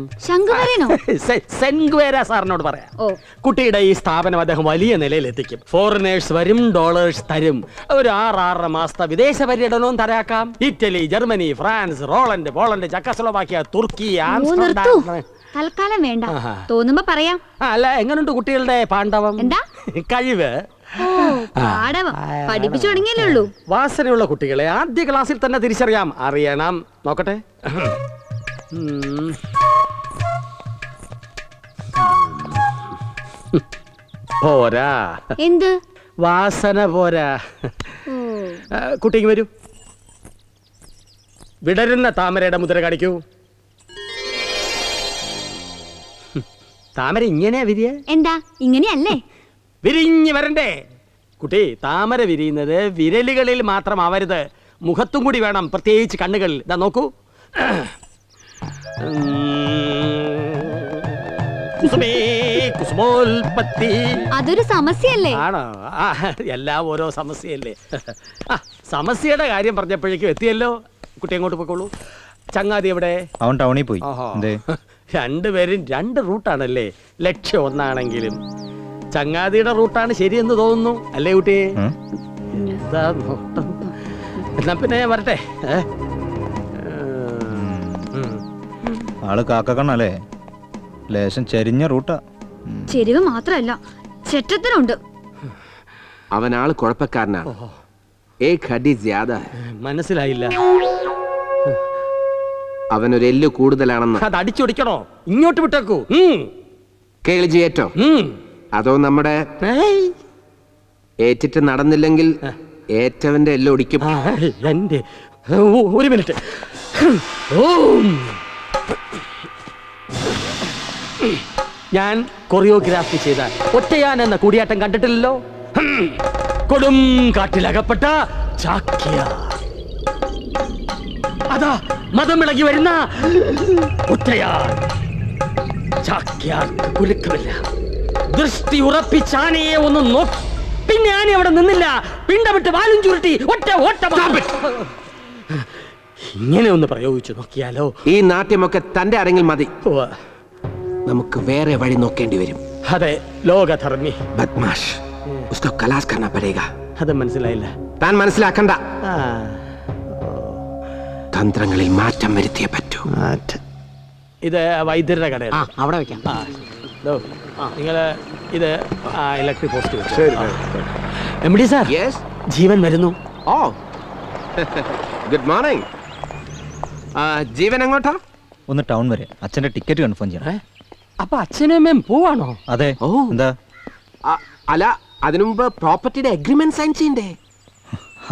സെൻഗ്വേര സാറിനോട് പറയാം. കുട്ടിയുടെ ഈ സ്ഥാപനം അദ്ദേഹം വലിയ നിലയിൽ എത്തിക്കും. ഫോറിനേഴ്സ് വരും, ഡോളേഴ്സ് തരും. ഒരു 6-6.5 മാസത്തെ വിദേശ പര്യടനവും തരാക്കാം. Italy, Germany, France, Holland, Poland, Czechoslovakia, തുർക്കി, ആംസ്റ്റർഡാം. തൽക്കാലം വേണ്ട, തോന്നുമ്പോ പറയാം. അല്ല, എങ്ങനെയുണ്ട് കുട്ടികളുടെ പാണ്ഡവം? എന്താ കഴിവ്? പാടവം പഠിപ്പിച്ചു തുടങ്ങിയല്ലേ ഉള്ളൂ. വാസനയുള്ള കുട്ടികളെ ആദ്യ ക്ലാസ്സിൽ തന്നെ തിരിച്ചറിയാം. അറിയണം. നോക്കട്ടെ. പോരാ. എന്ത് വാസന പോരാ. കുട്ടിക്ക് വരൂ. വിടരുന്ന താമരയുടെ മുദ്ര കാണിക്കൂ. താമര ഇങ്ങനെയാ വിരിയ? എന്താ ഇങ്ങനെയല്ലേ? വിരിഞ്ഞ് വരണ്ടേ കുട്ടി. താമര വിരിയുന്നത് വിരലുകളിൽ മാത്രം ആവരുത്, മുഖത്തും കൂടി വേണം, പ്രത്യേകിച്ച് കണ്ണുകളിൽ. ഇതാ നോക്കൂ. അതൊരു സമസ്യയല്ലേ? ആണോ? എല്ലാം ഓരോ സമസ്യയല്ലേ. സമസ്യയുടെ കാര്യം പറഞ്ഞപ്പോഴേക്കും എത്തിയല്ലോ. കുട്ടി എങ്ങോട്ട് പോയിക്കോളൂ. ചങ്ങാതി എവിടെ? അവൻ ടൗണിൽ പോയി. രണ്ടുപേരും രണ്ട് റൂട്ടാണല്ലേ. ലക്ഷ്യം ഒന്നാണെങ്കിലും ചങ്ങാതിയുടെ റൂട്ടാണ് ശരിയെന്ന് തോന്നുന്നു, അല്ലേ കുട്ടി? എന്താ നോട്ടം? എന്നാ പിന്നെ ഞാൻ വരട്ടെ. ആള് കാക്കക്കണ്ണല്ലേ, ലേശം ചെരിഞ്ഞ റൂട്ടാ. ചെരിവ് മാത്രല്ല, ചെറ്റത്തിനുണ്ട്. അവനാള് കുഴപ്പക്കാരനാണ്. മനസ്സിലായില്ല. അവനൊരു എല്ല് കൂടുതലാണെന്ന്. അത് അടിച്ചൊടിക്കണോ? ഇങ്ങോട്ട് വിട്ടേക്കൂ. കേളിജി ഏറ്റോ? അതോ നമ്മുടെ ഏറ്റിട്ട് നടന്നില്ലെങ്കിൽ ഏറ്റവന്റെ എല്ലാം ഒടിക്കും. എന്റെ ഒരു മിനിറ്റ്. ഞാൻ കൊറിയോഗ്രാഫി ചെയ്ത ഒറ്റയാൻ എന്ന കൂടിയാട്ടം കണ്ടിട്ടില്ലല്ലോ. കൊടും കാട്ടിലകപ്പെട്ട ചാക്യാർ. അതാ മതമിളകി വരുന്ന ഒറ്റയാൻ. ചാക്യാർക്ക് കുലുക്കമില്ല. ദൃഷ്ടി ഉറപ്പിച്ച് ആനയെ ഒന്ന് നോക്കി, പിന്നെ ആന അവിടെ നിന്നില്ല. പിണ്ടമിട്ട് വാലും ചുരുട്ടി ഒറ്റ ഓട്ടം. ഇങ്ങനെ ഒന്ന് പ്രയോഗിച്ചു നോക്കിയാലോ? ഈ നാട്യമൊക്കെ തന്റെ അരങ്ങിൽ മതി. നമുക്ക് വേറെ വഴി നോക്കേണ്ടി വരും. അതെ, ലോകധർമ്മി. ബദ്മാഷ്. ഉസ്കോ കലാസ് കർനാ പടേഗാ. അത് മനസ്സിലായില്ല. താൻ മനസ്സിലാക്കണ്ട. തന്ത്രങ്ങളിൽ മാറ്റം വരുത്തിയേ പറ്റൂ. ഇത് വൈദ്യരുടെ കടയാണ്. അവിടെ വെക്കാം. നിങ്ങള് ഇത് ഇലക്ട്രിക് പോസ്റ്റ് വെച്ചു. എംഡി സാർ, ജീവൻ വരുന്നു. ഓ, ഗുഡ് മോർണിംഗ്. ജീവൻ എങ്ങോട്ടാ? ഒന്ന് ടൗൺ വരെ, അച്ഛന്റെ ടിക്കറ്റ് കൺഫേം ചെയ്യണം. അപ്പൊ അച്ഛനും അമ്മയും പോവാണോ? അതെ. ഓ, എന്താ? അല്ല, അതിനു മുമ്പ് പ്രോപ്പർട്ടിയുടെ അഗ്രിമെന്റ് സൈൻ ചെയ്യണ്ടേ?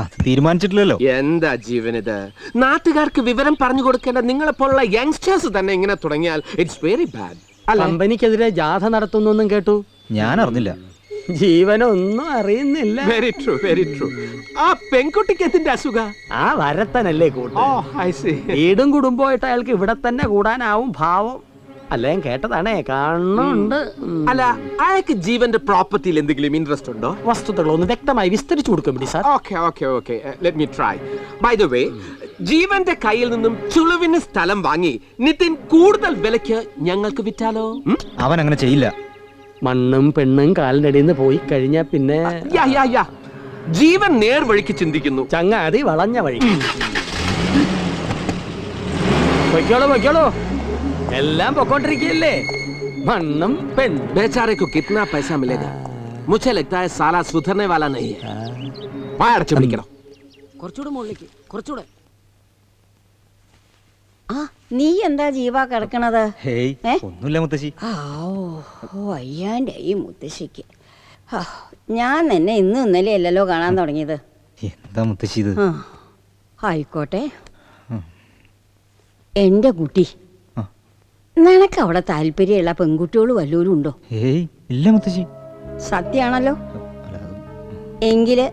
അത് തീരുമാനിച്ചിട്ടില്ലല്ലോ. എന്താ ജീവൻ ഇത്? നാട്ടുകാർക്ക് വിവരം പറഞ്ഞു കൊടുക്കേണ്ട നിങ്ങളെ പോലുള്ള യങ്സ്റ്റേഴ്സ് തന്നെ ഇങ്ങനെ തുടങ്ങിയാൽ ഇറ്റ്സ് വെരി ബാഡ്. കമ്പനിക്കെതിരെ ജാഥ നടത്തുന്നു കേട്ടു. ഞാൻ അറിഞ്ഞില്ല. ജീവനൊന്നും അറിയുന്നില്ല. Very true, very true. ആ പെൺകുട്ടിക്ക് എന്തിന്റെ അസുഖ? ആ വരത്തനല്ലേ കൂട്ടു. വീടും കുടുംബമായിട്ട് അയാൾക്ക് ഇവിടെ തന്നെ കൂടാനാവും ഭാവം. അല്ല, ഞാൻ കേട്ടതാണേ, കാണുന്നുണ്ട്. അല്ല, അയാൾക്ക് ജീവന്റെ പ്രോപ്പർട്ടിയിൽ എന്തെങ്കിലും ഇൻട്രസ്റ്റ് ഉണ്ടോ? വസ്തുതകളൊന്ന് വ്യക്തമായി വിസ്തരിച്ചു കൊടുക്കും sir. Okay okay okay, let me try. By the way, ജീവന്റെ കയ്യിൽ നിന്നും ചുളുവിന് സ്ഥലം വാങ്ങി നിതിൻ കൂടുതൽ വിലയ്ക്ക് ഞങ്ങൾക്ക് വിറ്റാലോ? അവൻ അങ്ങനെ ചെയ്യില്ല. മണ്ണും പെണ്ണും കാലിന്റെ അടിയിൽ നിന്ന് പോയി കഴിഞ്ഞാ പിന്നെ ജീവൻ നേർവഴിക്ക് ചിന്തിക്കുന്നു. ചങ്ങാതി വളഞ്ഞ വഴി. പൊയ്ക്കോളൂ, എല്ലാം പൊക്കോണ്ടിരിക്കല്ലേ. മണ്ണും പെണ്ണും. बेचारे को कितना पैसा मिलेगा? मुझे लगता है साला सुधरने वाला नहीं है. വായടച്ചു പിടിക്കണം. കുറച്ചുകൂടെ മുകളിലേക്ക്, കുറച്ചുകൂടെ. ആ, നീ എന്താ ജീവാ കിടക്കണത്? ഒന്നുമില്ല മുത്തശ്ശി. വയ്യാൻ്റെ ഈ മുത്തശ്ശിക്ക്. ഞാൻ നിന്നെ ഇന്നും ഇന്നലെ അല്ലല്ലോ കാണാൻ തുടങ്ങിയത്. എന്താ മുത്തശ്ശി ഇത്? ആയിക്കോട്ടെ. എന്റെ കുട്ടി, നിനക്ക് അവിടെ താല്പര്യമുള്ള പെൺകുട്ടികൾ വല്ലവരും ഉണ്ടോ? ഇല്ല മുത്തശ്ശി. സത്യാണല്ലോ. എങ്കില്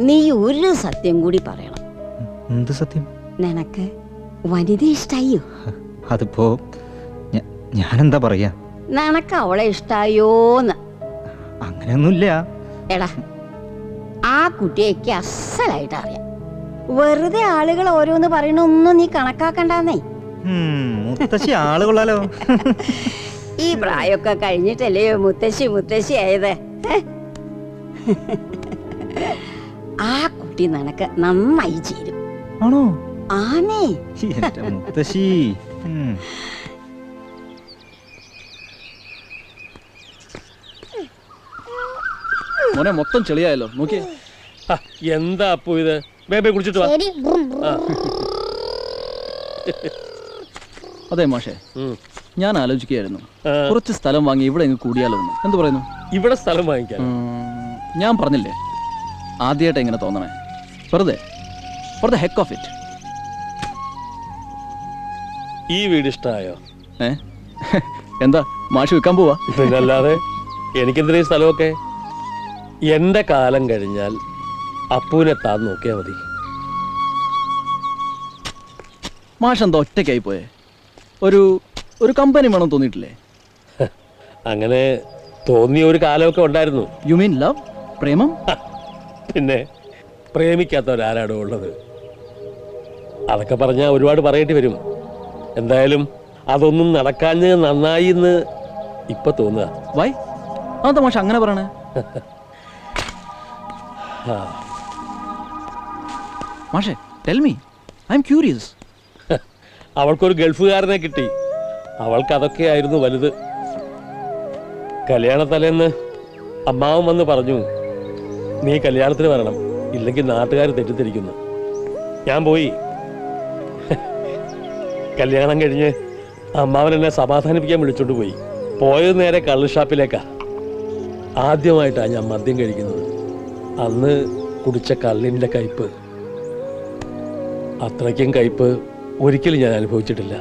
നീ ഒരു സത്യം കൂടി പറയണം. എന്ത് സത്യം? നിനക്ക് വനിത ഇഷ്ടായോ? അതിപ്പോ ഞാനെന്താ പറയാ? നിനക്ക് അവളെ ഇഷ്ടായോന്ന്? അങ്ങനെയൊന്നുമില്ല. എടാ, ആ കുട്ടിയേക്ക് അസലായിട്ട് അറിയാം. വെറുതെ ആളുകൾ ഓരോന്ന് പറയണൊന്നും നീ കണക്കാക്കണ്ടെന്നേ. മുത്തശ്ശി ആളുകളാലോ. ഈ പ്രായമൊക്കെ കഴിഞ്ഞിട്ടല്ലേ മുത്തശ്ശി ആയത്. ആ കുട്ടി നിനക്ക് നന്നായി ചേരും. ആണോ? ആനേ. മുത്തശ്ശി. മോനെ മൊത്തം ചെളിയായല്ലോ നോക്കിയേ. എന്താ അപ്പു ഇത്? ബേബേ കുടിച്ചിട്ട് വാ. ശരി ആ. അതെ മാഷേ, ഞാൻ ആലോചിക്കുകയായിരുന്നു കുറച്ച് സ്ഥലം വാങ്ങി ഇവിടെ എങ്ങ് കൂടിയാലോ എന്ന്. എന്ത് പറയുന്നു? ഇവിടെ സ്ഥലം വാങ്ങിക്കാൻ ഞാൻ പറഞ്ഞില്ലേ ആദ്യമായിട്ട് എങ്ങനെ തോന്നണേ, വെറുതെ for the heck of it. ഈ വീട് ഇഷ്ടമായോ? എന്താ മാഷ് വിൽക്കാൻ പോവാ? പിന്നല്ലാതെ എനിക്കെന്തിനാ ഈ സ്ഥലമൊക്കെ? എന്റെ കാലം കഴിഞ്ഞാൽ അപ്പുവിനെ താൻ നോക്കിയാൽ മതി. മാഷ് എന്താ ഒറ്റയ്ക്കായി പോയേ? ഒരു കമ്പനി വേണം തോന്നിയിട്ടില്ലേ? അങ്ങനെ തോന്നിയ ഒരു കാലമൊക്കെ ഉണ്ടായിരുന്നു. യു മീൻ ലവ്, പ്രേമം? പിന്നെ പ്രേമിക്കാത്തവരാരാടോ ഉള്ളത്? അതൊക്കെ പറഞ്ഞാൽ ഒരുപാട് പറയേണ്ടി വരും. എന്തായാലും അതൊന്നും നടക്കാഞ്ഞ് നന്നായി എന്ന് ഇപ്പൊ തോന്നുക. വൈ? അതെന്താ മാഷ് അങ്ങനെ പറയണേ? മാഷേ tell me, I M curious. അവൾക്കൊരു ഗൾഫുകാരനെ കിട്ടി. അവൾക്ക് അതൊക്കെയായിരുന്നു വലുത്. കല്യാണ തലേന്ന് അമ്മാവൻ വന്ന് പറഞ്ഞു, നീ കല്യാണത്തിന് വരണം, ഇല്ലെങ്കിൽ നാട്ടുകാർ തെറ്റിദ്ധരിക്കുന്നു. ഞാൻ പോയി. കല്യാണം കഴിഞ്ഞ് അമ്മാവൻ എന്നെ സമാധാനിപ്പിക്കാൻ വിളിച്ചോണ്ട് പോയി. പോയത് നേരെ കള്ള് ഷാപ്പിലേക്കാ. ആദ്യമായിട്ടാണ് ഞാൻ മദ്യം കഴിക്കുന്നത്. അന്ന് കുടിച്ച കള്ളിൻ്റെ കയ്പ്, അത്രയ്ക്കും കയ്പ് ഒരിക്കലും ഞാൻ അനുഭവിച്ചിട്ടില്ല.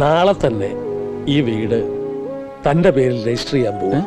നാളെ തന്നെ ഈ വീട് തൻ്റെ പേരിൽ രജിസ്റ്റർ ചെയ്യാൻ പോകും.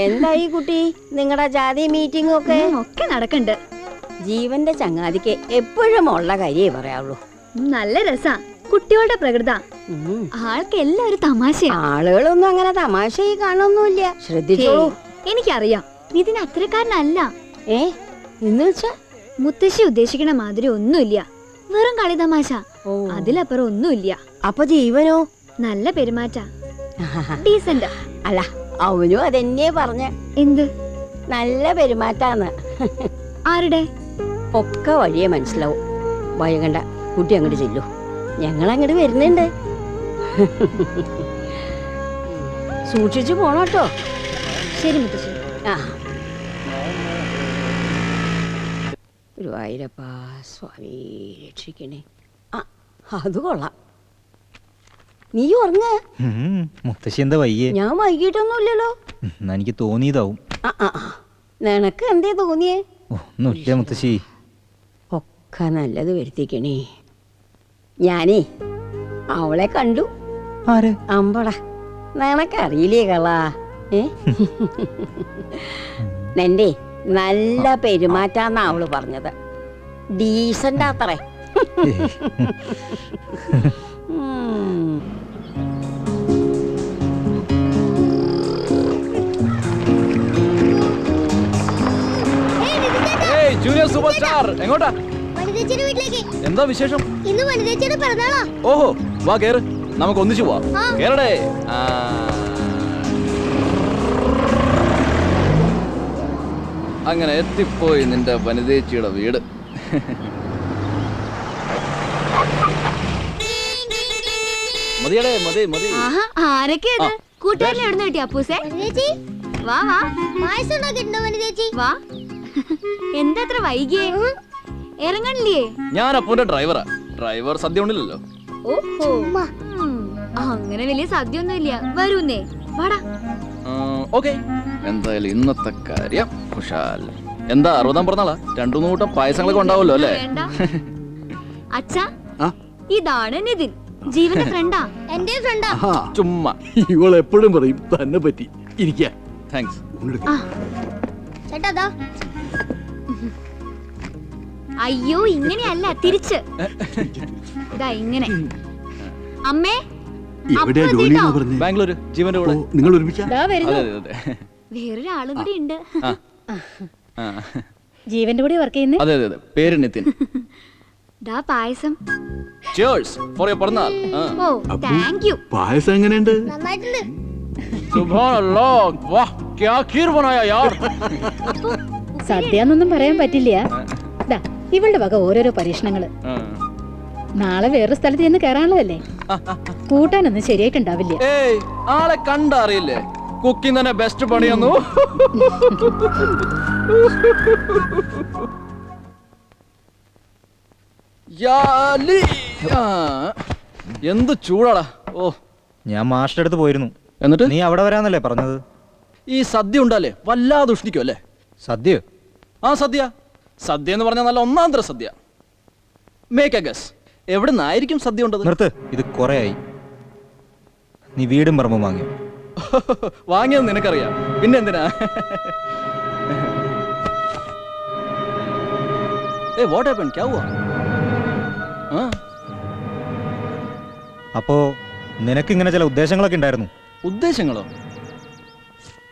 എന്തായി കുട്ടി, നിങ്ങളുടെ ജാതി മീറ്റിംഗ് ഒക്കെ നടക്കണ്ട്. ജീവന്റെ ചങ്ങാതിക്ക് എപ്പോഴും ഉള്ള കാര്യേ പറയാവുള്ളൂ. നല്ല രസാ കുട്ടികളുടെ പ്രകൃത. ആൾക്ക് എല്ലാവരും തമാശ. ആളുകളൊന്നും അങ്ങനെ തമാശയായി കാണൊന്നുമില്ല. ശ്രദ്ധിച്ചോളൂ. എനിക്കറിയാം ഇതിന് അത്രക്കാരനല്ല. എന്ന് വെച്ചാ മുത്തശ്ശി ഉദ്ദേശിക്കണ മാതിരി ഒന്നുമില്ല. വെറും കളി തമാശ, അതിലപ്പുറം ഒന്നുമില്ല. അപ്പൊ ജീവനോ? നല്ല പെരുമാറ്റ, ഡീസന്റ്. അല്ല, അവനും അതെന്നെ പറഞ്ഞ. എന്ത് നല്ല പെരുമാറ്റാന്ന്? ആരുടെ? ഒക്കെ വഴിയെ മനസ്സിലാവും. ഭയങ്കണ്ട, കുട്ടി അങ്ങോട്ട് ചെല്ലു, ഞങ്ങൾ അങ്ങോട്ട് വരുന്നുണ്ട്. സൂക്ഷിച്ചു പോണോട്ടോ. ശരി മുത്തശ്ശി. ആ, ഗുരുവായൂരപ്പാ സ്വാമി രക്ഷിക്കണേ. ആ, അത് കൊള്ളാം. നീ ഉറങ്ങ. മുത്തശ്ശി എന്താ വയ്യേ? ഞാൻ വൈകിട്ടൊന്നുമില്ലല്ലോ. എനിക്ക് തോന്നിയതാവും. നിനക്ക് എന്തേ തോന്നിയേ? ഒന്നുമില്ല മുത്തശ്ശി. ഒക്കെ നല്ലത് വരുത്തിക്കണേ. ഞാനേ അവളെ കണ്ടു. അമ്പട, നിനക്കറിയില്ലേ കളാ? നിന്റെ നല്ല പെരുമാറ്റാന്നാ അവള് പറഞ്ഞത്. ഡീസന്റ് അത്രേ. ജൂനിയർ സൂപ്പർ സ്റ്റാർ എങ്ങോട്ടാ? വീട്ടിലേക്ക്. എന്താ വിശേഷം? ഇന്ന് വനിതേച്ചിയുടെ പിറന്നാളാ. ഓഹോ, വാ കേറ്, നമുക്ക് ഒന്നിച്ചു പോവാം. കേറടേ. അങ്ങനെ എത്തിപ്പോയി നിന്റെ വനിതേച്ചിയുടെ വീട്. മതിയടേ, മതി മതി. ആരൊക്കെയത്? കൂട്ടുകാരനെ എവിടുന്ന് കിട്ടി അപ്പൂസേ? വാ വാ. വാ. എന്താ അത്ര വൈകിയേ? ഇറങ്ങണില്ലേ? ഞാൻ അപ്പൂന്റെ ഡ്രൈവറാ. ഡ്രൈവർ സദ്യ ഉണ്ടില്ലല്ലോ. ഓഹോ, അങ്ങനെ വലിയ സദ്യ ഒന്നുമില്ല. വരൂന്നേ, വാടാ. ഓക്കെ, എന്തായാലും ഇന്നത്തെ കാര്യം കുശാൽ. എന്താ 60-ആം പിറന്നാളാ? 2-3 കൂട്ടം പായസങ്ങളൊക്കെ ഉണ്ടാവുമല്ലോ അല്ലേ? അച്ഛാ, ഇതാണ് നിതിൻ, ജീവന്റെ ഫ്രണ്ടാ. എന്റെ ഫ്രണ്ടാ. ചുമ്മാ ഇവൾ എപ്പോഴും പറയും തന്നെ പറ്റി. ഇരിക്ക. താങ്ക്സ്. ചേട്ടാ, അയ്യോ ഇങ്ങനെയല്ല, തിരിച്ച്. ഇതാ ഇങ്ങനെ. അമ്മേ, ബാംഗ്ലൂര് ജീവന്റെ കൂടെ. നിങ്ങൾ ഒരുമിച്ച? വേറൊരാളും കൂടി ഉണ്ട്. ജീവന്റെ കൂടി വർക്ക് ചെയ്യുന്നേ? അതെ അതെ അതെ, പേര് നിതിൻ. ദാ പായസം. Cheers for your പിറന്നാൾ. ഓ താങ്ക് യു. പായസം എങ്ങനെയുണ്ട്? നന്നായിട്ടുണ്ട്. സുബ്ഹാനല്ലാഹ്, വാഹ് ക്യാ ഖീർ ബനായ യാർ. സദ്യ എന്നൊന്നും പറയാൻ പറ്റില്ല. ദാ ഇവളുടെ വക ഓരോരോ പരീക്ഷണങ്ങള്. നാളെ വേറൊരു സ്ഥലത്ത് ചെന്ന് കയറാനുള്ളതല്ലേ, കൂട്ടാനൊന്നും ശരിയായിട്ടുണ്ടാവില്ല. ഏയ് ആളെ കണ്ടറിയില്ലേ, കുക്കിംഗ് തന്നെ ബെസ്റ്റ് പണിയെന്നു. എന്ത് ചൂടാടാ. ഓ, ഞാൻ മാഷിന്റെ അടുത്ത് പോയിരുന്നു. എന്നിട്ട് നീ അവിടെ വരാന്നല്ലേ പറഞ്ഞത്? ഈ സദ്യ ഉണ്ടല്ലേ വല്ലാതെ ഉഷ്ണിക്കും അല്ലേ? സദ്യ? ആ സദ്യ. സദ്യ എന്ന് പറഞ്ഞാൽ നല്ല ഒന്നാം തരം സദ്യ. മേക്ക് എ ഗസ്, എവിടെ നിന്നായിരിക്കും സദ്യ ഉണ്ടത്? നിർത്ത്, ഇത് കുറെ ആയി. നീ വീടും പറമ്പും വാങ്ങിയോ? വാങ്ങിയത് നിനക്കറിയാം, പിന്നെ എന്തിനാ? ഏ വാട്ട് ഹാപ്പൻ, ക്യാ ഹുവാ? അപ്പോ നിനക്ക് ഇങ്ങനെ ചില ഉദ്ദേശങ്ങളൊക്കെ ഉണ്ടായിരുന്നു. ഉദ്ദേശങ്ങളോ?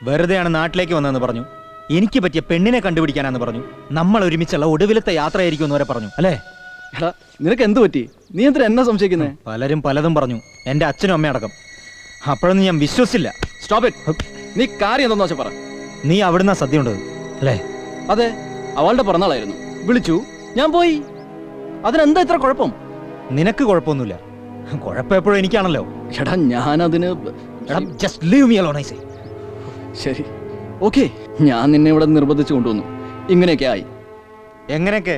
വെറുതെയാണ് നാട്ടിലേക്ക് വന്നതെന്ന് പറഞ്ഞു, എനിക്ക് പറ്റിയ പെണ്ണിനെ കണ്ടുപിടിക്കാനാന്ന് പറഞ്ഞു, നമ്മൾ ഒരുമിച്ചുള്ള ഒടുവിലത്തെ യാത്രയായിരിക്കും എന്ന് വരെ പറഞ്ഞു അല്ലേ? എടാ നിനക്ക് എന്ത് പറ്റി? നീ എന്തിനാ എന്നെ സംശയിക്കുന്നേ? പലരും പലതും പറഞ്ഞു, എൻ്റെ അച്ഛനും അമ്മയും അടക്കം. അപ്പോഴൊന്നും ഞാൻ വിശ്വസിച്ചില്ല. Stop it. നീ കാര്യം എന്താണെന്ന് വെച്ചാൽ പറ. നീ അവിടുന്ന് സദ്യ ഉണ്ടത് അല്ലേ? അതെ, അവളുടെ പിറന്നാളായിരുന്നു, വിളിച്ചു, ഞാൻ പോയി. അതിനെന്താ ഇത്ര കുഴപ്പം? നിനക്ക് കുഴപ്പമൊന്നുമില്ല, കുഴപ്പം എപ്പോഴും എനിക്കാണല്ലോ. എടാ ഞാനതിന് just leave me alone I say. ശരി ഓക്കെ, ഞാൻ നിന്നെ ഇവിടെ നിർബന്ധിച്ചു കൊണ്ടുവന്നു, ഇങ്ങനെയൊക്കെ ആയി. എങ്ങനെയൊക്കെ?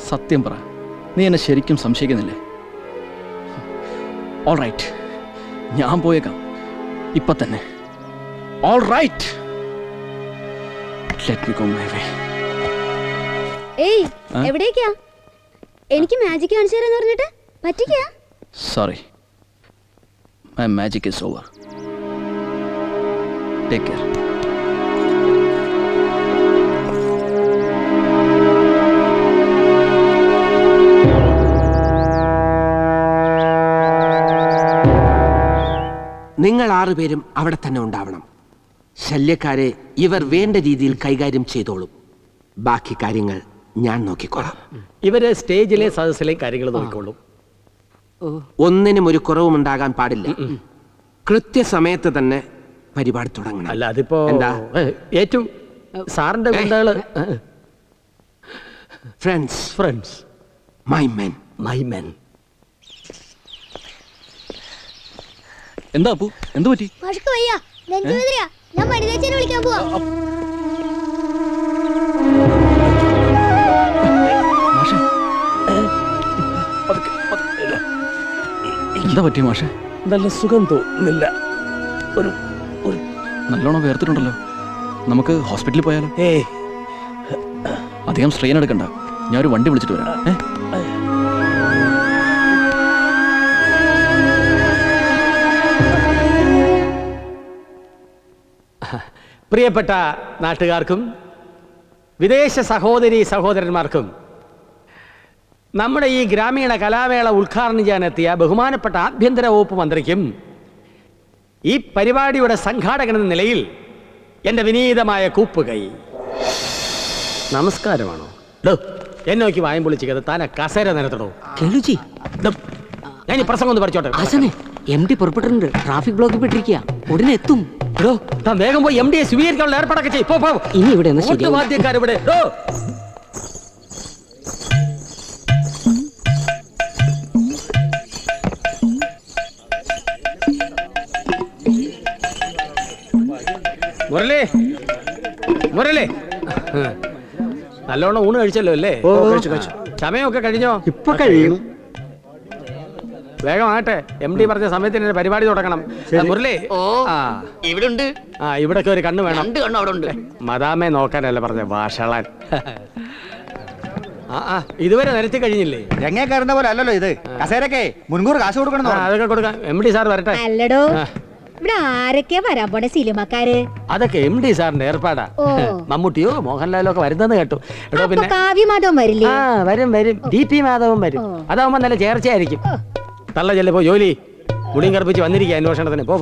സത്യം പറ, നീ എന്നെ ശരിക്കും സംശയിക്കുന്നില്ലേ? ഓൾ റൈറ്റ്, ഞാൻ പോയേക്കാം ഇപ്പൊ തന്നെ. All right, let me go my way. ഏയ് എവിടേക്കാ? എനിക്ക് മാജിക് കാണിച്ചു തരാന്ന് പറഞ്ഞിട്ട് പറ്റിക്കാ? Sorry, my magic is over. Take care. നിങ്ങൾ 6 പേരും അവിടെ തന്നെ ഉണ്ടാവണം. ശല്യക്കാരെ ഇവർ വേണ്ട രീതിയിൽ കൈകാര്യം ചെയ്തോളും. ബാക്കി കാര്യങ്ങൾ ഞാൻ നോക്കിക്കോളാം. ഇവര് സ്റ്റേജിലെ സദസ്സിലെ കാര്യങ്ങൾ നോക്കിക്കോളും. ഒന്നിനും ഒരു കുറവും ഉണ്ടാകാൻ പാടില്ല. കൃത്യസമയത്ത് തന്നെ പരിപാടി തുടങ്ങണം. അല്ല അതിപ്പോ എന്താ ഏറ്റവും സാറിന്റെ ഗുണ്ടകള് ഫ്രണ്ട്സ് മൈ മെൻ. എന്താ അപ്പു, എന്ത് പറ്റി? മാഷ്ക്ക് വയ്യ, നെഞ്ചുവേദനയാ. ഞാൻ മണിതേച്ചിനെ വിളിക്കാൻ പോവാ. എന്താ പറ്റി മാഷെ? നല്ല സുഖം തോന്നുന്നില്ല. ഒരു നല്ലോണം വേർത്തിട്ടുണ്ടല്ലോ. നമുക്ക് ഹോസ്പിറ്റലിൽ പോയാലോ? അധികം സ്ട്രെയിൻ എടുക്കണ്ട, ഞാൻ ഒരു വണ്ടി വിളിച്ചിട്ട് വരാം. പ്രിയപ്പെട്ട നാട്ടുകാർക്കും വിദേശ സഹോദരി സഹോദരന്മാർക്കും നമ്മുടെ ഈ ഗ്രാമീണ കലാമേള ഉദ്ഘാടനം ചെയ്യാനെത്തിയ ബഹുമാനപ്പെട്ട ആഭ്യന്തര വകുപ്പ് മന്ത്രിക്കും ഈ പരിപാടിയുടെ സംഘാടകൻ എന്ന നിലയിൽ എൻ്റെ വിനീതമായ കൂപ്പുകൈ. നമസ്കാരമാണോ? എന്നെ നോക്കി വായം പൊളിച്ചിക്കത് താന കസേര നിരത്തടോ. കേളുജി, ഞാൻ ഈ പ്രസംഗം ഒന്ന് പഠിച്ചോട്ടെ. ആശാനെ, MD പുറപ്പെട്ടിട്ടുണ്ട്, ട്രാഫിക് ബ്ലോക്കിൽ പെട്ടിരിക്കുക, ഉടനെ എത്തും. വേഗം പോയി MD സ്വീകരിക്കാനുള്ള ഏർപ്പാടൊക്കെ ചെയ്യും. ഇനി ഇവിടെ വാദ്യക്കാരിവിടെ. മുരളി, നല്ലോണം ഊണ് കഴിച്ചല്ലോ അല്ലേ? സമയമൊക്കെ കഴിഞ്ഞോ? ഇപ്പൊ കഴിയും. വേഗം ആട്ടെ, MD പറഞ്ഞ സമയത്തിന് പരിപാടി തുടങ്ങണം. മുരളി, ഇവിടൊക്കെ ഒരു കണ്ണ് വേണം. മദാമെ നോക്കാനല്ല പറഞ്ഞ ഭാഷളൻ. ഇതുവരെ നിരത്തി കഴിഞ്ഞില്ലേ? രംഗേ കയറുന്ന പോലെ അല്ലല്ലോ ഇത്. കസേരക്കെ മുൻകൂർ കാശ് കൊടുക്കണം. അതൊക്കെ കൊടുക്കാം. MD സാർ വരട്ടെ. അല്ലടോ, ഇവിടെ ആരൊക്കെയാ വരാൻ പോണേ സിനിമക്കാര്? അതൊക്കെ MD സാറിന്റെ ഏർപ്പാടാ. മമ്മൂട്ടിയോ മോഹൻലാലോ ഒക്കെ വരുന്നെന്ന് കേട്ടു. പിന്നെ കാവ്യമാധവൻ വരില്ലേ? വരും. DP മാധവൻ വരും. അതാവുമ്പോ നല്ല ചേർച്ചയായിരിക്കും. തള്ള ചെല്ലപ്പോ ജോലി മുടിയും കറുപ്പിച്ച് വന്നിരിക്കുക അന്വേഷണത്തിന്. പോ.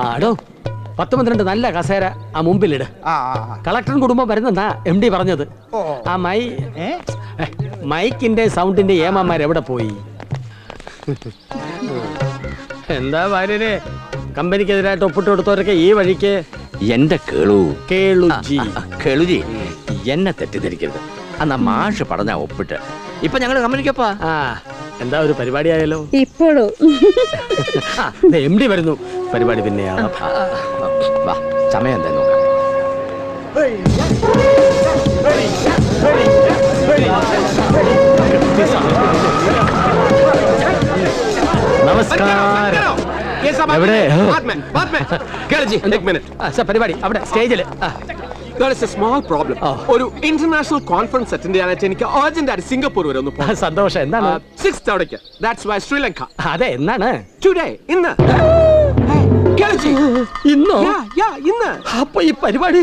ആടോ, 10-12 നല്ല കസേര ആ മുമ്പിലിട്. കളക്ടറും കുടുംബം വരുന്നെന്നാ MD പറഞ്ഞത്. ആ മൈക്കിന്റെ സൗണ്ടിന്റെ ഏമാന്മാർ എവിടെ പോയി? എന്താ ഭാര്യരെ, കമ്പനിക്കെതിരായിട്ട് ഒപ്പിട്ട് കൊടുത്തവരൊക്കെ ഈ വഴിക്ക്. എന്റെ കേളുജി എന്നെ തെറ്റിദ്ധരിക്കരുത്. അന്നാ മാഷ് പറഞ്ഞ ഒപ്പിട്ട് ഇപ്പൊ ഞങ്ങള് കമ്പനിക്കപ്പാ. എന്താ ഒരു പരിപാടി ആയാലോ? ഇപ്പോഴോ? MD വരുന്നു, പരിപാടി പിന്നെയാണ്. വാ, സമയം എന്താ നോക്കാം. നമസ്കാരം. എവിടെ? പരിപാടി അവിടെ സ്റ്റേജില്. There is a small problem. ഒരു ഇന്റർനാഷണൽ കോൺഫറൻസ് അറ്റൻഡ് ചെയ്യാനായിട്ട് എനിക്ക് അർജന്റ് ആയിട്ട് സിംഗപ്പൂർ വരെ ഒന്ന് പോകണം. സന്തോഷം. എന്താണ്? 6th അവിടേക്ക്. That's why Sri Lanka. അതെ, എന്നാണ്? Today, ഇന്ന്. ഇന്നോ? ഇന്ന്. അപ്പൊ ഈ പരിപാടി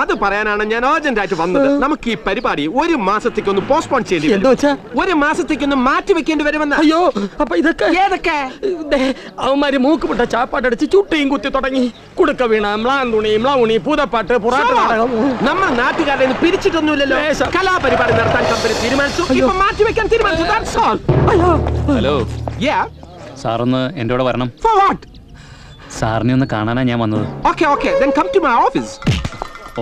അത് പറയാനാണ് ഞാൻ അർജന്റ് ആയിട്ട് വന്നത്. നമുക്ക് ഈ പരിപാടി 1 മാസത്തേക്കൊന്ന് പോസ്റ്റ്പോൺ ചെയ്യേണ്ടി വരും. 1 മാസത്തേക്കൊന്ന് മാറ്റി വെക്കേണ്ടി വരുമെന്ന്. അയ്യോ, അപ്പൊ ഇതൊക്കെ ഏതൊക്കെ? അവന്മാര് മൂക്കുമുട്ട ചാപ്പാട്ടടിച്ച് ചുട്ടിയും കുത്തി തുടങ്ങി. കുടുക്ക വീണ, മ്ലാന്തുണി, മ്ലൗണി, പൂതപ്പാട്ട്, പുറാട്ട് നാടകം. നമ്മൾ നാട്ടുകാരെ പിരിച്ചിട്ടൊന്നുമില്ലല്ലോ. കലാപരിപാടി നടത്താൻ കമ്പനി തീരുമാനിച്ചു. ഇപ്പൊ മാറ്റി വെക്കാൻ തീരുമാനിച്ചു. That's all. ഹലോ. Yeah. സാറൊന്ന് എൻ്റെ കൂടെ വരണം. For what? സാറിനെ ഒന്ന് കാണാനാ ഞാൻ വന്നത്. Okay. Then come to my office.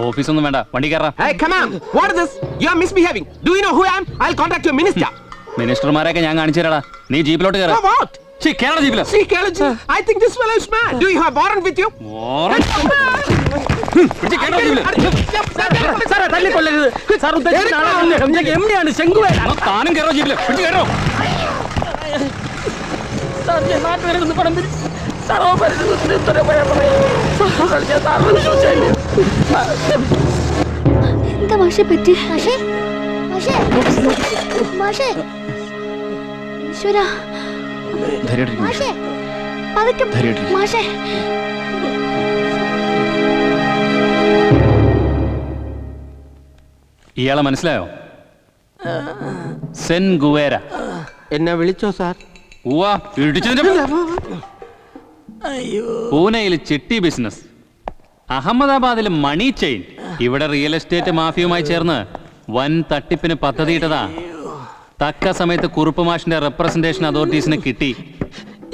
ഓഫീസൊന്നും വേണ്ട, വണ്ടി കയറാം. Hey, come on. What is this? You are misbehaving. Do you know who I am? I'll contact your minister. മിനിസ്റ്റർമാരെയൊക്കെ ഞാൻ കാണിച്ചു തരാടാ. നീ ജീപ്പിലോട്ട് കയറാം. For what? Kerala ജീപ്പിലോ? See, Kelaji, I think this fellow is mad. Do you have warrant with you? Warrant? സാറേ, തല്ലിക്കൊല്ലരുത്. Sir ഉദ്ദേശിച്ച എംഡിയാണ് ശങ്കുവേല. താനും കയറോ ജീപ്പില്? പിടിച്ച് കയറോ. നാട്ടുകാരൊന്ന് പണം പിരിച്ചു. എന്താ മാഷെ പറ്റി? മാഷേ ഈശ്വരാ, മാഷേ പതുക്കെ. മാഷേ ഇയാളെ മനസ്സിലായോ? സെൻ ഗുവേര. എന്നെ വിളിച്ചോ സാർ? പൂനെയിൽ ചിട്ടി ബിസിനസ്, അഹമ്മദാബാദിൽ മണി ചെയിൻ, ഇവിടെ റിയൽ എസ്റ്റേറ്റ് മാഫിയുമായി ചേർന്ന് വൻ തട്ടിപ്പിന് പദ്ധതിയിട്ടതാ. തക്ക സമയത്ത് കുറുപ്പ് മാഷിന്റെ റെപ്രസെന്റേഷൻ അതോറിറ്റീസിന് കിട്ടി.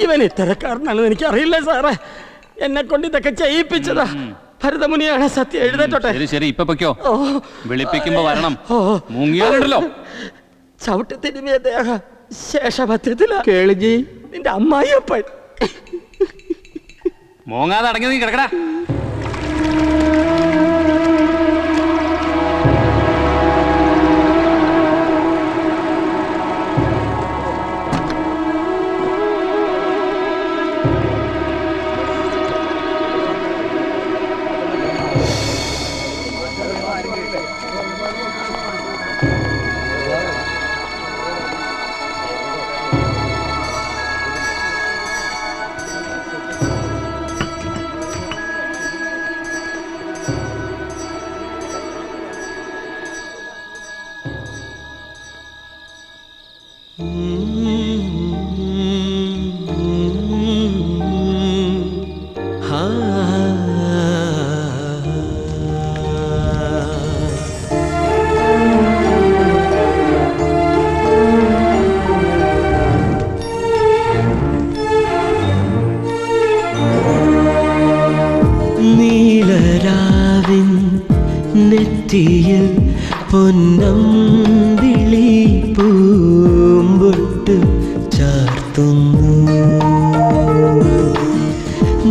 ഇവൻ ഇത്തരക്കാരനാണെന്ന് എനിക്ക് അറിയില്ല സാറേ. എന്നെ കൊണ്ട് ഇതൊക്കെ ചെയ്യിപ്പിച്ചതാ. ഭരതമുനിയാണ് സത്യം. എഴുതേറ്റോട്ടെ. ശരി, ഇപ്പൊ പൊയ്ക്കോ. വിളിപ്പിക്കുമ്പോ വരണം. മുങ്ങിയാലുണ്ടല്ലോ. ചവിട്ടി തിരുമിയ ദേഹ ശേഷപത്യത്തിലാ. കേളിജി, നിന്റെ അമ്മായിയപ്പൻ. മോങ്ങാതെ അടങ്ങി നീ കിടക്കടാ. നീലരാവിൻ നെറ്റിയിൽ പൊന്നമ്പിളി പൂമ്പൊട്ട് ചാർത്തുന്നു.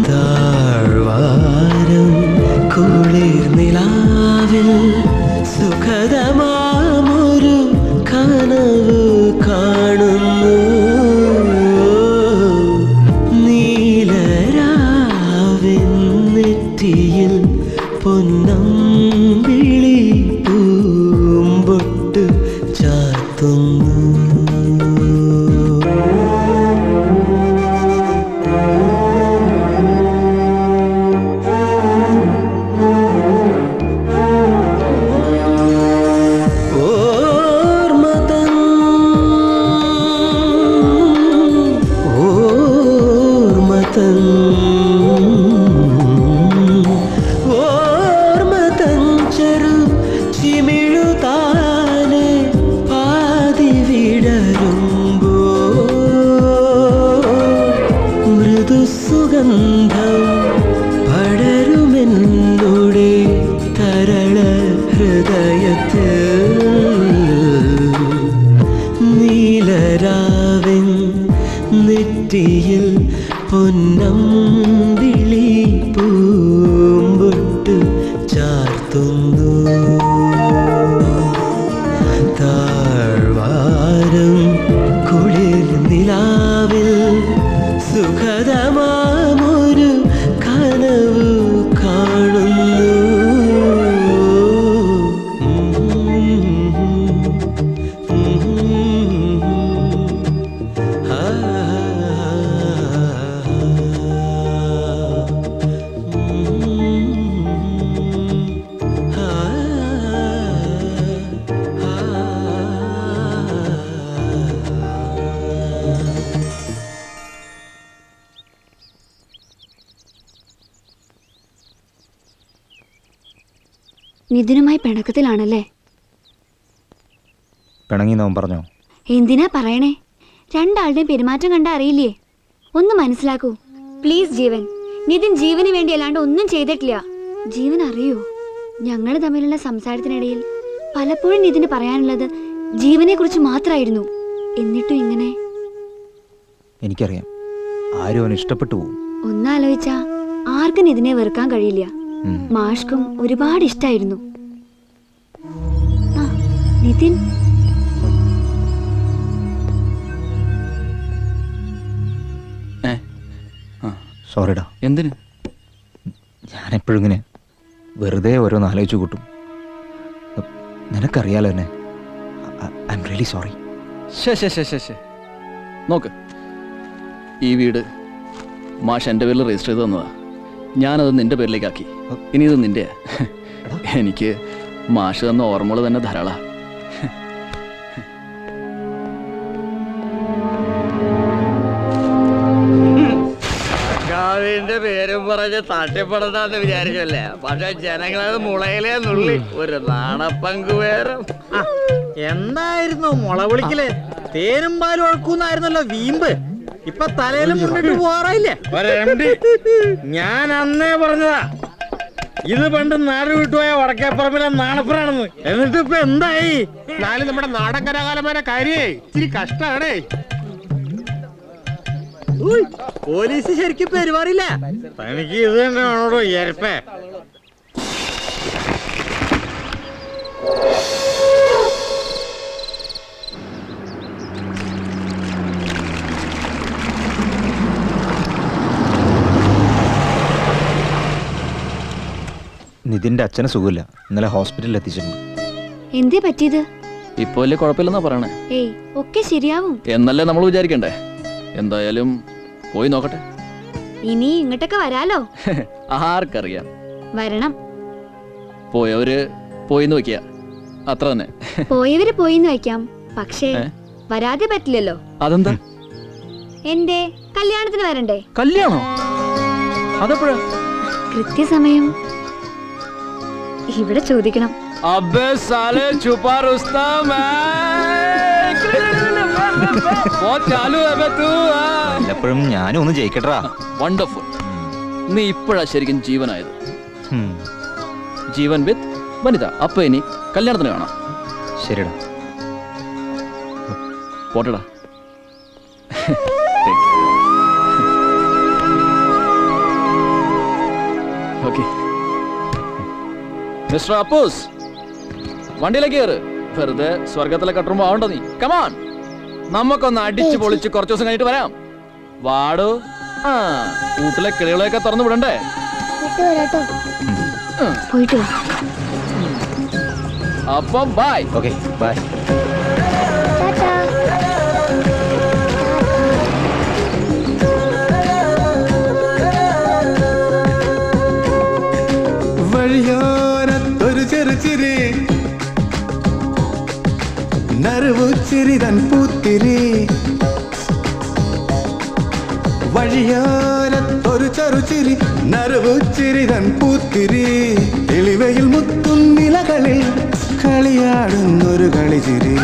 താഴ്വാരം കുളിർനിലാവിൽ സുഖദമാമൊരു കനവ് കാണുന്നു. നീലരാവിൻ നെറ്റിയിൽ പൊന്നമ്പിളി പൂമ്പൊട്ട് ചാർത്തുന്നു. ഓർമ്മതൻ ഗന്ധം പടരുമെന്നുടെ തരള ഹൃദയത്തിൽ നീലരാവിൻ നെറ്റിയിൽ പൊന്നമ്പിളി പൂമ്പൊട്ട് ചാർത്തുന്നു താഴ്വാരം കുളിർ നിലാവിൽ സുഖദമാമൊരു കനവ് കാണുന്നു നിതിനുമായി പിണക്കത്തിലാണല്ലേ? പിണങ്ങിന്നവൻ പറഞ്ഞോ? എന്തിനാ പറയണേ? രണ്ടാളുടെയും പെരുമാറ്റം കണ്ട അറിയില്ലേ? ഒന്ന് മനസ്സിലാക്കൂ പ്ലീസ്. ജീവൻ, നിതിൻ ജീവന് വേണ്ടി അല്ലാണ്ട് ഒന്നും ചെയ്തിട്ടില്ല. ജീവൻ അറിയൂ, ഞങ്ങൾ തമ്മിലുള്ള സംസാരത്തിനിടയിൽ പലപ്പോഴും നിതിന് പറയാനുള്ളത് ജീവനെ കുറിച്ച് മാത്രമായിരുന്നു. എന്നിട്ടും ഇങ്ങനെ. എനിക്കറിയാം, ആരും അവന് ഇഷ്ടപ്പെട്ടു പോകും. ഒന്നാലോചിച്ചാ ആർക്കും നിതിനെ വെറുക്കാൻ കഴിയില്ല. മാഷ്ക്കും ഒരുപാട് ഇഷ്ടായിരുന്നു. നിതിൻ, സോറിടാ. എന്തിന്? ഞാനെപ്പോഴും ഇങ്ങനെ വെറുതെ ഓരോന്ന് ആലോചിച്ചു കൂട്ടും. നിനക്കറിയാലോ എന്നെ. I am really sorry. നോക്ക്, ഈ വീട് മാഷ് എൻ്റെ പേരിൽ രജിസ്റ്റർ ചെയ്ത് തന്നതാ. ഞാനത് നിന്റെ പേരിലേക്കാക്കി. ഇനി ഇത് നിന്റെ. എനിക്ക് മാഷ് തന്ന ഓർമ്മകൾ തന്നെ ധാരാളം. കവിന്റെ പേരും പറഞ്ഞ് തട്ടിപ്പെടുത്താന്ന് വിചാരിച്ചല്ലേ? പക്ഷെ ജനങ്ങളത് മുളയിലേ നുള്ളി ഒരു നാണപ്പങ്കുവേരം. എന്തായിരുന്നു മുള വിളിക്കല്? തേനും പാലും ഒഴുക്കുന്നായിരുന്നല്ലോ വീമ്പ്. ഇപ്പൊ തലയിലും മുന്നിട്ട് പോറായില്ലേ? ഞാൻ അന്നേ പറഞ്ഞതാ ഇത് പണ്ട് നാട് വിട്ടുപോയ വടക്കേപ്പറമ്പിലെ നാണപ്പനാണെന്ന്. എന്നിട്ട് ഇപ്പൊ എന്തായി? നാല് നമ്മുടെ നാടൻ കലാകാലന്മാരെ കാര്യേ ഇത്തിരി കഷ്ടാണേ. പോലീസ് ശരിക്കും പെരുമാറില്ല. തനിക്ക് ഇത് തന്നെ ആണോടോ ഏർപ്പേ? നിതിന്റെ അച്ഛന് സുഖമില്ല. ഇന്നലെ ഹോസ്പിറ്റലിൽ എത്തിച്ചിട്ടുണ്ട്. എന്തേ പറ്റിയത്? ഇപ്പൊ വലിയ കുഴപ്പമില്ലെന്നാ പറയണേ. ഏയ്, ഒക്കെ ശരിയാവും എന്നല്ലേ നമ്മൾ വിചാരിക്കണ്ടേ? എന്തായാലും പോയി നോക്കട്ടെ. ഇനി ഇങ്ങോട്ടൊക്കെ വരാലോ. ആർക്കറിയാം? വരണം. പോയവര് പോയിന്ന് വെക്കുക, അത്ര തന്നെ. പോയവര് പോയിന്ന് വെക്കാം, പക്ഷേ വരാതെ പറ്റില്ലല്ലോ. അതെന്താ? എന്റെ കല്യാണത്തിന് വരണ്ടേ? കല്യാണോ? അതെപ്പോഴാ? കൃത്യസമയം ഇവിടെ ചോദിക്കണം. അബേ സാലേ ചുപാ റുസ്തം എപ്പോഴും ഞാനും ഒന്ന് ജയിക്കട്ടാ. വണ്ടർഫുൾ. നീ ഇപ്പോഴാ ശരിക്കും ജീവനായത്. ജീവൻ വിത്ത് വനിത. അപ്പൊ ഇനി കല്യാണത്തിന് കാണാം. ശരിടാ, പോട്ടടാ. ഓക്കെ മിസ്റ്റർ അപ്പൂസ്, വണ്ടിയിലേക്ക് കയറ്. വെറുതെ സ്വർഗത്തിലെ കട്ടുമ്പോ ആവണ്ട നീ. കമാൺ, നമുക്കൊന്ന് അടിച്ചു പൊളിച്ച് കുറച്ചു ദിവസം കഴിഞ്ഞിട്ട് വരാം. വാടോ. ആ, വീട്ടിലെ കിളികളെയൊക്കെ തുറന്നു വിടണ്ടേ? പോയിട്ട് വാ. അപ്പം ബൈ. Okay, bye. വഴിയോരത്തൊരു ചെറുചിരി നറുവുച്ചിരിതൻ പൂത്തിരി. വഴിയോരത്തൊരു ചെറുചിരി നറുവുച്ചിരിതൻ പൂത്തിരി. എളിവയിൽ മുത്തും നിലകളിൽ കളിയാടുന്നൊരു കളിച്ചിരി.